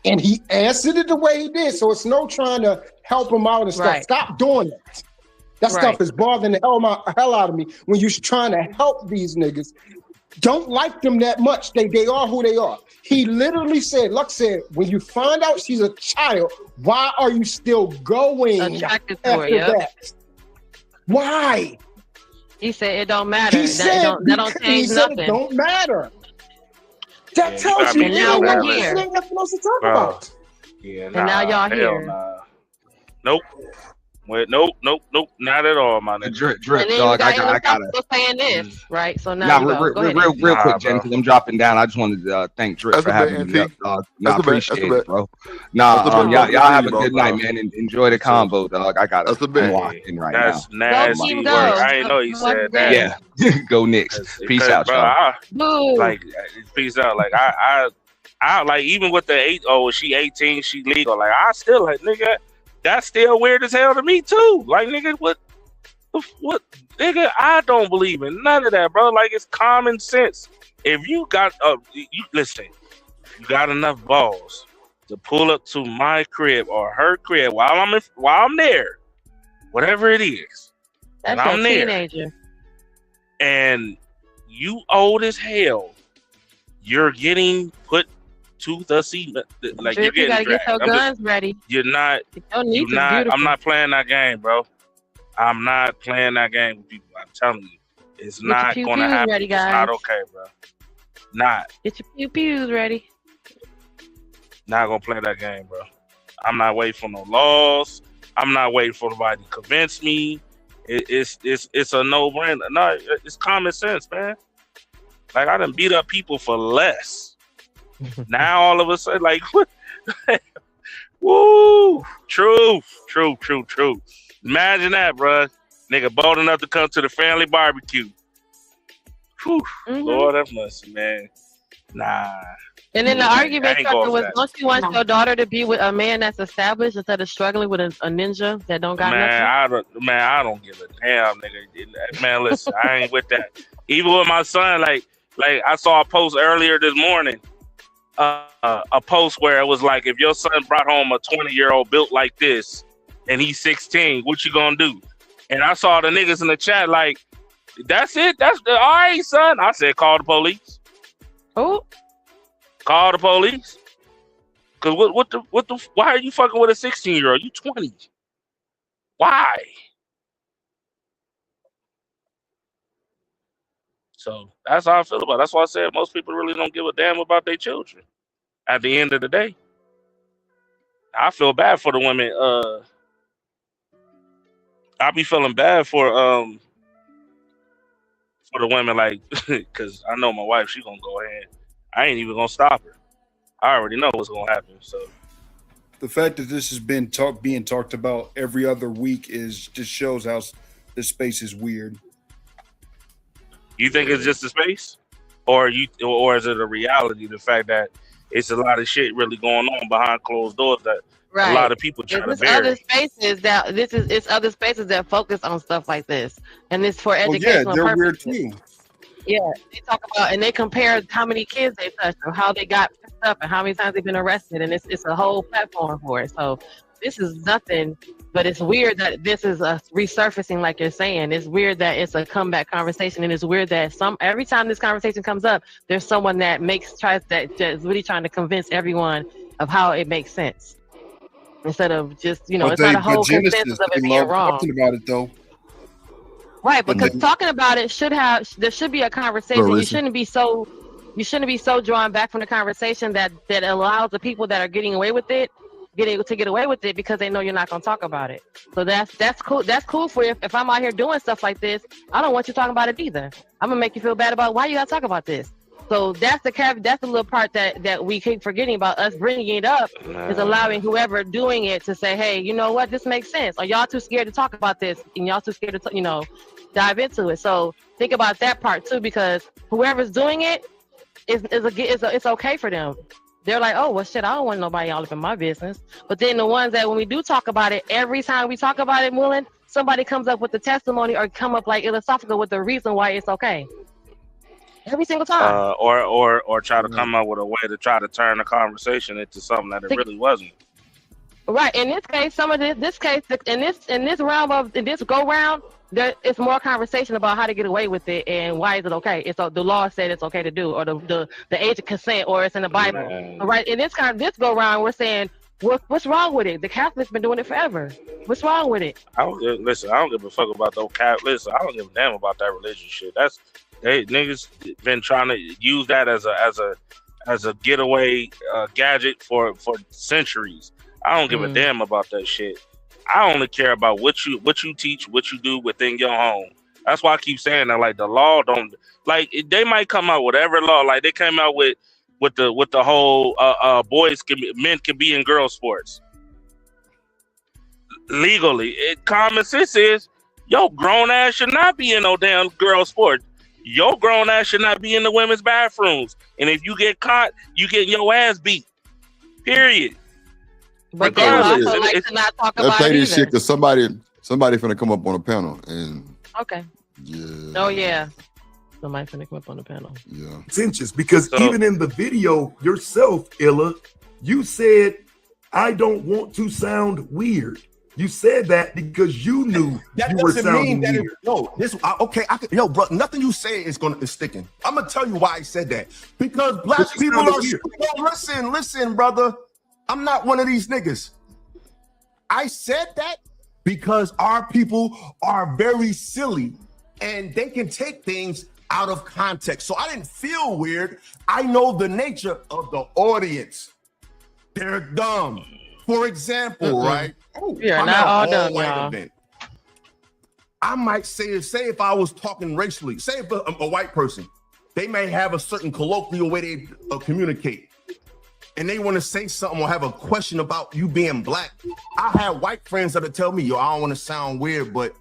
and he answered it the way he did. So it's no trying to help him out and stuff. Stop doing that. That stuff is bothering the hell out of me when you're trying to help these niggas. don't like them that much. They are who they are. He literally said, Lux said, when you find out she's a child, why are you still going attracted to after her? Yep. that? Why? He said it don't matter. He said that don't change nothing. It don't matter. That tells you now we're here. Ain't nothing else to talk about. Yeah, and now y'all here. Nah. Nope. Wait, nope, not at all, my nigga. Drip, dog. I gotta saying this, right? So now real quick, Jen, because I'm dropping down. I just wanted to thank Drip for having me up, dog. I appreciate it, bro. Y'all have a good night, man, and enjoy the combo, dog. I got to walk in right now. That's nasty work. I didn't know you said that. Yeah, go Knicks. Peace out, y'all. Like, peace out. Like I like even with the 8. Oh, she 18, she legal. Like I still like nigga. That's still weird as hell to me too. Like nigga, what, nigga? I don't believe in none of that, bro. Like it's common sense. If you got you listen, you got enough balls to pull up to my crib or her crib while I'm there, whatever it is. That's I'm a teenager. And you old as hell. You're getting put to the seat, like you're getting gotta dragged. get your guns ready. You're not. I'm not playing that game, bro. I'm not playing that game with people. I'm telling you, it's not going to happen. Ready, guys. It's not okay, bro. Not. Get your pews ready. Not gonna play that game, bro. I'm not waiting for no laws. I'm not waiting for nobody to convince me. It's a no-brainer. No, it's common sense, man. Like I done beat up people for less. Now all of a sudden, like, what? Woo! Truth. Imagine that, bro. Nigga bold enough to come to the family barbecue. Whew. Lord have mercy, man. Nah. And then the argument was, don't you want your daughter to be with a man that's established instead of struggling with a ninja that don't got nothing? I don't give a damn, nigga. Man, listen, I ain't with that. Even with my son, like I saw a post earlier this morning. A post where it was like, if your son brought home a 20-year-old built like this and he's 16, what you gonna do? And I saw the niggas in the chat like, that's it? All right, son. I said, call the police. Oh, call the police. Cause what the why are you fucking with a 16-year-old? You 20. Why? So that's how I feel about it. That's why I said most people really don't give a damn about their children. At the end of the day, I feel bad for the women. I be feeling bad for the women, like, because I know my wife. She gonna go ahead. I ain't even gonna stop her. I already know what's gonna happen. So the fact that this has been being talked about every other week just shows how this space is weird. You think it's just a space, or is it a reality? The fact that it's a lot of shit really going on behind closed doors that a lot of people try to bury. It's other spaces that focus on stuff like this, and it's for educational they're purposes. weird too. Yeah, they talk about and they compare how many kids they touched or how they got picked up and how many times they've been arrested, and it's a whole platform for it. So this is nothing, but it's weird that this is a resurfacing, like you're saying. It's weird that it's a comeback conversation, and it's weird that every time this conversation comes up, there's someone that is really trying to convince everyone of how it makes sense, instead of just it's not a whole consensus of it being wrong. Talking about it though, right? Because talking about it there should be a conversation. You shouldn't be so drawn back from the conversation that allows the people that are getting away with it. Get away with it because they know you're not going to talk about it. So that's cool. That's cool for you. If I'm out here doing stuff like this, I don't want you talking about it either. I'm gonna make you feel bad about why you got to talk about this. So that's the little part that we keep forgetting about. Us bringing it up is allowing whoever doing it to say, hey, you know what, this makes sense. Or y'all too scared to talk about this, and y'all too scared to dive into it. So think about that part too, because whoever's doing it it's okay for them. They're like, oh, well, shit, I don't want nobody all up in my business. But then the ones that when we do talk about it, every time we talk about it, Mullen, somebody comes up with the testimony or come up like philosophical with the reason why it's okay. Every single time. Or try to come up with a way to try to turn the conversation into something that it really wasn't. Right. In this case, in this realm of this go round, it's more conversation about how to get away with it and why is it okay. It's the law said it's okay to do, or the age of consent, or it's in the Bible. Right? In this go round, we're saying what's wrong with it? The Catholics been doing it forever. What's wrong with it? I don't give a fuck about those Catholics. I don't give a damn about that religion shit. Niggas been trying to use that as a getaway gadget for centuries. I don't give a damn about that shit. I only care about what you teach, what you do within your home. That's why I keep saying that. Like the law don't they might come out with whatever law. Like they came out with the whole men can be in girl sports legally. Common sense is yo grown ass should not be in no damn girl sport. Your grown ass should not be in the women's bathrooms. And if you get caught, you getting your ass beat. Period. But they also like to not talk about play it this either. shit because somebody finna come up on a panel and okay. Yeah. Oh yeah. Somebody finna come up on the panel. Yeah. Contentious because even in the video yourself, Illa, you said I don't want to sound weird. You said that because you knew that you were doesn't sounding mean that weird. bro, nothing you say is sticking. I'm gonna tell you why I said that. Because black people are listen, brother. I'm not one of these niggas. I said that because our people are very silly and they can take things out of context. So I didn't feel weird. I know the nature of the audience. They're dumb. For example, right? Yeah, not all dumb, y'all. Event. I might say if I was talking racially, say if a white person, they may have a certain colloquial way they communicate. And they want to say something or have a question about you being black. I have white friends that'll tell me, yo, I don't want to sound weird, but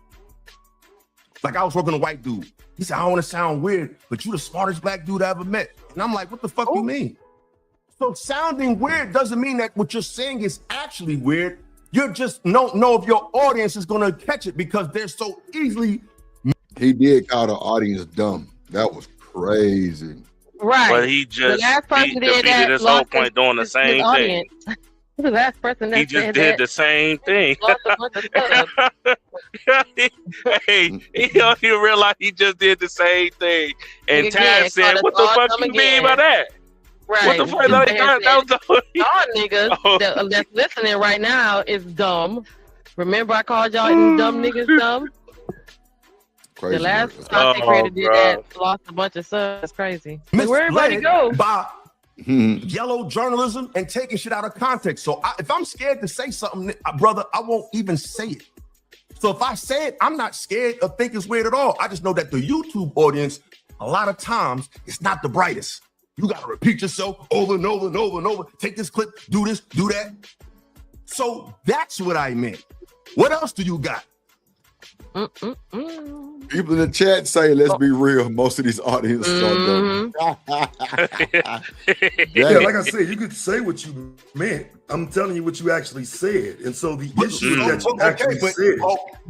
like I was working with a white dude. He said, I don't want to sound weird, but you the smartest black dude I ever met. And I'm like, what the fuck you mean? So sounding weird doesn't mean that what you're saying is actually weird. You just don't know if your audience is going to catch it because they're so easily. He did call the audience dumb. That was crazy. Right. But he just defeated his whole point doing the same thing. The last person that he just did the same thing. Hey, he don't even realize he just did the same thing. And Taz said, "What the fuck you mean by that?" Right. What the fuck? Y'all niggas that's listening right now is dumb. Remember I called y'all dumb niggas dumb? Crazy. The last content creator did that, lost a bunch of subs. That's crazy. Like, where everybody go? By yellow journalism and taking shit out of context. So if I'm scared to say something, brother, I won't even say it. So if I say it, I'm not scared or think it's weird at all. I just know that the YouTube audience, a lot of times, it's not the brightest. You got to repeat yourself over and over and over and over. Take this clip, do this, do that. So that's what I meant. What else do you got? People in the chat say, let's be real. Most of these audiences are dumb. Yeah, like I said, you could say what you meant. I'm telling you what you actually said. And so the issue that you actually said,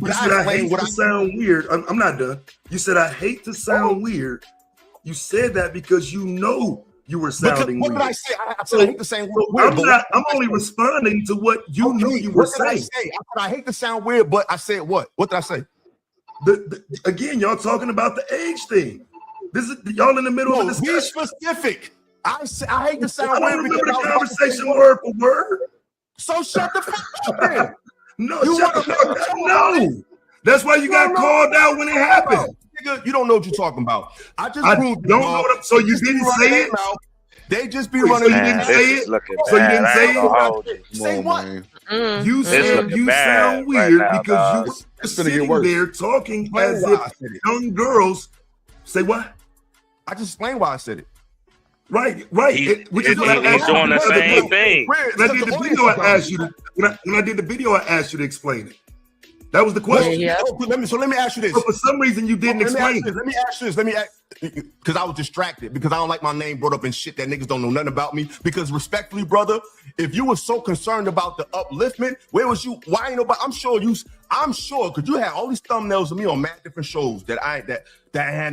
you said, I hate to sound weird. I'm not done. You said, I hate to sound weird. You said that because you know you were sounding weird. What did I say? I said I hate to sound weird. I'm only responding to what you knew you were saying. I said I hate to sound weird, but I said what? What did I say? Again, y'all talking about the age thing. This is y'all in the middle of the discussion. Be specific. I hate to sound I don't weird. remember the conversation word for word. So shut the fuck up. No, shut the fuck up. No. That's why you got called out when it happened. Nigga, you don't know what you're talking about. I don't know what so you didn't say it? They just be running. So you didn't say it? So you didn't say it? Say what? You said you sound weird because you sitting there talking as if young girls say what? I just explained why I said it. Right. Which is what I asked you. Doing the same thing. When I did the video, I asked you to. When I did the video, I asked you to explain it. That was the question. Yeah. Let me ask you this. But for some reason, you didn't explain it. Let me ask you this. Because I was distracted because I don't like my name brought up in shit that niggas don't know nothing about me. Because respectfully, brother, if you were so concerned about the upliftment, where was you? Why ain't nobody? I'm sure because you had all these thumbnails of me on mad different shows that had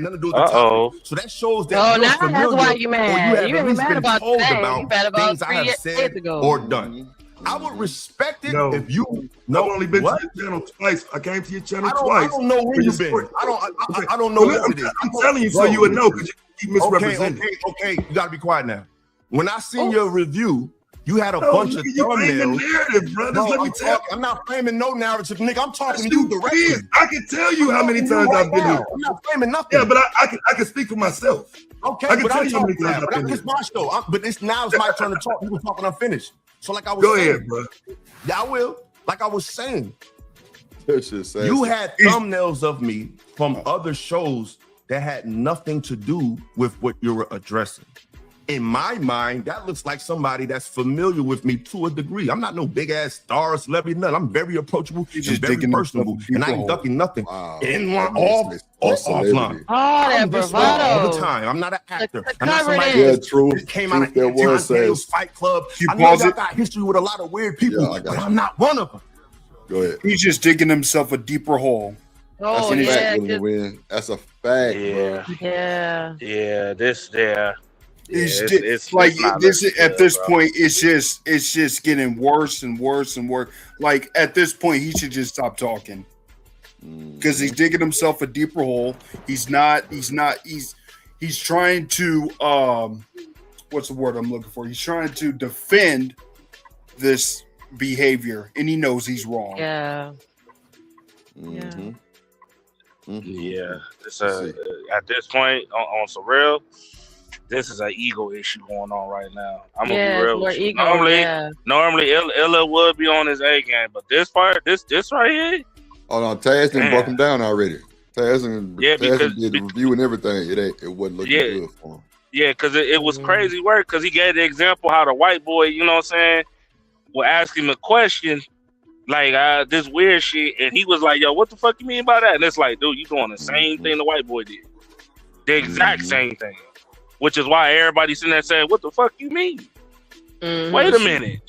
nothing to do with the topic. So that shows that. Oh, now that's why you mad. You ain't mad about today. things I have said or done. I would respect it No. if you. I've only been to your channel twice. I came to your channel I twice. don't know where you've been. I don't know what it is. I'm telling you so you would know because you keep misrepresenting. Okay. You gotta be quiet now. When I seen your review, you had a bunch of you frame the thumbnails. narrative, bro. Just let me tell. I'm not framing no narrative, nigga. I'm talking to you directly. I can tell you how many times I've been here. I'm not framing nothing. Yeah, but I can speak for myself. Okay, I can but tell I'm you how many talking times now. I've But been here. it's my show. But it's my turn to talk. You can talk when I'm finished. So like I was Go saying, ahead, bro. Yeah, I will. Like I was saying, That's just sad. you had thumbnails of me from other shows that had nothing to do with what you were addressing. In my mind, that looks like somebody that's familiar with me to a degree. I'm not no big ass star or celebrity, nothing. I'm very approachable and just very digging personable, yourself and I deeper ain't hole. ducking nothing. Wow. In one That off makes or sense. Celebrity. offline. Oh, that I'm this way all bravado. the time. I'm not an actor. The I'm not cover somebody it Yeah, is. that true. came out of Truth that was John Daniel's says. Fight Club. You I know pause y'all it? got history with a lot of weird people, Yeah, I got but you. I'm not one of them. Go ahead. He's just digging himself a deeper hole. Oh, That's a yeah. fact, Willie Win. That's a fact, Yeah, bro. Yeah. yeah. This there. Yeah, It's like not this looking at good, this bro. point. It's just getting worse and worse and worse. Like at this point, he should just stop talking because he's digging himself a deeper hole. He's trying to what's the word I'm looking for? He's trying to defend this behavior, and he knows he's wrong. Yeah. Mhm. Yeah, it's Let's see. at this point on some real, this is an ego issue going on right now. I'm gonna Yeah, be it's real more with you. ego. Yeah. Normally Illa would be on his A game, but this part, this right here, Oh no, Taz done broke Man. him down already. Taz Yeah, because- did the review and everything. It wasn't looking Yeah. good for him. yeah, because it was Mhm. crazy work. Because he gave the example how the white boy, you know what I'm saying, will ask him a question like this weird shit, and he was like, "Yo, what the fuck you mean by that?" And it's like, dude, you doing the same thing the white boy did, the exact same thing, which is why everybody's sitting there saying, "What the fuck you mean?" Mhm. Wait a minute.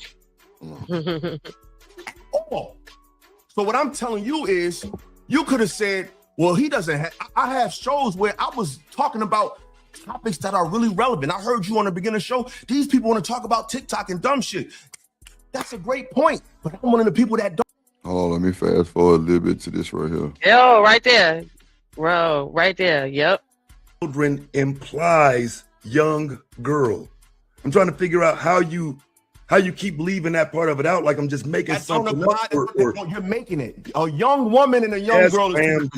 Oh, so what I'm telling you is, you could have said, "Well, he doesn't have." I have shows where I was talking about topics that are really relevant. I heard you on the beginning show. These people want to talk about TikTok and dumb shit. That's a great point, but I'm one of the people that don't. Hold on, let me fast forward a little bit to this right here. Yo, right there. Bro, right there. Yep. Children implies young girl. I'm trying to figure out how you keep leaving that part of it out, like I'm just making That's on the something pod. up. Or, You're making it. A young woman and a young yes, girl. fam,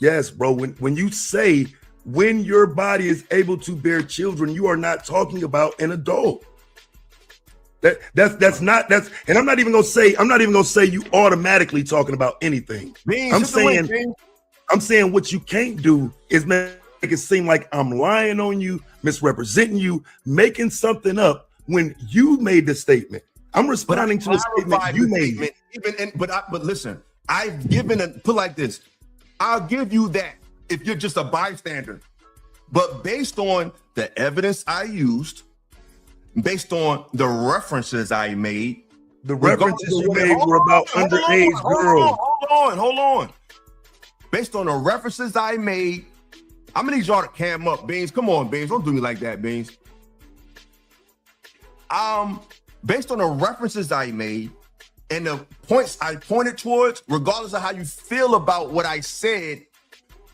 yes, bro. When you say when your body is able to bear children, you are not talking about an adult. That's not, and I'm not even gonna say you automatically talking about anything. I'm saying what you can't do is make it seem like I'm lying on you, misrepresenting you, making something up when you made the statement. I'm responding to a statement you made. But listen, I've given put like this. I'll give you that if you're just a bystander. But based on the evidence I used, based on the references I made, the references you made were about underage girls. Hold on. Based on the references I made, I'm gonna need y'all to cam up, Beans. Come on, Beans. Don't do me like that, Beans. Based on the references I made and the points I pointed towards, regardless of how you feel about what I said,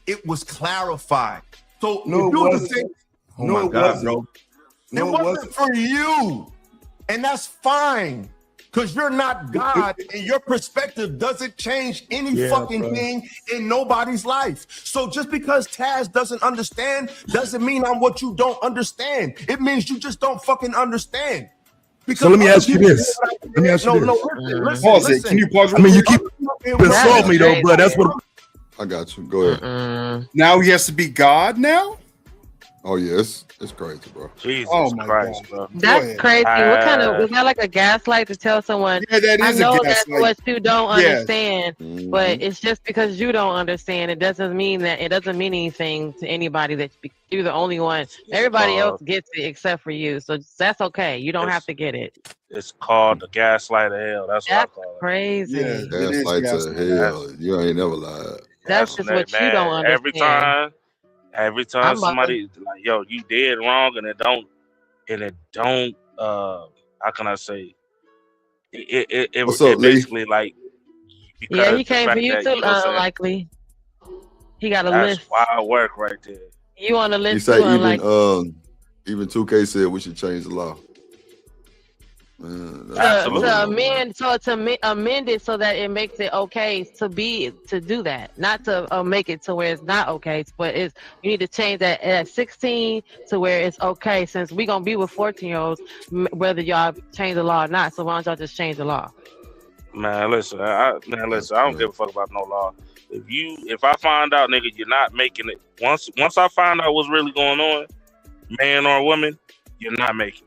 it was clarified. So No, if you it were to say, wasn't. oh No, my it God, wasn't. bro. No, it it wasn't for you. And that's fine. Because you're not God and your perspective doesn't change any Yeah, fucking bro. thing in nobody's life. So just because Taz doesn't understand doesn't mean I'm what you don't understand. It means you just don't fucking understand. So let me ask you this. Let me ask you this. Listen, Pause it. listen. Can you pause? I mean, you keep It insult me though, but that's what. I got you. Go ahead. Now he has to be God now? Oh yeah, it's crazy, bro. Jesus Oh, my Christ, God. bro. That's crazy. What kind of, was that like a gaslight to tell someone? Yeah, that I is a know that's gaslight. what you don't Yes. understand, but it's just because you don't understand. It doesn't mean anything to anybody that you're the only one. Everybody else gets it except for you. So that's okay. You don't have to get it. It's called the gaslight of hell. That's what I That's call it. crazy. Yeah, it is Gaslight to gaslight. hell. You ain't never lied. That's just what you don't understand. Every time I'm about somebody like, yo, you did wrong, and it don't how can I say, it What's up, Lee? basically like. Yeah, he came for you that, too, you know what I'm saying? unlikely. He got a That's list. wild work right there. You on the He list say too, unlikely. even 2K said we should change the law. Man, To amend it so that it makes it okay to do that, not to make it to where it's not okay, but you need to change that at 16 to where it's okay, since we gonna be with 14-year-olds whether y'all change the law or not. So why don't y'all just change the law? Man, listen, I don't give a fuck about no law. If I find out, nigga, you're not making it. Once I find out what's really going on, man or woman, you're not making it.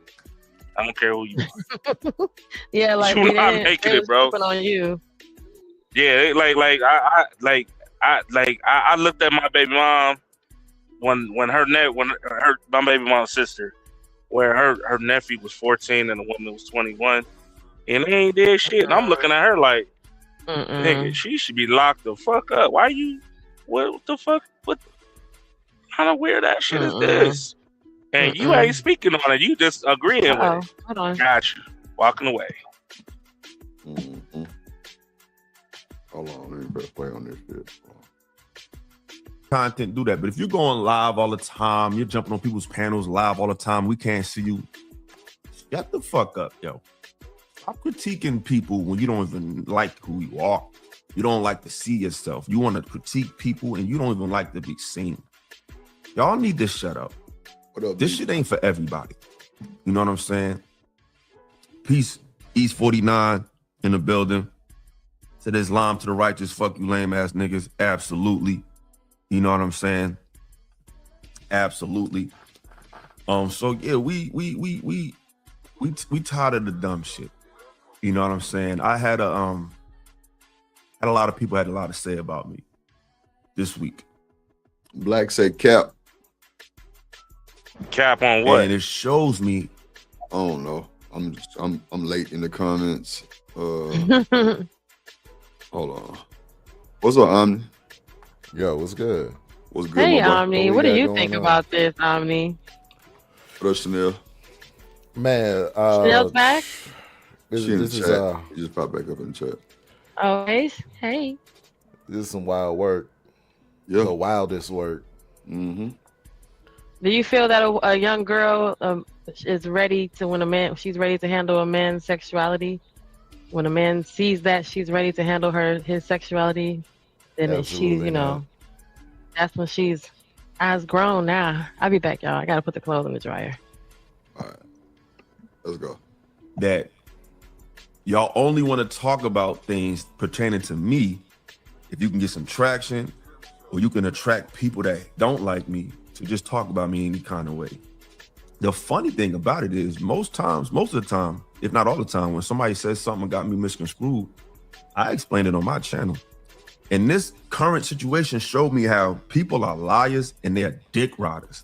I don't care who you are. Yeah, like you're not making it, bro. On you. Yeah, I looked at my baby mom when my baby mom's sister, where her nephew was 14 and the woman was 21, and they ain't did shit. And I'm looking at her like, nigga, she should be locked the fuck up. Why you? What the fuck? What kind of weird ass shit is this? And you ain't speaking on it. You just agreeing with it. Hold on. Got you. Walking away. Hold on, let me better play on this shit. Content do that, but if you're going live all the time, you're jumping on people's panels live all the time, we can't see you. Shut the fuck up, yo. Stop critiquing people when you don't even like who you are. You don't like to see yourself. You want to critique people and you don't even like to be seen. Y'all need to shut up. This shit ain't for everybody. You know what I'm saying? Peace, East 49 in the building. Said Islam to the righteous, fuck you lame ass niggas. Absolutely. You know what I'm saying? Absolutely. So yeah, we tired of the dumb shit. You know what I'm saying? I had a lot of people had a lot to say about me this week. Black said cap. Cap on what? And it shows me. I don't know. I'm late in the comments. Hold on. What's up, Omni? Yo, what's good? What's good? Hey, Omni. What do you think about this, Omni? What up, Chanel? Man, Chanel's back? She in the chat. You just popped back up in the chat. Oh, hey. This is some wild work. Yeah. The wildest work. Mm-hmm. Do you feel that a young girl is ready to she's ready to handle a man's sexuality? When a man sees that she's ready to handle his sexuality, then she's, that's when she's as grown now. I'll be back, y'all. I gotta put the clothes in the dryer. All right. Let's go. That y'all only want to talk about things pertaining to me if you can get some traction, or you can attract people that don't like me to just talk about me any kind of way. The funny thing about it is most of the time, if not all the time, when somebody says something got me misconstrued, I explain it on my channel. And this current situation showed me how people are liars and they're dick riders.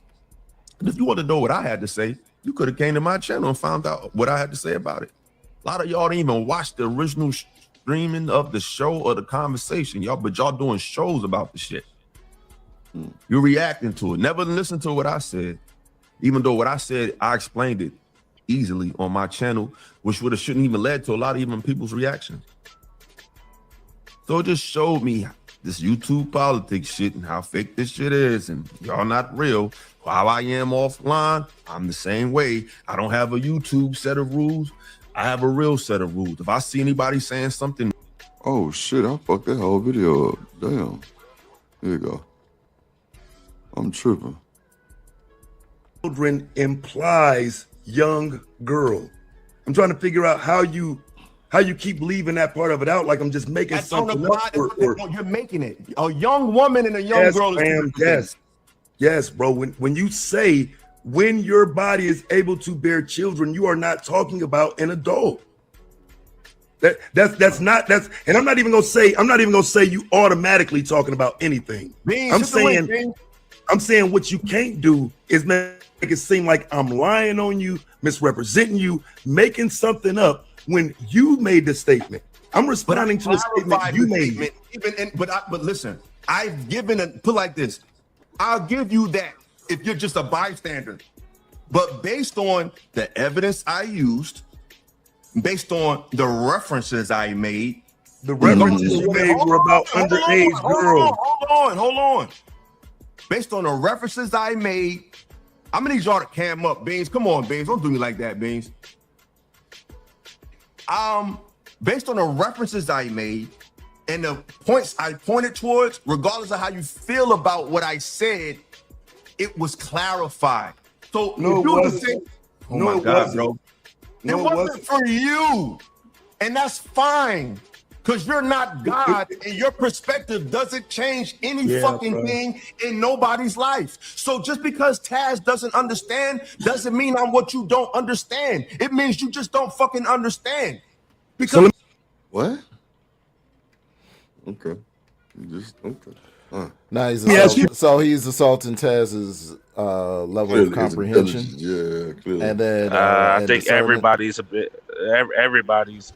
And if you want to know what I had to say, you could have came to my channel and found out what I had to say about it. A lot of y'all didn't even watch the original streaming of the show or the conversation, but y'all doing shows about the shit. You're reacting to it. Never listen to what I said, even though what I said, I explained it easily on my channel, which shouldn't even led to a lot of even people's reactions. So it just showed me this YouTube politics shit and how fake this shit is, and y'all not real. While I am offline, I'm the same way. I don't have a YouTube set of rules. I have a real set of rules. If I see anybody saying something, oh shit, I fucked that whole video up. Damn. Here you go. I'm tripping. Children implies young girl. I'm trying to figure out how you keep leaving that part of it out, like I'm just making something up. You're making it. A young woman and a young girl is yes, bro. When you say when your body is able to bear children, you are not talking about an adult. And I'm not even gonna say you automatically talking about anything. I'm saying what you can't do is make it seem like I'm lying on you, misrepresenting you, making something up when you made the statement. I'm responding to the statement you made. But listen, I've given put like this. I'll give you that if you're just a bystander. But based on the evidence I used, based on the references I made. The references you made were about underage girls. Hold on. Based on the references I made, I'm gonna need y'all to cam up, Beans. Come on, Beans. Don't do me like that, Beans. Based on the references I made and the points I pointed towards, regardless of how you feel about what I said, it was clarified. So No, if you it was wasn't. saying, oh No, my it God, wasn't. bro. No, it it wasn't wasn't. for you. And that's fine. Because you're not God and your perspective doesn't change any Yeah, fucking bro. thing in nobody's life. So just because Taz doesn't understand doesn't mean I'm what you don't understand. It means you just don't fucking understand. Because What? Okay. Just okay. Now he's Yeah, so he's assaulting Taz's level Clearly, of comprehension. Yeah, clearly. And then I and think discernment. everybody's everybody's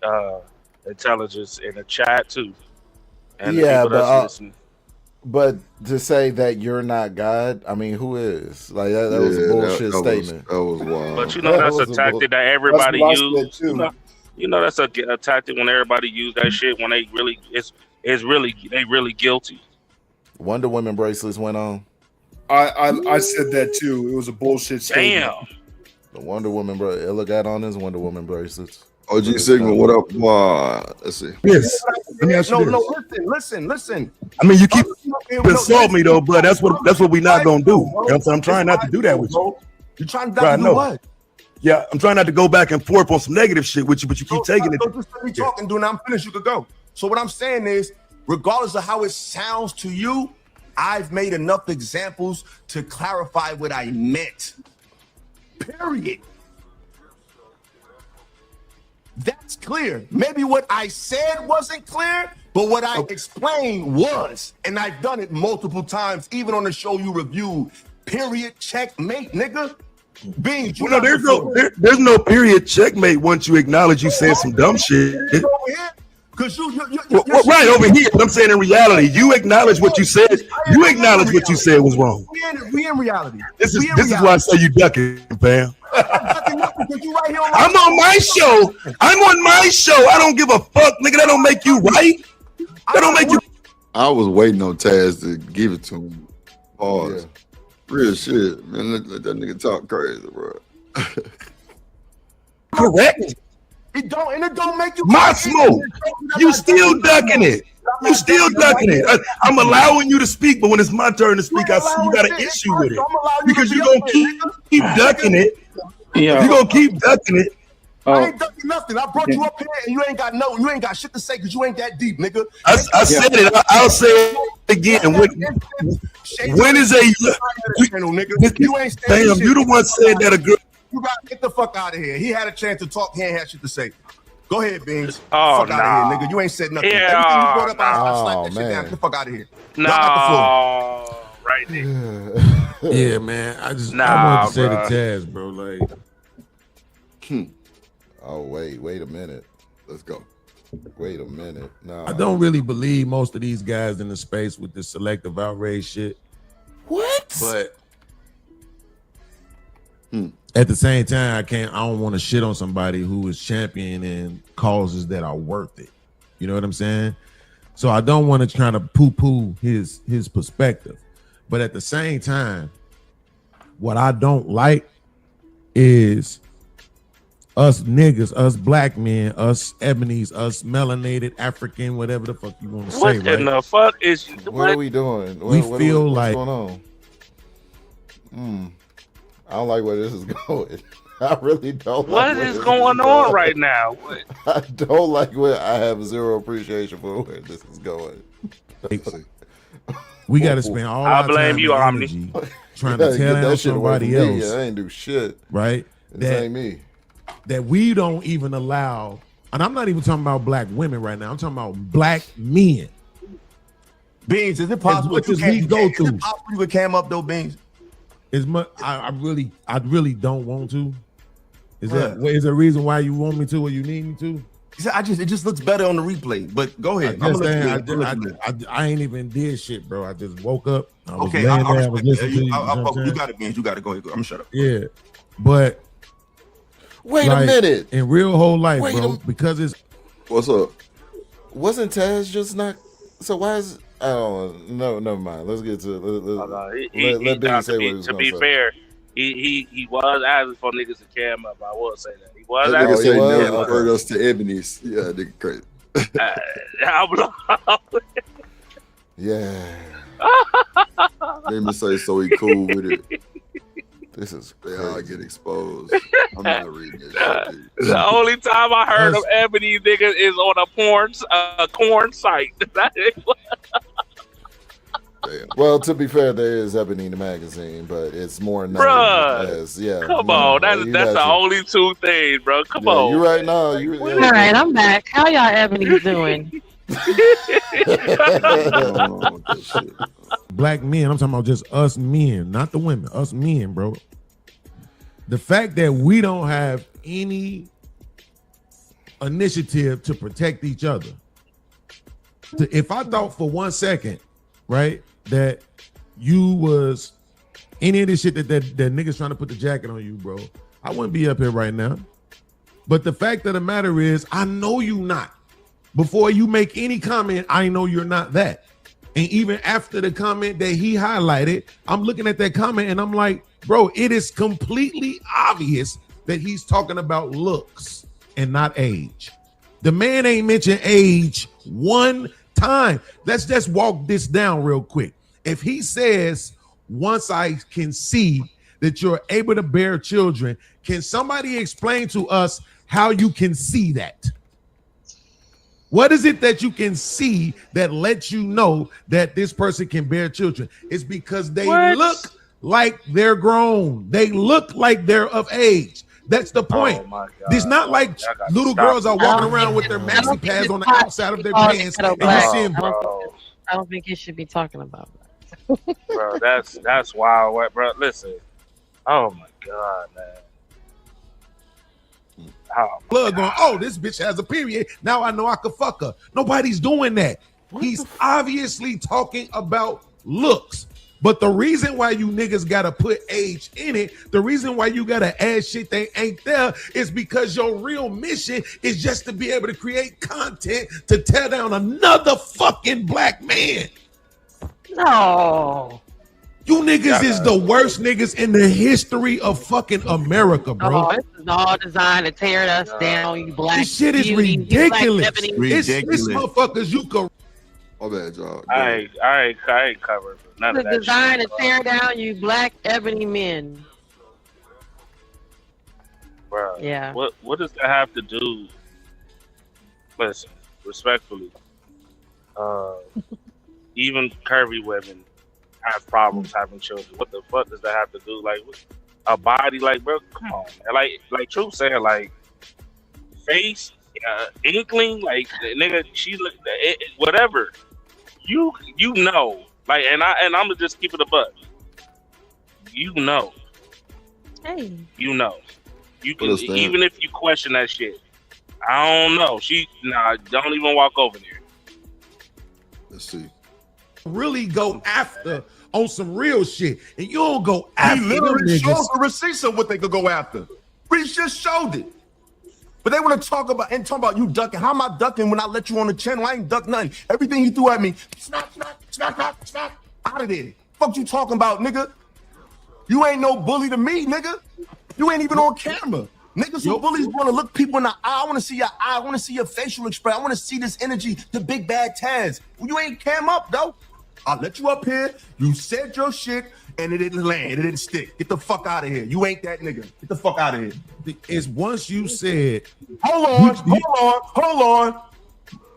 intelligence in the chat too. And the Yeah, people that's listening. but to say that you're not God, I mean, who is? Like that was a bullshit statement. That was wild. But you know that's a tactic that everybody uses. You know that's a tactic when everybody use that shit when they really they really guilty. Wonder Woman bracelets went on. I said that too. It was a bullshit statement. Damn. The Wonder Woman Illa got on his Wonder Woman bracelets. OG Sigma, what up? Let's see. Yes. Let me ask you no, this. listen. I mean, you keep insult me though, but that's what we not gonna do. You know what I'm saying? I'm trying not to do that with you. You're trying Right, to no. do what? Yeah, I'm trying not to go back and forth on some negative shit with you, but you keep taking it. So just let me talk and do it. I'm finished. You could go. So what I'm saying is, regardless of how it sounds to you, I've made enough examples to clarify what I meant. Period. That's clear. Maybe what I said wasn't clear, but what I explained was, and I've done it multiple times, even on the show you reviewed. Period. Checkmate, nigga. Beans, you Well, no, there's no period checkmate once you acknowledge you said some dumb shit. Because Right over here, but I'm saying in reality, you acknowledge what you said. You acknowledge what you said was wrong. We in reality. This is why I say you ducking, fam. I'm on my show. I'm on my show. I don't give a fuck, nigga. That don't make you right. That don't make you. I was waiting on Taz to give it to him. Pause. Real shit, man. Let that nigga talk crazy, bro. Correct. It don't make you. My smoke. You still ducking it. You still ducking it. I'm allowing you to speak, but when it's my turn to speak, I see you got an issue with it because you're gonna keep ducking it. Yeah. You're gonna keep ducking it. I ain't ducking nothing. I brought you up here and you ain't got shit to say because you ain't that deep, nigga. I said it. I'll say it again. When is a damn? You the one said that a girl. You gotta get the fuck out of here. He had a chance to talk. He ain't had shit to say. Go ahead, Beans. Oh, fuck out of here, nigga. You ain't said nothing. Yeah, Everything you brought up, I oh, slapped that shit man. down. Get the fuck out of here. No, Y'all got the floor. right there. Yeah, man. I Nah, wanted to say bruh. to Taz, bro. Like, Oh wait a minute. Let's go. Wait a minute. No, I don't really believe most of these guys in the space with this selective outrage shit. What? But at the same time, I don't want to shit on somebody who is championing causes that are worth it. You know what I'm saying? So I don't want to try to poo-poo his perspective. But at the same time, what I don't like is us niggas, us black men, us ebonies, us melanated African, whatever the fuck you want to say. What Right? in the fuck is What are we doing? We feel what's like- going on? I don't like where this is going. I really don't. What like is where going this on right now? What? I don't like where I have zero appreciation for where this is going. We got to spend all I our blame time you, and Omni. energy trying to Get tell that down shit away from somebody me. else, I ain't do shit. right? This ain't me. That we don't even allow, and I'm not even talking about black women right now. I'm talking about black men. Beans, is it possible As much you as we can't- go is it through. possible you could cam up though, Beans? As much, I really don't want to. Is Right. that is there a reason why you want me to or you need me to? He said, it just looks better on the replay. But go ahead. I, I'm gonna let you live. I ain't even did shit, bro. I just woke up. I was Okay, laying I there. I was respect listening to that. you. You know what I'm You saying? got it, Beans. You got to go ahead. I'm gonna shut up. Yeah, but Wait a minute. In real whole life, bro, because it's. What's up? Wasn't Taz just not? So why is? Oh no, never mind. Let's get to. Let Benny say what he was to gonna be say. fair, he was asking for niggas to cam up. I will say that he was That nigga asking say for never cam up. referred us to Ebony's. Yeah, nigga crazy. Yeah. Made me say so he cool with it. This is they all get exposed. I'm not reading this shit. The only time I heard of Ebony niggas is on a corn site. Well, to be fair, there is Ebony the magazine, but it's more known Bruh, as come on, that's the only two things, bro. Come on. You're right now. All right, I'm back. How y'all Ebony's doing? Black men, I'm talking about just us men, not the women, us men, bro. The fact that we don't have any initiative to protect each other. If I thought for 1 second, right, that you was any of this shit that niggas trying to put the jacket on you, bro, I wouldn't be up here right now. But the fact of the matter is, I know you not. Before you make any comment, I know you're not that. And even after the comment that he highlighted, I'm looking at that comment and I'm like, bro, it is completely obvious that he's talking about looks and not age. The man ain't mentioned age one time. Let's just walk this down real quick. If he says, once I can see that you're able to bear children, can somebody explain to us how you can see that? What is it that you can see that lets you know that this person can bear children? It's because they look like they're grown. They look like they're of age. That's the point. Oh my God. It's not like little girls are walking around with their maxi pads on the outside of their pants and you see them. I don't think you should be talking about that. Bro, that's wild, bro. Listen. Oh my God, man. Blood going, oh, this bitch has a period. Now I know I could fuck her. Nobody's doing that. He's obviously talking about looks. But the reason why you niggas gotta put age in it, the reason why you gotta add shit that ain't there is because your real mission is just to be able to create content to tear down another fucking black man. No. You niggas is the worst niggas in the history of fucking America, bro. Oh, this is all designed to tear us down, you black. This shit is beauty, ridiculous. Ridiculous. It's motherfuckers you could. My bad, y'all. I ain't covered for none of It's that designed shit, to tear down you black ebony men. bro. Yeah. What does that have to do? Listen, respectfully, even curvy women have problems having children. What the fuck does that have to do? Like a body, like, bro, come on, man. Like Truth saying, like face, inkling, like nigga, she look, whatever. You know, like, and I'm gonna just keep it a buck. You know, hey, you know, you can even if you question that shit. I don't know. Don't even walk over there. Let's see. Really go after on some real shit, and you don't go after. He literally them niggas. shows the receipts of what they could go after. We just showed it. But they want to talk about you ducking. How am I ducking when I let you on the channel? I ain't duck nothing. Everything he threw at me, smack, out of there. Fuck you talking about, nigga? You ain't no bully to me, nigga. You ain't even on camera. Niggas who bullies want to look people in the eye. I want to see your eye. I want to see your facial expression. I want to see this energy, the big bad Taz. Well, you ain't cam up, though. I let you up here. You said your shit, and it didn't land. It didn't stick. Get the fuck out of here. You ain't that nigga. Get the fuck out of here. It's once you said. Hold on.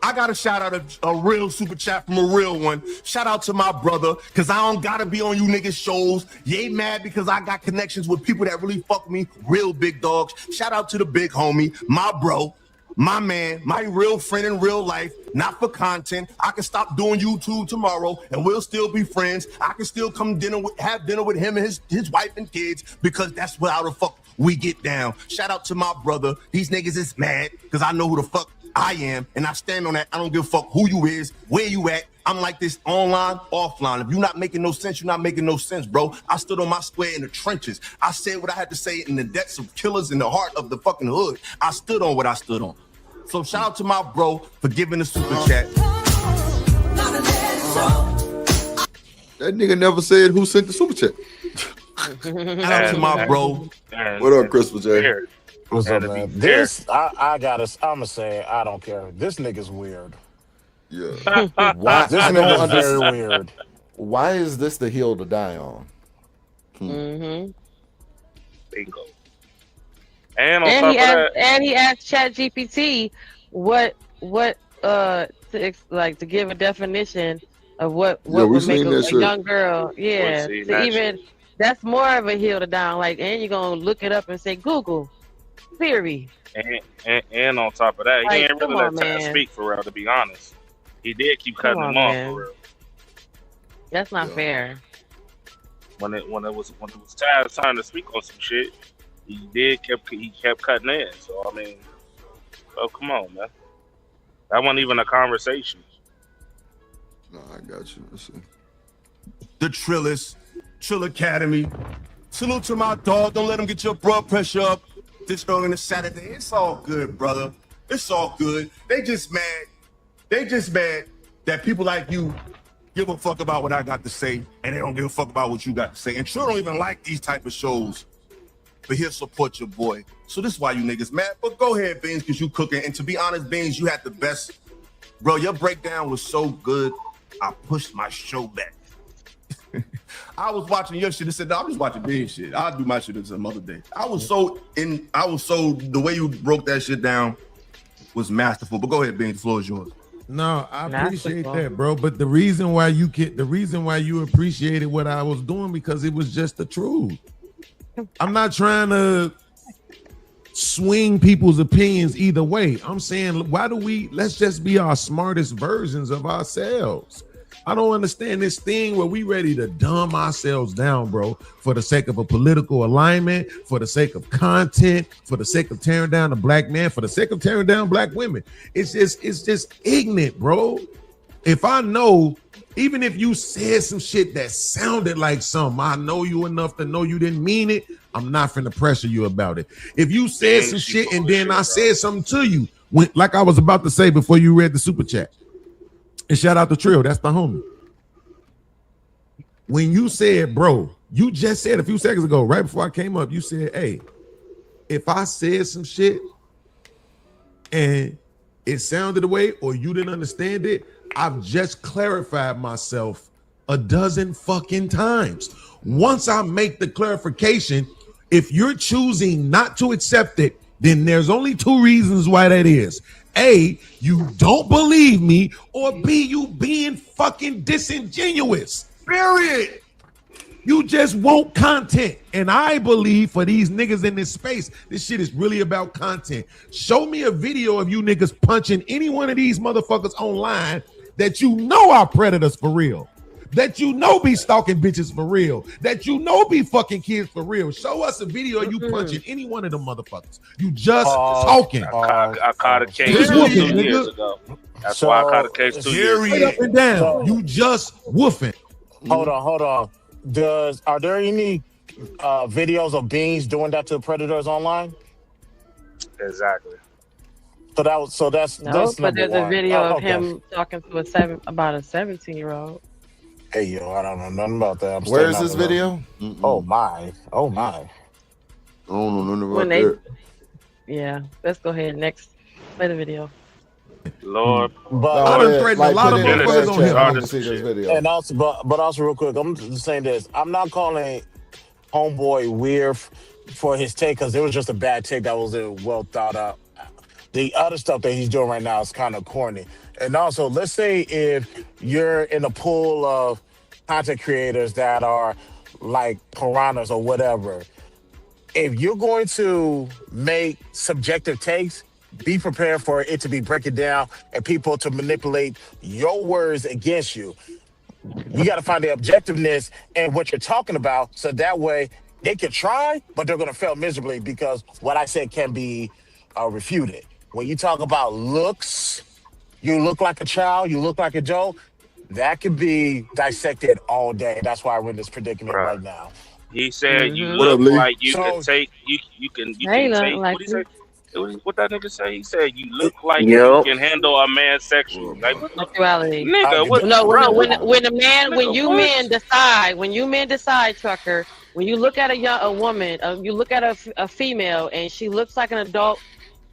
I got to shout out a real super chat from a real one. Shout out to my brother, because I don't got to be on you niggas shows. You ain't mad because I got connections with people that really fuck me. Real big dogs. Shout out to the big homie, my bro, my man, my real friend in real life. Not for content. I can stop doing YouTube tomorrow and we'll still be friends. I can still come have dinner with him and his wife and kids, because that's what how the fuck we get down. Shout out to my brother. These niggas is mad because I know who the fuck I am, and I stand on that. I don't give a fuck who you is, where you at. I'm like this online, offline. If you're not making no sense, you're not making no sense, bro. I stood on my square in the trenches. I said what I had to say in the depths of killers in the heart of the fucking hood. I stood on what I stood on. So shout out to my bro for giving the super chat. That nigga never said who sent the super chat. Shout out to my bro. What up, Crystal J? What's up, man? I'ma say I don't care. This nigga's weird. Yeah. Why? This I don't nigga's understand. very weird. Why is this the hill to die on? Bingo. And on top of that, and he asked ChatGPT to give a definition of what would make a young girl. Yeah. To even that's more of a hill to down. Like, and you're gonna look it up and say Google. Theory. And on top of that, Like, he ain't really come let on, Taz man. speak for real, to be honest. He did keep cutting Come him on, off man. for real. That's not fair. When it was Taz time to speak on some shit, he kept cutting in. So I mean, oh come on, man. That wasn't even a conversation. No, I got you. Let's see. The Trillist, Trill Academy. Salute to my dog. Don't let him get your blood pressure up this early on a Saturday. It's all good, brother. It's all good. They just mad. They just mad that people like you give a fuck about what I got to say, and they don't give a fuck about what you got to say. And Trill don't even like these type of shows, but he'll support your boy. So this is why you niggas mad. But go ahead, Beans, because you cooking. And to be honest, Beans, you had the best. Bro, your breakdown was so good, I pushed my show back. I was watching your shit and said, no, I'm just watching Beans shit. I'll do my shit some other day. The way you broke that shit down was masterful. But go ahead, Beans, the floor is yours. No, I appreciate that, bro. But the reason why you appreciated what I was doing, because it was just the truth. I'm not trying to swing people's opinions either way. I'm saying, let's just be our smartest versions of ourselves. I don't understand this thing where we ready to dumb ourselves down, bro, for the sake of a political alignment, for the sake of content, for the sake of tearing down the black man, for the sake of tearing down black women. It's just ignorant, bro. If I know, even if you said some shit that sounded like something, I know you enough to know you didn't mean it. I'm not finna pressure you about it. If you said some shit and then I said something to you, like I was about to say before you read the super chat. And shout out to Trill, that's the homie. When you said, bro, you just said a few seconds ago, right before I came up, you said, hey, if I said some shit and it sounded away or you didn't understand it, I've just clarified myself a dozen fucking times. Once I make the clarification, if you're choosing not to accept it, then there's only two reasons why that is. A, you don't believe me, or B, you being fucking disingenuous. Period. You just want content. And I believe for these niggas in this space, this shit is really about content. Show me a video of you niggas punching any one of these motherfuckers online that you know are predators for real. That you know be stalking bitches for real. That you know be fucking kids for real. Show us a video of you punching any one of them motherfuckers. You just talking. I caught a case 2 years ago. That's why I caught a case 2 years ago. Straight up and down. You just woofing. Hold on. Are there any videos of Beans doing that to predators online? Exactly. So that's but there's a video of okay. him talking to about a 17-year-old. Hey yo, I don't know nothing about that. Where is this video? Oh my. I don't know nothing about that. Yeah, let's go ahead. Next, play the video. Lord, but I done threatened a lot of motherfuckers on here. I want to see this video. And also, but also real quick, I'm just saying this. I'm not calling Homeboy weird for his take, because it was just a bad take that was well thought out. The other stuff that he's doing right now is kind of corny. And also, let's say if you're in a pool of content creators that are like piranhas or whatever, if you're going to make subjective takes, be prepared for it to be breaking down and people to manipulate your words against you. You got to find the objectiveness in what you're talking about, so that way they can try, but they're going to fail miserably because what I said can be refuted. when you talk about looks, you look like a child, you look like a Joe, that could be dissected all day. That's why we're in this predicament right now. He said you What look up, Lee? like you So- can take you can They look take like what he say? What that nigga say? He said you look like Yup. you can handle a man sexually. Like Sexuality. nigga, what No, bro, when what- a man, when nigga, you what? men decide, Trucker, when you look at a woman, you look at a female, and she looks like an adult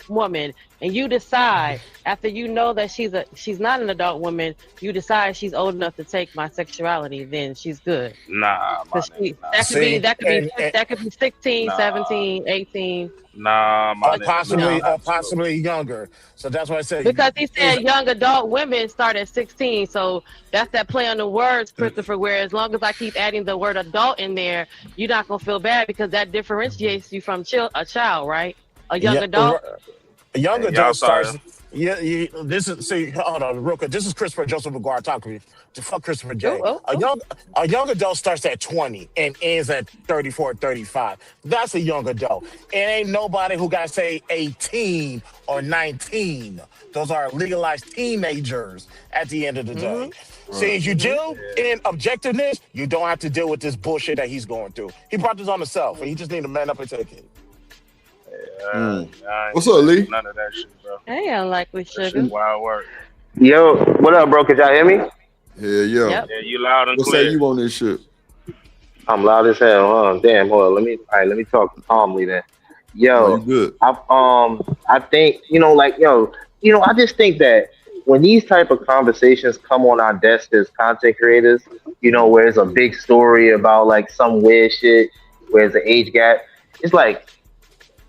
woman, and you decide after you know that she's not an adult woman, you decide she's old enough to take my sexuality, then she's good. Nah, my nigga, nah. That could be 16, 17, 18. Nah, my nigga, possibly younger. So that's why I said Because he said young adult women start at 16, so that's that play on the words, Christopher. Where as long as I keep adding the word adult in there, you're not gonna feel bad because that differentiates you from a child, right? A young adult. A young Hey, y'all adult sorry. starts. Yeah, this is hold on, real quick. This is Christopher Joseph McGuire talking to you. Fuck Christopher J. A young adult starts at 20 and ends at 34, 35. That's a young adult. It ain't nobody who got to say 18 or 19. Those are legalized teenagers at the end of the day. See, as you do in objectiveness, you don't have to deal with this bullshit that he's going through. He brought this on himself, and he just need to man up and take it. What's up, Lee? None of that shit, bro. Hey, unlikely sugar. Shit wild work. Yo, what up, bro? Could y'all hear me? Yeah. Yep. Yeah, you loud and What clear. say you on this shit? I'm loud as hell. Damn, hold on. Let me talk calmly then. Yo, good. I think, I just think that when these type of conversations come on our desk as content creators, where it's a big story about like some weird shit, where there's an age gap, it's like,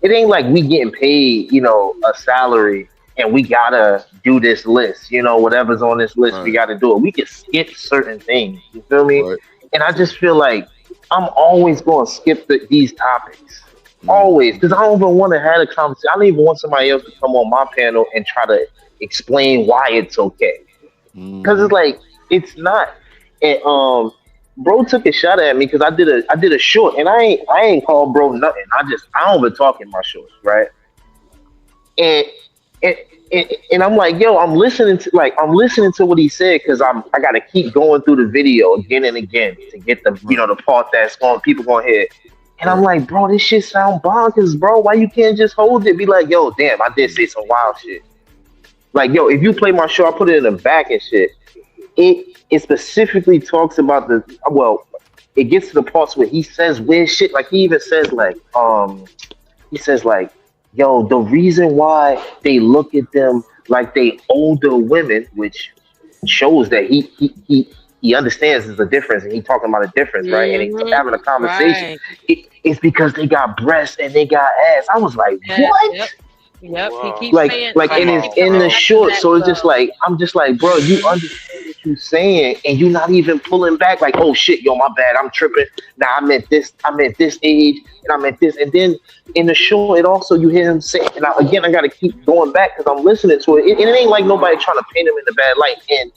it ain't like we getting paid, a salary and we gotta do this list, whatever's on this list, we gotta do it. We can skip certain things, you feel me? Right. And I just feel like I'm always gonna skip these topics. Always, because I don't even want to have a conversation. I don't even want somebody else to come on my panel and try to explain why it's okay. Because it's like, it's not. And bro took a shot at me because I did a short, and I ain't called bro nothing. I don't even talk in my shorts, right? And I'm like, yo, I'm listening to what he said because I gotta keep going through the video again and again to get the the part that's going people gonna hear. And I'm like, bro, this shit sound bonkers, bro. Why you can't just hold it? Be like, yo, damn, I did say some wild shit. Like, yo, if you play my show, I put it in the back and shit. It specifically talks about it gets to the parts where he says weird shit. Like he even says yo, the reason why they look at them like they older women, which shows that he understands there's a difference, and he talking about a difference, right? And he's having a conversation. Right. It's because they got breasts and they got ass. I was like, what? Yep. He keeps Like, saying and it's in the short, so it's just like, I'm just like, bro, you understand what you're saying, and you're not even pulling back. Like, oh shit, yo, my bad, I'm tripping. Nah, I meant this age, and I meant this, and then in the short, it also you hear him say, and I gotta keep going back because I'm listening to it. It ain't like nobody trying to paint him in the bad light. And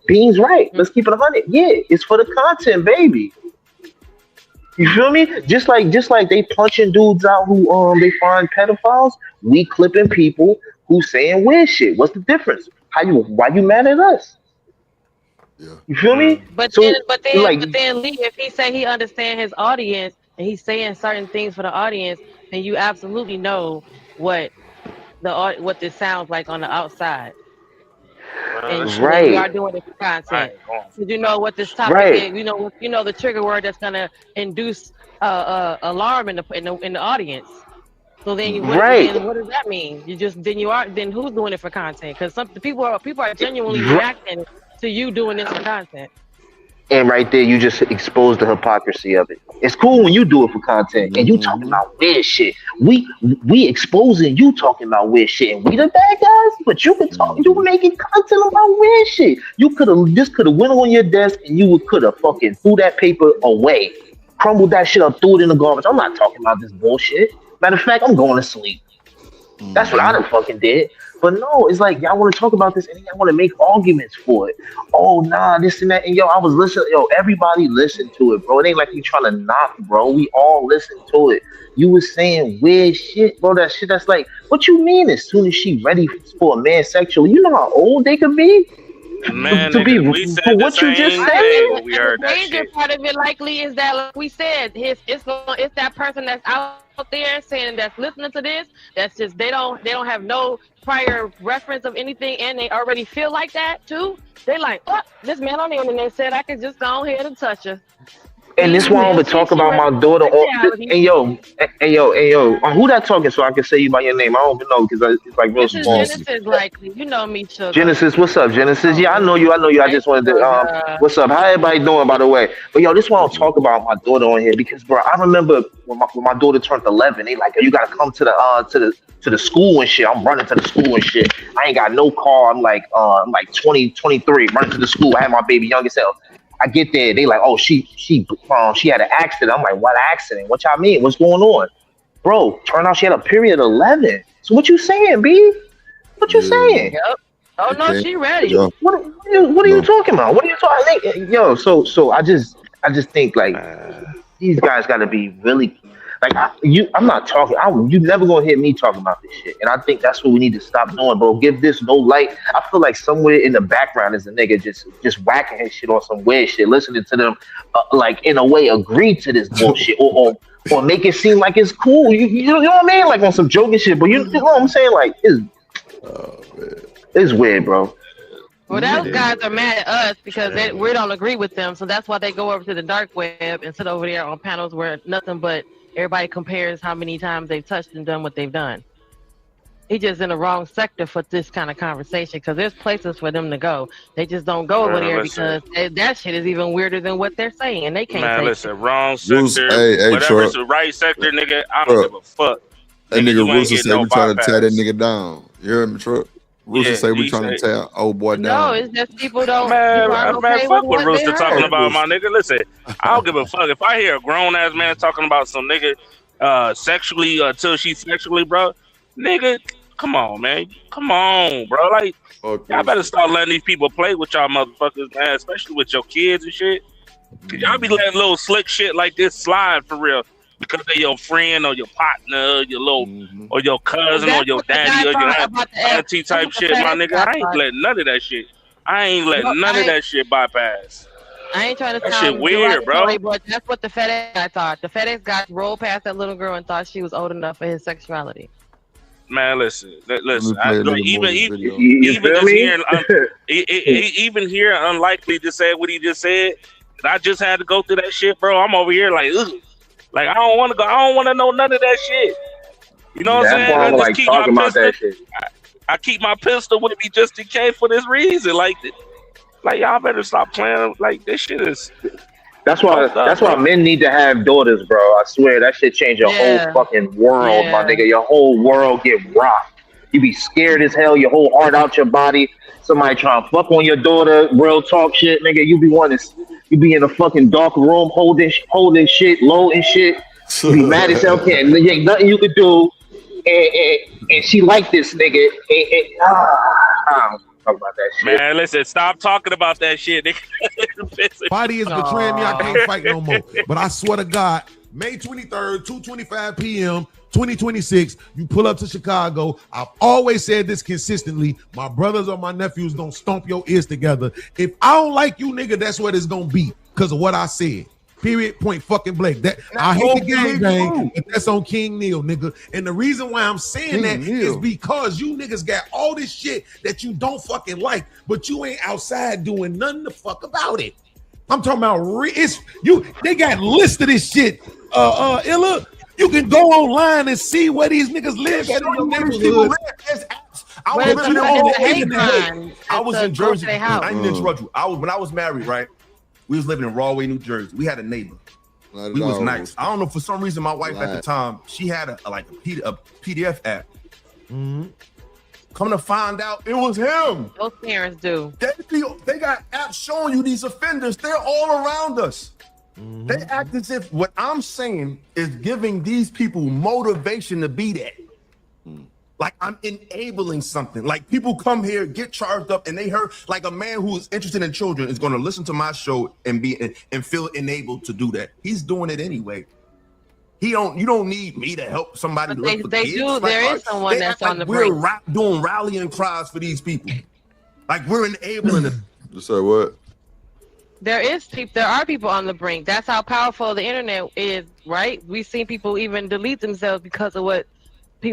Bean's right. Let's keep it 100. Yeah, it's for the content, baby. You feel me? Just like they punching dudes out who they find pedophiles. We clipping people who saying weird shit. What's the difference? Why you mad at us? Yeah. You feel me? But So, then Lee, if he say he understand his audience and he's saying certain things for the audience, then you absolutely know what this sounds like on the outside. And we are doing it for content. So you know what this topic is. You know the trigger word that's gonna induce alarm in the audience. So then, what does that mean? Then who's doing it for content? Because some people are genuinely reacting to you doing this for content. And right there, you just expose the hypocrisy of it. It's cool when you do it for content and you talking about weird shit. We exposing you talking about weird shit, and we the bad guys. But you making content about weird shit. You could have went on your desk and you could have fucking threw that paper away, crumbled that shit up, threw it in the garbage. I'm not talking about this bullshit. Matter of fact, I'm going to sleep. That's what I done fucking did. But no, it's like y'all want to talk about this and y'all want to make arguments for it. Oh nah, this and that. And yo, I was listening. Yo, everybody listened to it, bro. It ain't like you trying to knock, bro. We all listened to it. You was saying weird shit, bro. That shit that's like, what you mean? As soon as she ready for a man sexually, you know how old they could be? Man, to be we said for the what you just same said. thing when we heard The that danger shit. part of it likely is that, like we said, it's that person that's out there saying that's listening to this. That's just they don't have no prior reference of anything, and they already feel like that too. They like, oh, this man on the internet said I could just go ahead and touch her. And this one would talk about my daughter. And yo, who that talking? So I can say you by your name. I don't even know because it's like real This is small. Genesis, likely. You know me, sugar. Genesis, what's up, Genesis? Yeah, I know you. I just wanted to. What's up? How everybody doing, by the way? But yo, this one I'll talk about my daughter on here because, bro, I remember when my daughter turned 11. They like, you gotta come to the school and shit. I'm running to the school and shit. I ain't got no car. I'm like 20, 23, running to the school. I had my baby young as hell. I get there, they like, oh, she had an accident. I'm like, what accident? What y'all mean? What's going on? Bro, turn out she had a period 11. So what you saying, B? What you saying? Yep. Oh no, she ready. Yeah. What are you talking about? What are you talking? Yo, so I just think like these guys got to be really like I'm not talking. You never gonna hear me talking about this shit, and I think that's what we need to stop doing, bro. Give this no light. I feel like somewhere in the background is a nigga just whacking his shit on some weird shit, listening to them like in a way agree to this bullshit or make it seem like it's cool. You know what I mean? Like on some joking shit, but you know what I'm saying? Like it's weird, bro. Well, those guys are mad at us because we don't agree with them, so that's why they go over to the dark web and sit over there on panels where nothing but everybody compares how many times they've touched and done what they've done. He's just in the wrong sector for this kind of conversation because there's places for them to go. They just don't go over there because that shit is even weirder than what they're saying, and they can't. Man, say listen, wrong sector. Hey, Whatever's Truck. the right sector, nigga. I don't give a fuck. That nigga you ain't Rooster getting said no we trying to tear that bypass. nigga down. You heard me, Truck? Rooster say we trying to tear old boy down. No, it's just people don't. Man, people aren't okay fuck with what what they Rooster talking heard. about, my nigga. Listen, I don't give a fuck. If I hear a grown ass man talking about some nigga sexually until she's sexually, bro, nigga, come on, man. Come on, bro. Like, y'all better start letting these people play with y'all motherfuckers, man, especially with your kids and shit. Cause y'all be letting little slick shit like this slide for real. Because they your friend or your partner, or your little, or your cousin, or your daddy, or your auntie type shit, my nigga. I ain't letting none of that shit. I ain't letting none of that shit bypass. I ain't trying to That sound shit weird, bro. derogatory, but that's what the FedEx guy thought. The FedEx guy rolled past that little girl and thought she was old enough for his sexuality. Man, listen. Even here, unlikely to say what he just said. I just had to go through that shit, bro. I'm over here like, ugh. Like I don't want to go. I don't want to know none of that shit. You know what I'm saying? I like talking about that shit. I keep my pistol with me just in case for this reason. Like y'all better stop playing. Like this shit is. That's why men need to have daughters, bro. I swear that shit change your whole fucking world, my nigga. Your whole world get rocked. You be scared as hell. Your whole heart out your body. Somebody trying to fuck on your daughter. Real talk shit, nigga. You be in a fucking dark room holding shit, low and shit. You be mad as hell. There ain't nothing you could do. And she like this nigga. I don't talk about that shit. Man, listen, stop talking about that shit. Body is betraying me. I can't fight no more. But I swear to God, May 23rd, 2:25 p.m., 2026, you pull up to Chicago. I've always said this consistently. My brothers or my nephews gonna stomp your ears together. If I don't like you, nigga, that's what it's gonna be because of what I said. Period. Point fucking blank. That I hate the gang bang, but that's on King Neil, nigga. And the reason why I'm saying that is because you niggas got all this shit that you don't fucking like, but you ain't outside doing nothing to fuck about it. I'm talking about they got listed this shit. Illa, you can go online and see where these niggas live at in your neighborhood. I was in Jersey. I didn't interrupt you. When I was married, right? We was living in Rahway, New Jersey. We had a neighbor. We was nice. I don't know, for some reason, my wife at the time, she had a PDF app. Mm-hmm. Come to find out, it was him. Those parents do. They got apps showing you these offenders. They're all around us. Mm-hmm. They act as if what I'm saying is giving these people motivation to be that. Like I'm enabling something. Like people come here, get charged up, and they heard like a man who is interested in children is going to listen to my show and feel enabled to do that. He's doing it anyway. You don't need me to help somebody look for kids. There is someone that's on the brink. We're doing rallying cries for these people. Like we're enabling them. You say what? There are people on the brink. That's how powerful the internet is, right? We've seen people even delete themselves because of what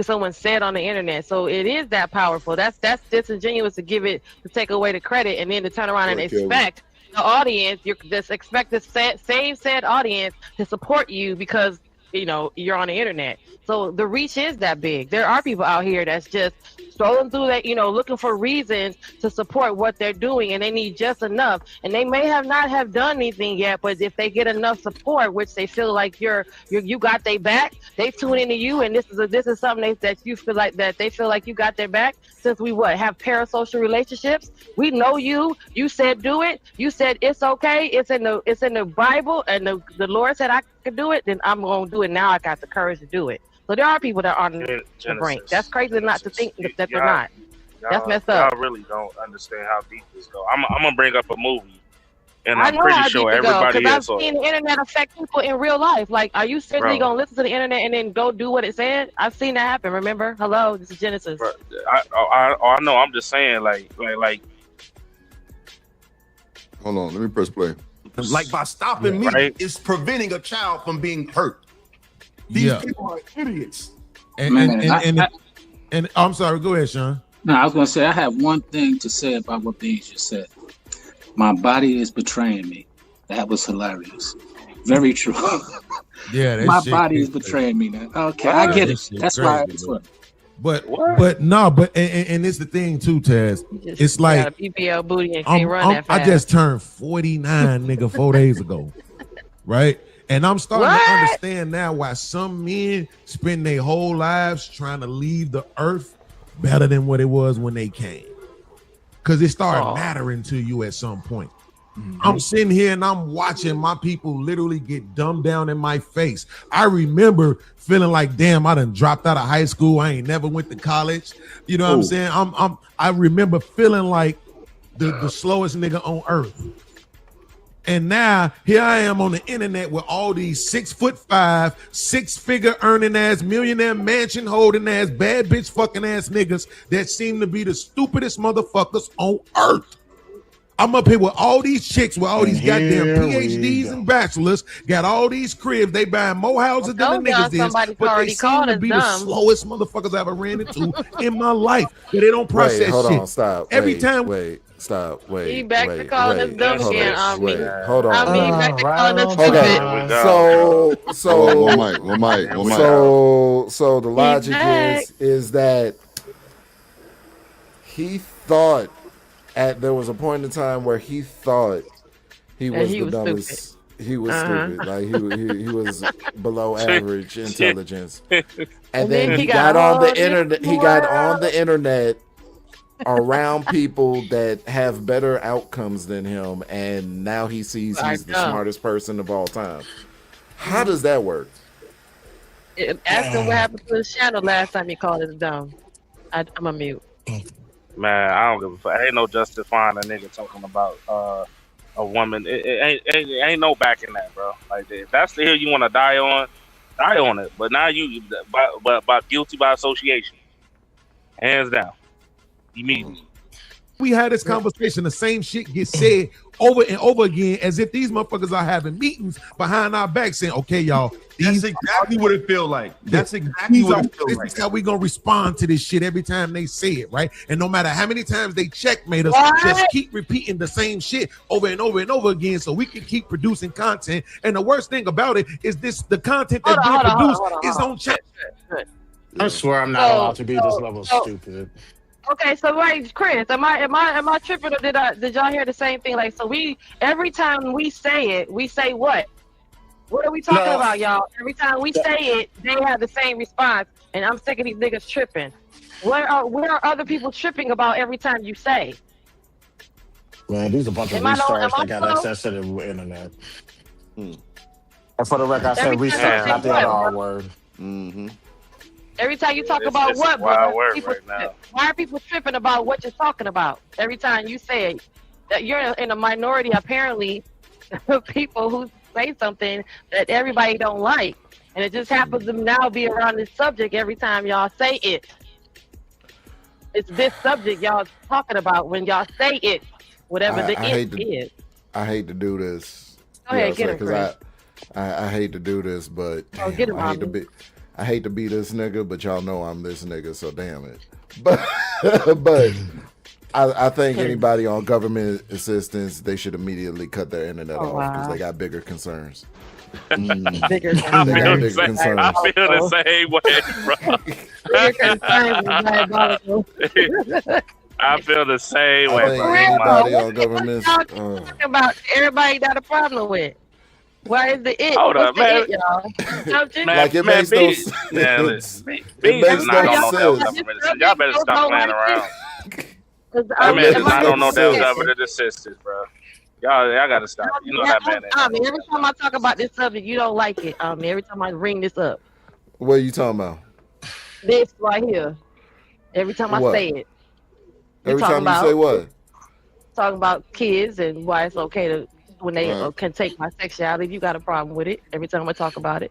someone said on the internet. So it is that powerful. That's disingenuous to take away the credit and then to turn around and expect the audience, expect the same said audience to support you because you're on the internet. So the reach is that big. There are people out here that's just strolling through that, looking for reasons to support what they're doing, and they need just enough. And they may not have done anything yet, but if they get enough support, which they feel like you got their back, they tune into you, and this is something that you feel like that they feel like you got their back. Since we have parasocial relationships, we know you. You said do it. You said it's okay. It's in the Bible, and the Lord said I could do it. Then I'm gonna do it. Now I got the courage to do it. So there are people that are on the brink. That's crazy not to think that they're not. That's messed up. Y'all really don't understand how deep this goes. I'm gonna bring up a movie, and I'm pretty sure everybody else. I've seen the internet affect people in real life. Like, are you seriously gonna listen to the internet and then go do what it said? I've seen that happen. Remember? Hello, this is Genesis. Bro, I know. I'm just saying, like. Hold on, let me press play. Like by stopping me, it's preventing a child from being hurt. These people are idiots. And I'm sorry, go ahead, Sean. No, I was gonna say I have one thing to say about what Beans just said. My body is betraying me. That was hilarious. Very true. Yeah, my body is betraying me now. Okay, I get it. That's why it's funny. But it's the thing too, Taz. It's like BBL booty and can't run that fast. I just turned 49, nigga, 4 days ago, right? And I'm starting to understand now why some men spend their whole lives trying to leave the earth better than what it was when they came, because it started mattering to you at some point. I'm sitting here and I'm watching my people literally get dumbed down in my face. I remember feeling like, damn, I done dropped out of high school. I ain't never went to college. You know what I'm saying? I remember feeling like the slowest nigga on earth. And now here I am on the internet with all these 6'5", 6-figure earning ass, millionaire mansion holding ass, bad bitch fucking ass niggas that seem to be the stupidest motherfuckers on earth. I'm up here with all these chicks with all these goddamn PhDs and bachelors, got all these cribs. They buying more houses than the niggas is, but they seem to be the slowest motherfuckers I ever ran into in my life. But they don't process shit. Hold on, stop. Every time. Stop. Wait. He back to calling us dumb again. Hold on. I mean, back to calling us stupid. One mic. So the logic is that he thought there was a point in time where he thought he was the dumbest. Stupid. He was stupid. Like he was below average intelligence. And then he got on the internet. He got on the internet around people that have better outcomes than him, and now he sees he's the smartest person of all time. How does that work? Ask him what happened to his channel last time he called us dumb. I'm a mute. Man, I don't give a fuck. Ain't no justifying a nigga talking about a woman. It ain't no backing that, bro. Like, if that's the hill you want to die on it. But now you, but guilty by association, hands down. Immediately. We had this conversation, the same shit gets said over and over again, as if these motherfuckers are having meetings behind our back saying, okay, y'all, that's exactly what it feel like. That's exactly what it feels like. This is how we gonna respond to this shit every time they say it, right? And no matter how many times they checkmate us, just keep repeating the same shit over and over and over again so we can keep producing content. And the worst thing about it is the content that's being produced is on check. I swear I'm not allowed to be this level stupid. Okay, so right, Chris, am I tripping, or did y'all hear the same thing? Like, so every time we say it, we say what? What are we talking about, y'all? Every time we say it, they have the same response, and I'm sick of these niggas tripping. Where are other people tripping about every time you say? Man, these are a bunch of restarts that got access to the internet. And for the record, I said restart, not the other R word. Mm-hmm. Every time you talk about it's what, a wild brother, word people right now. why are people tripping about what you're talking about? Every time you say it, that you're in a minority, apparently, of people who say something that everybody don't like. And it just happens to now be around this subject every time y'all say it. It's this subject y'all talking about when y'all say it, whatever is. I hate to do this. Go ahead, get him, Chris. I hate to do this, but Oh, get him, I hate to be this nigga, but y'all know I'm this nigga, so damn it. But I think anybody on government assistance, they should immediately cut their internet off because they got bigger concerns. I feel the same way, bro. I feel the same way, bro. Anybody on government About everybody got a problem with. Why is it? Hold up, man. It, y'all? Like it makes no sense. Beans is not on no government. Y'all better stop playing around. That man is not on no damn government assistance, bro. Y'all gotta stop. You know that man. Every time I talk about this subject, you don't like it. Every time I bring this up. What are you talking about? This right here. Every time I say it. Every time you say what? Talking about kids and why it's okay to when they can take my sexuality. You got a problem with it every time I talk about it.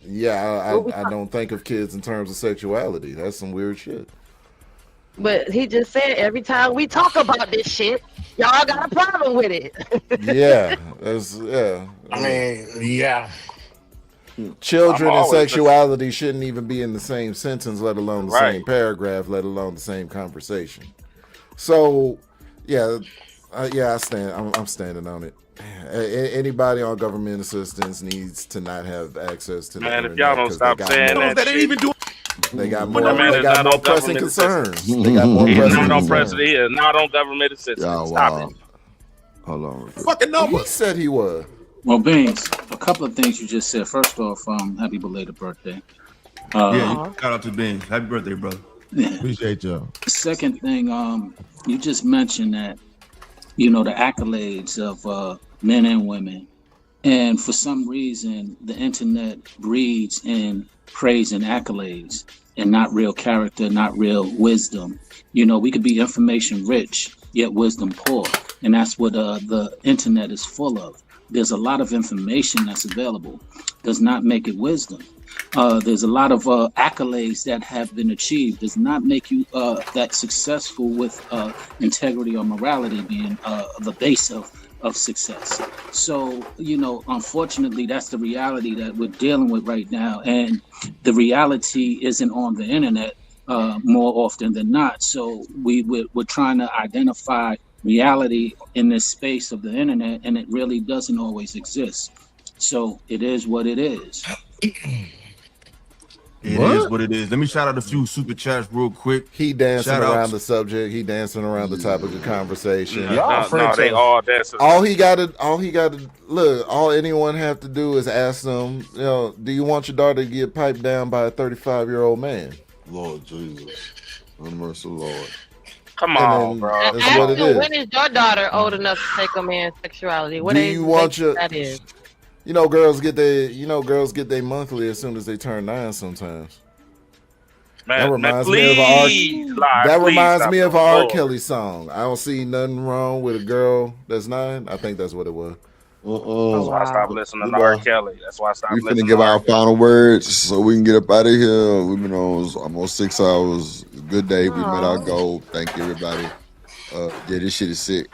Yeah, I don't think of kids in terms of sexuality. That's some weird shit. But he just said every time we talk about this shit, y'all got a problem with it. Yeah. Children and sexuality shouldn't even be in the same sentence, let alone the same paragraph, let alone the same conversation. So, I'm standing on it. Anybody on government assistance needs to not have access to the internet. If y'all don't stop saying that, they didn't even do. They got more pressing concerns. They got more pressing concerns. He is not on government assistance. Stop it. Hold on. Fucking number. He said he was. Well, Beans, a couple of things you just said. First off, happy belated birthday. Shout out to Beans. Happy birthday, brother. Appreciate y'all. Second thing, you just mentioned that, the accolades of men and women. And for some reason, the internet breeds in praise and accolades and not real character, not real wisdom. We could be information rich, yet wisdom poor. And that's what the internet is full of. There's a lot of information that's available. Does not make it wisdom. There's a lot of accolades that have been achieved. Does not make you that successful with integrity or morality being the base of success. So, unfortunately, that's the reality that we're dealing with right now. And the reality isn't on the internet more often than not. So we're trying to identify reality in this space of the internet, and it really doesn't always exist. So it is what it is. It is what it is. Let me shout out a few super chats real quick. He dancing around the subject. He dancing around the topic of conversation. No, they all dancing. All he got to look. All anyone have to do is ask them. Do you want your daughter to get piped down by a 35-year-old man? Lord Jesus, unmerciful Lord. Come on, bro. That's what it is. When is your daughter old enough to take a man's sexuality? What do you want your? That is. Girls get their monthly as soon as they turn 9 sometimes. That reminds me of an R. Kelly song. I don't see nothing wrong with a girl that's 9. I think that's what it was. That's why I stopped listening to R. Kelly. That's why I stopped listening. We finna give our final words so we can get up out of here. We've been on almost 6 hours. Good day. We met our goal. Thank you, everybody. This shit is sick.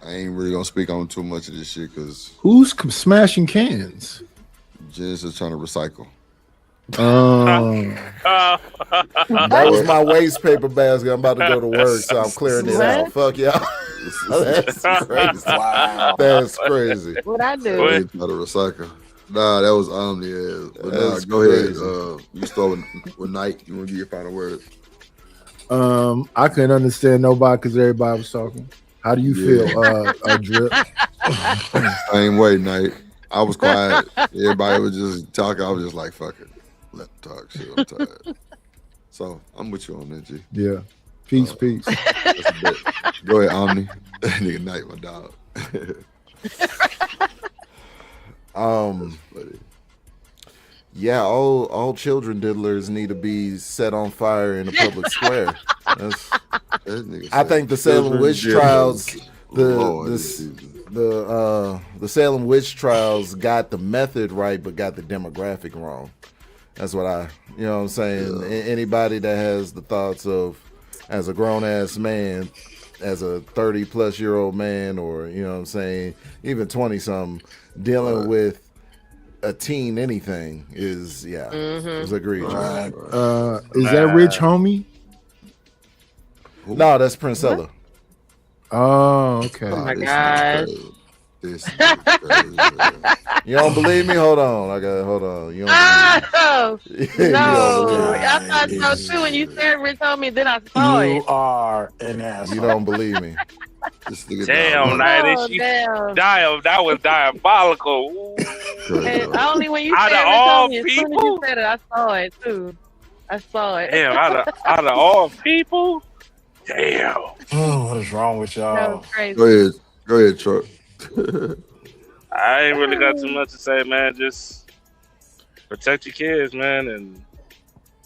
I ain't really gonna speak on too much of this shit because who's smashing cans? Just is trying to recycle. That was my waste paper basket. I'm about to go to work, so I'm clearing it out. Fuck y'all. That's crazy. Wow. That's crazy. What I do? Try to recycle. Nah, that was Omni. But nah, go ahead. You start with Knight. You want to give your final words? I couldn't understand nobody because everybody was talking. How do you feel, Drip? Same way, Knight. I was quiet. Everybody was just talking. I was just like, fuck it. Let them talk shit. I'm tired. So I'm with you on that, G. Yeah. Peace. Go ahead, Omni. Nigga Knight, my dog. Yeah, all children diddlers need to be set on fire in a public square. I think the Salem witch trials, the Salem witch trials got the method right, but got the demographic wrong. That's what you know what I'm saying? Yeah. Anybody that has the thoughts of, as a grown ass man, as a 30-plus-year-old man, or you know what I'm saying, even 20-something, dealing with a teen anything is is egregious. Right. Is that Rich Homie? No, that's Princella. Oh, okay. Oh my gosh. You don't believe me? Hold on. Hold on. You don't no. I thought so too when you said Rich Homie, then I saw it. You are an asshole. You don't believe me. Damn, that was diabolical. And only when you said Rich Homie, as soon as you said it, I saw it too. I saw it. Damn, out of all people? Damn. Oh, what is wrong with y'all? That was crazy. Go ahead, Chuck. I ain't really got too much to say, man. Just protect your kids, man, and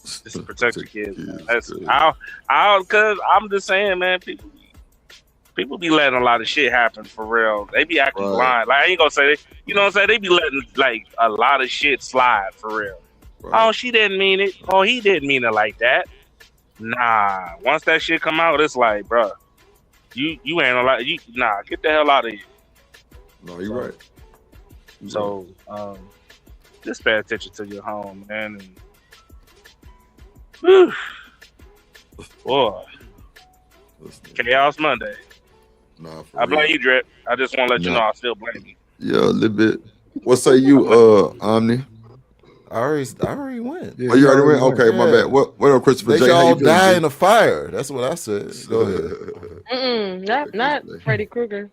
just protect your kids. Man. That's because I'm just saying, man. People be letting a lot of shit happen for real. They be acting blind. Like I ain't gonna say, you know what I'm saying? They be letting like a lot of shit slide for real. Right. Oh, she didn't mean it. Oh, he didn't mean it like that. Nah. Once that shit come out, it's like, bro, you ain't a lot. Nah, get the hell out of here. No, you're right. So, just pay attention to your home, man. And, boy, Chaos Monday. Nah, I blame you, Drip. I just want to let you know I still blame you. Yeah, a little bit. What say you, Omni? I already went. Yeah, you already went? Okay, my bad. What up, Christopher They J? should How all you feeling, die G? in a fire. That's what I said. Go ahead. Not Freddy Krueger.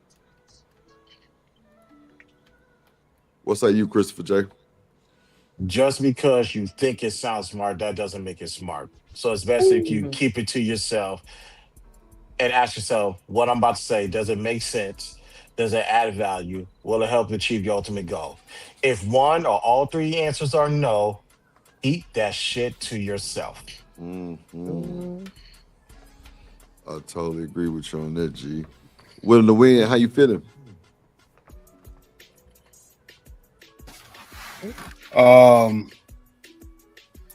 What say you, Christopher J? Just because you think it sounds smart, that doesn't make it smart. So it's best if you keep it to yourself and ask yourself, what I'm about to say, does it make sense? Does it add value? Will it help achieve your ultimate goal? If one or all three answers are no, eat that shit to yourself. Mm-hmm. I totally agree with you on that, G. Willing to win, how you feeling?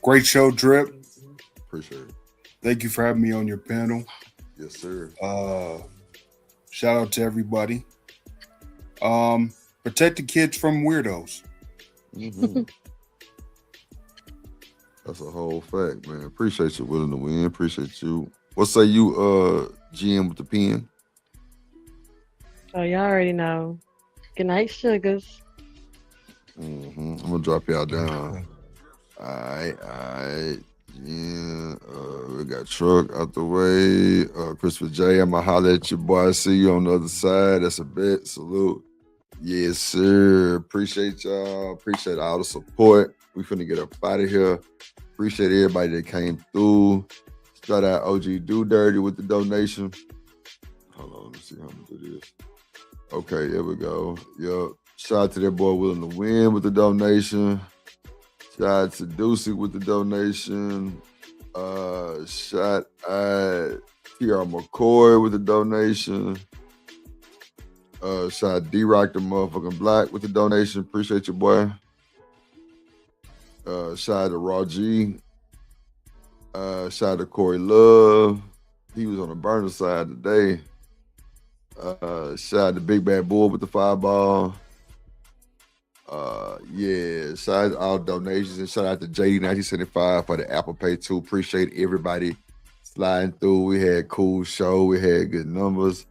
Great show, Drip. Appreciate it. Thank you for having me on your panel. Yes, sir. Shout out to everybody. Protect the kids from weirdos. Mm-hmm. That's a whole fact, man. Appreciate you willing to win. Appreciate you. What say you, GM with the pen? Oh, y'all already know. Good night, sugars. Mm-hmm. I'm gonna drop y'all down. All right. Yeah, we got Truck out the way. Christopher J, I'm gonna holler at your boy. I see you on the other side. That's a bet. Salute. Yes, sir. Appreciate y'all. Appreciate all the support. We finna get up out of here. Appreciate everybody that came through. Shout out OG Do Dirty with the donation. Hold on, let me see how much it is. Okay, there we go. Yup. Shout out to that boy Willing to Win with the donation. Shout out to Deucey with the donation. Shout out T.R. McCoy with the donation. Shout out D-Rock the motherfucking Black with the donation. Appreciate you, boy. Shout out to Raw G. Shout out to Corey Love. He was on the burner side today. Shout out to Big Bad Bull with the 5-ball. Shout out to all donations and shout out to JD1975 for the Apple Pay too. Appreciate everybody sliding through. We had a cool show. We had good numbers.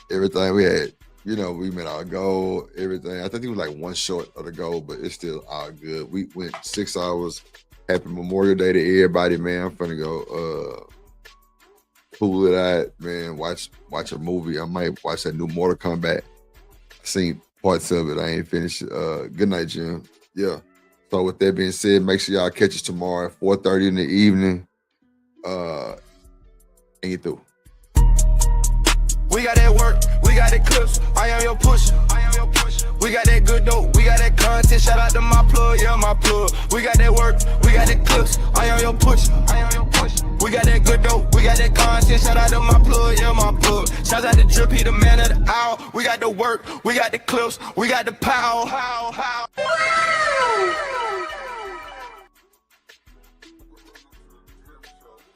Everything we had, we met our goal, everything. I think it was like one short of the goal, but it's still all good. We went 6 hours. Happy Memorial Day to everybody, man. I'm finna go cool it out, man. Watch a movie. I might watch that new Mortal Kombat. I seen parts of it. I ain't finished. Good night, Jim. Yeah. So with that being said, make sure y'all catch us tomorrow at 4:30 in the evening. And get through. We got that work, we got that clips. I am your pusher. we got that good dope, we got that content. Shout out to my plug, yeah, my plug. We got that work, we got that clips. I on your push, I on your push. We got that good dope, we got that content. Shout out to my plug, yeah, my plug. Shout out to Drip, he the man of the hour. We got the work, we got the clips, we got the power.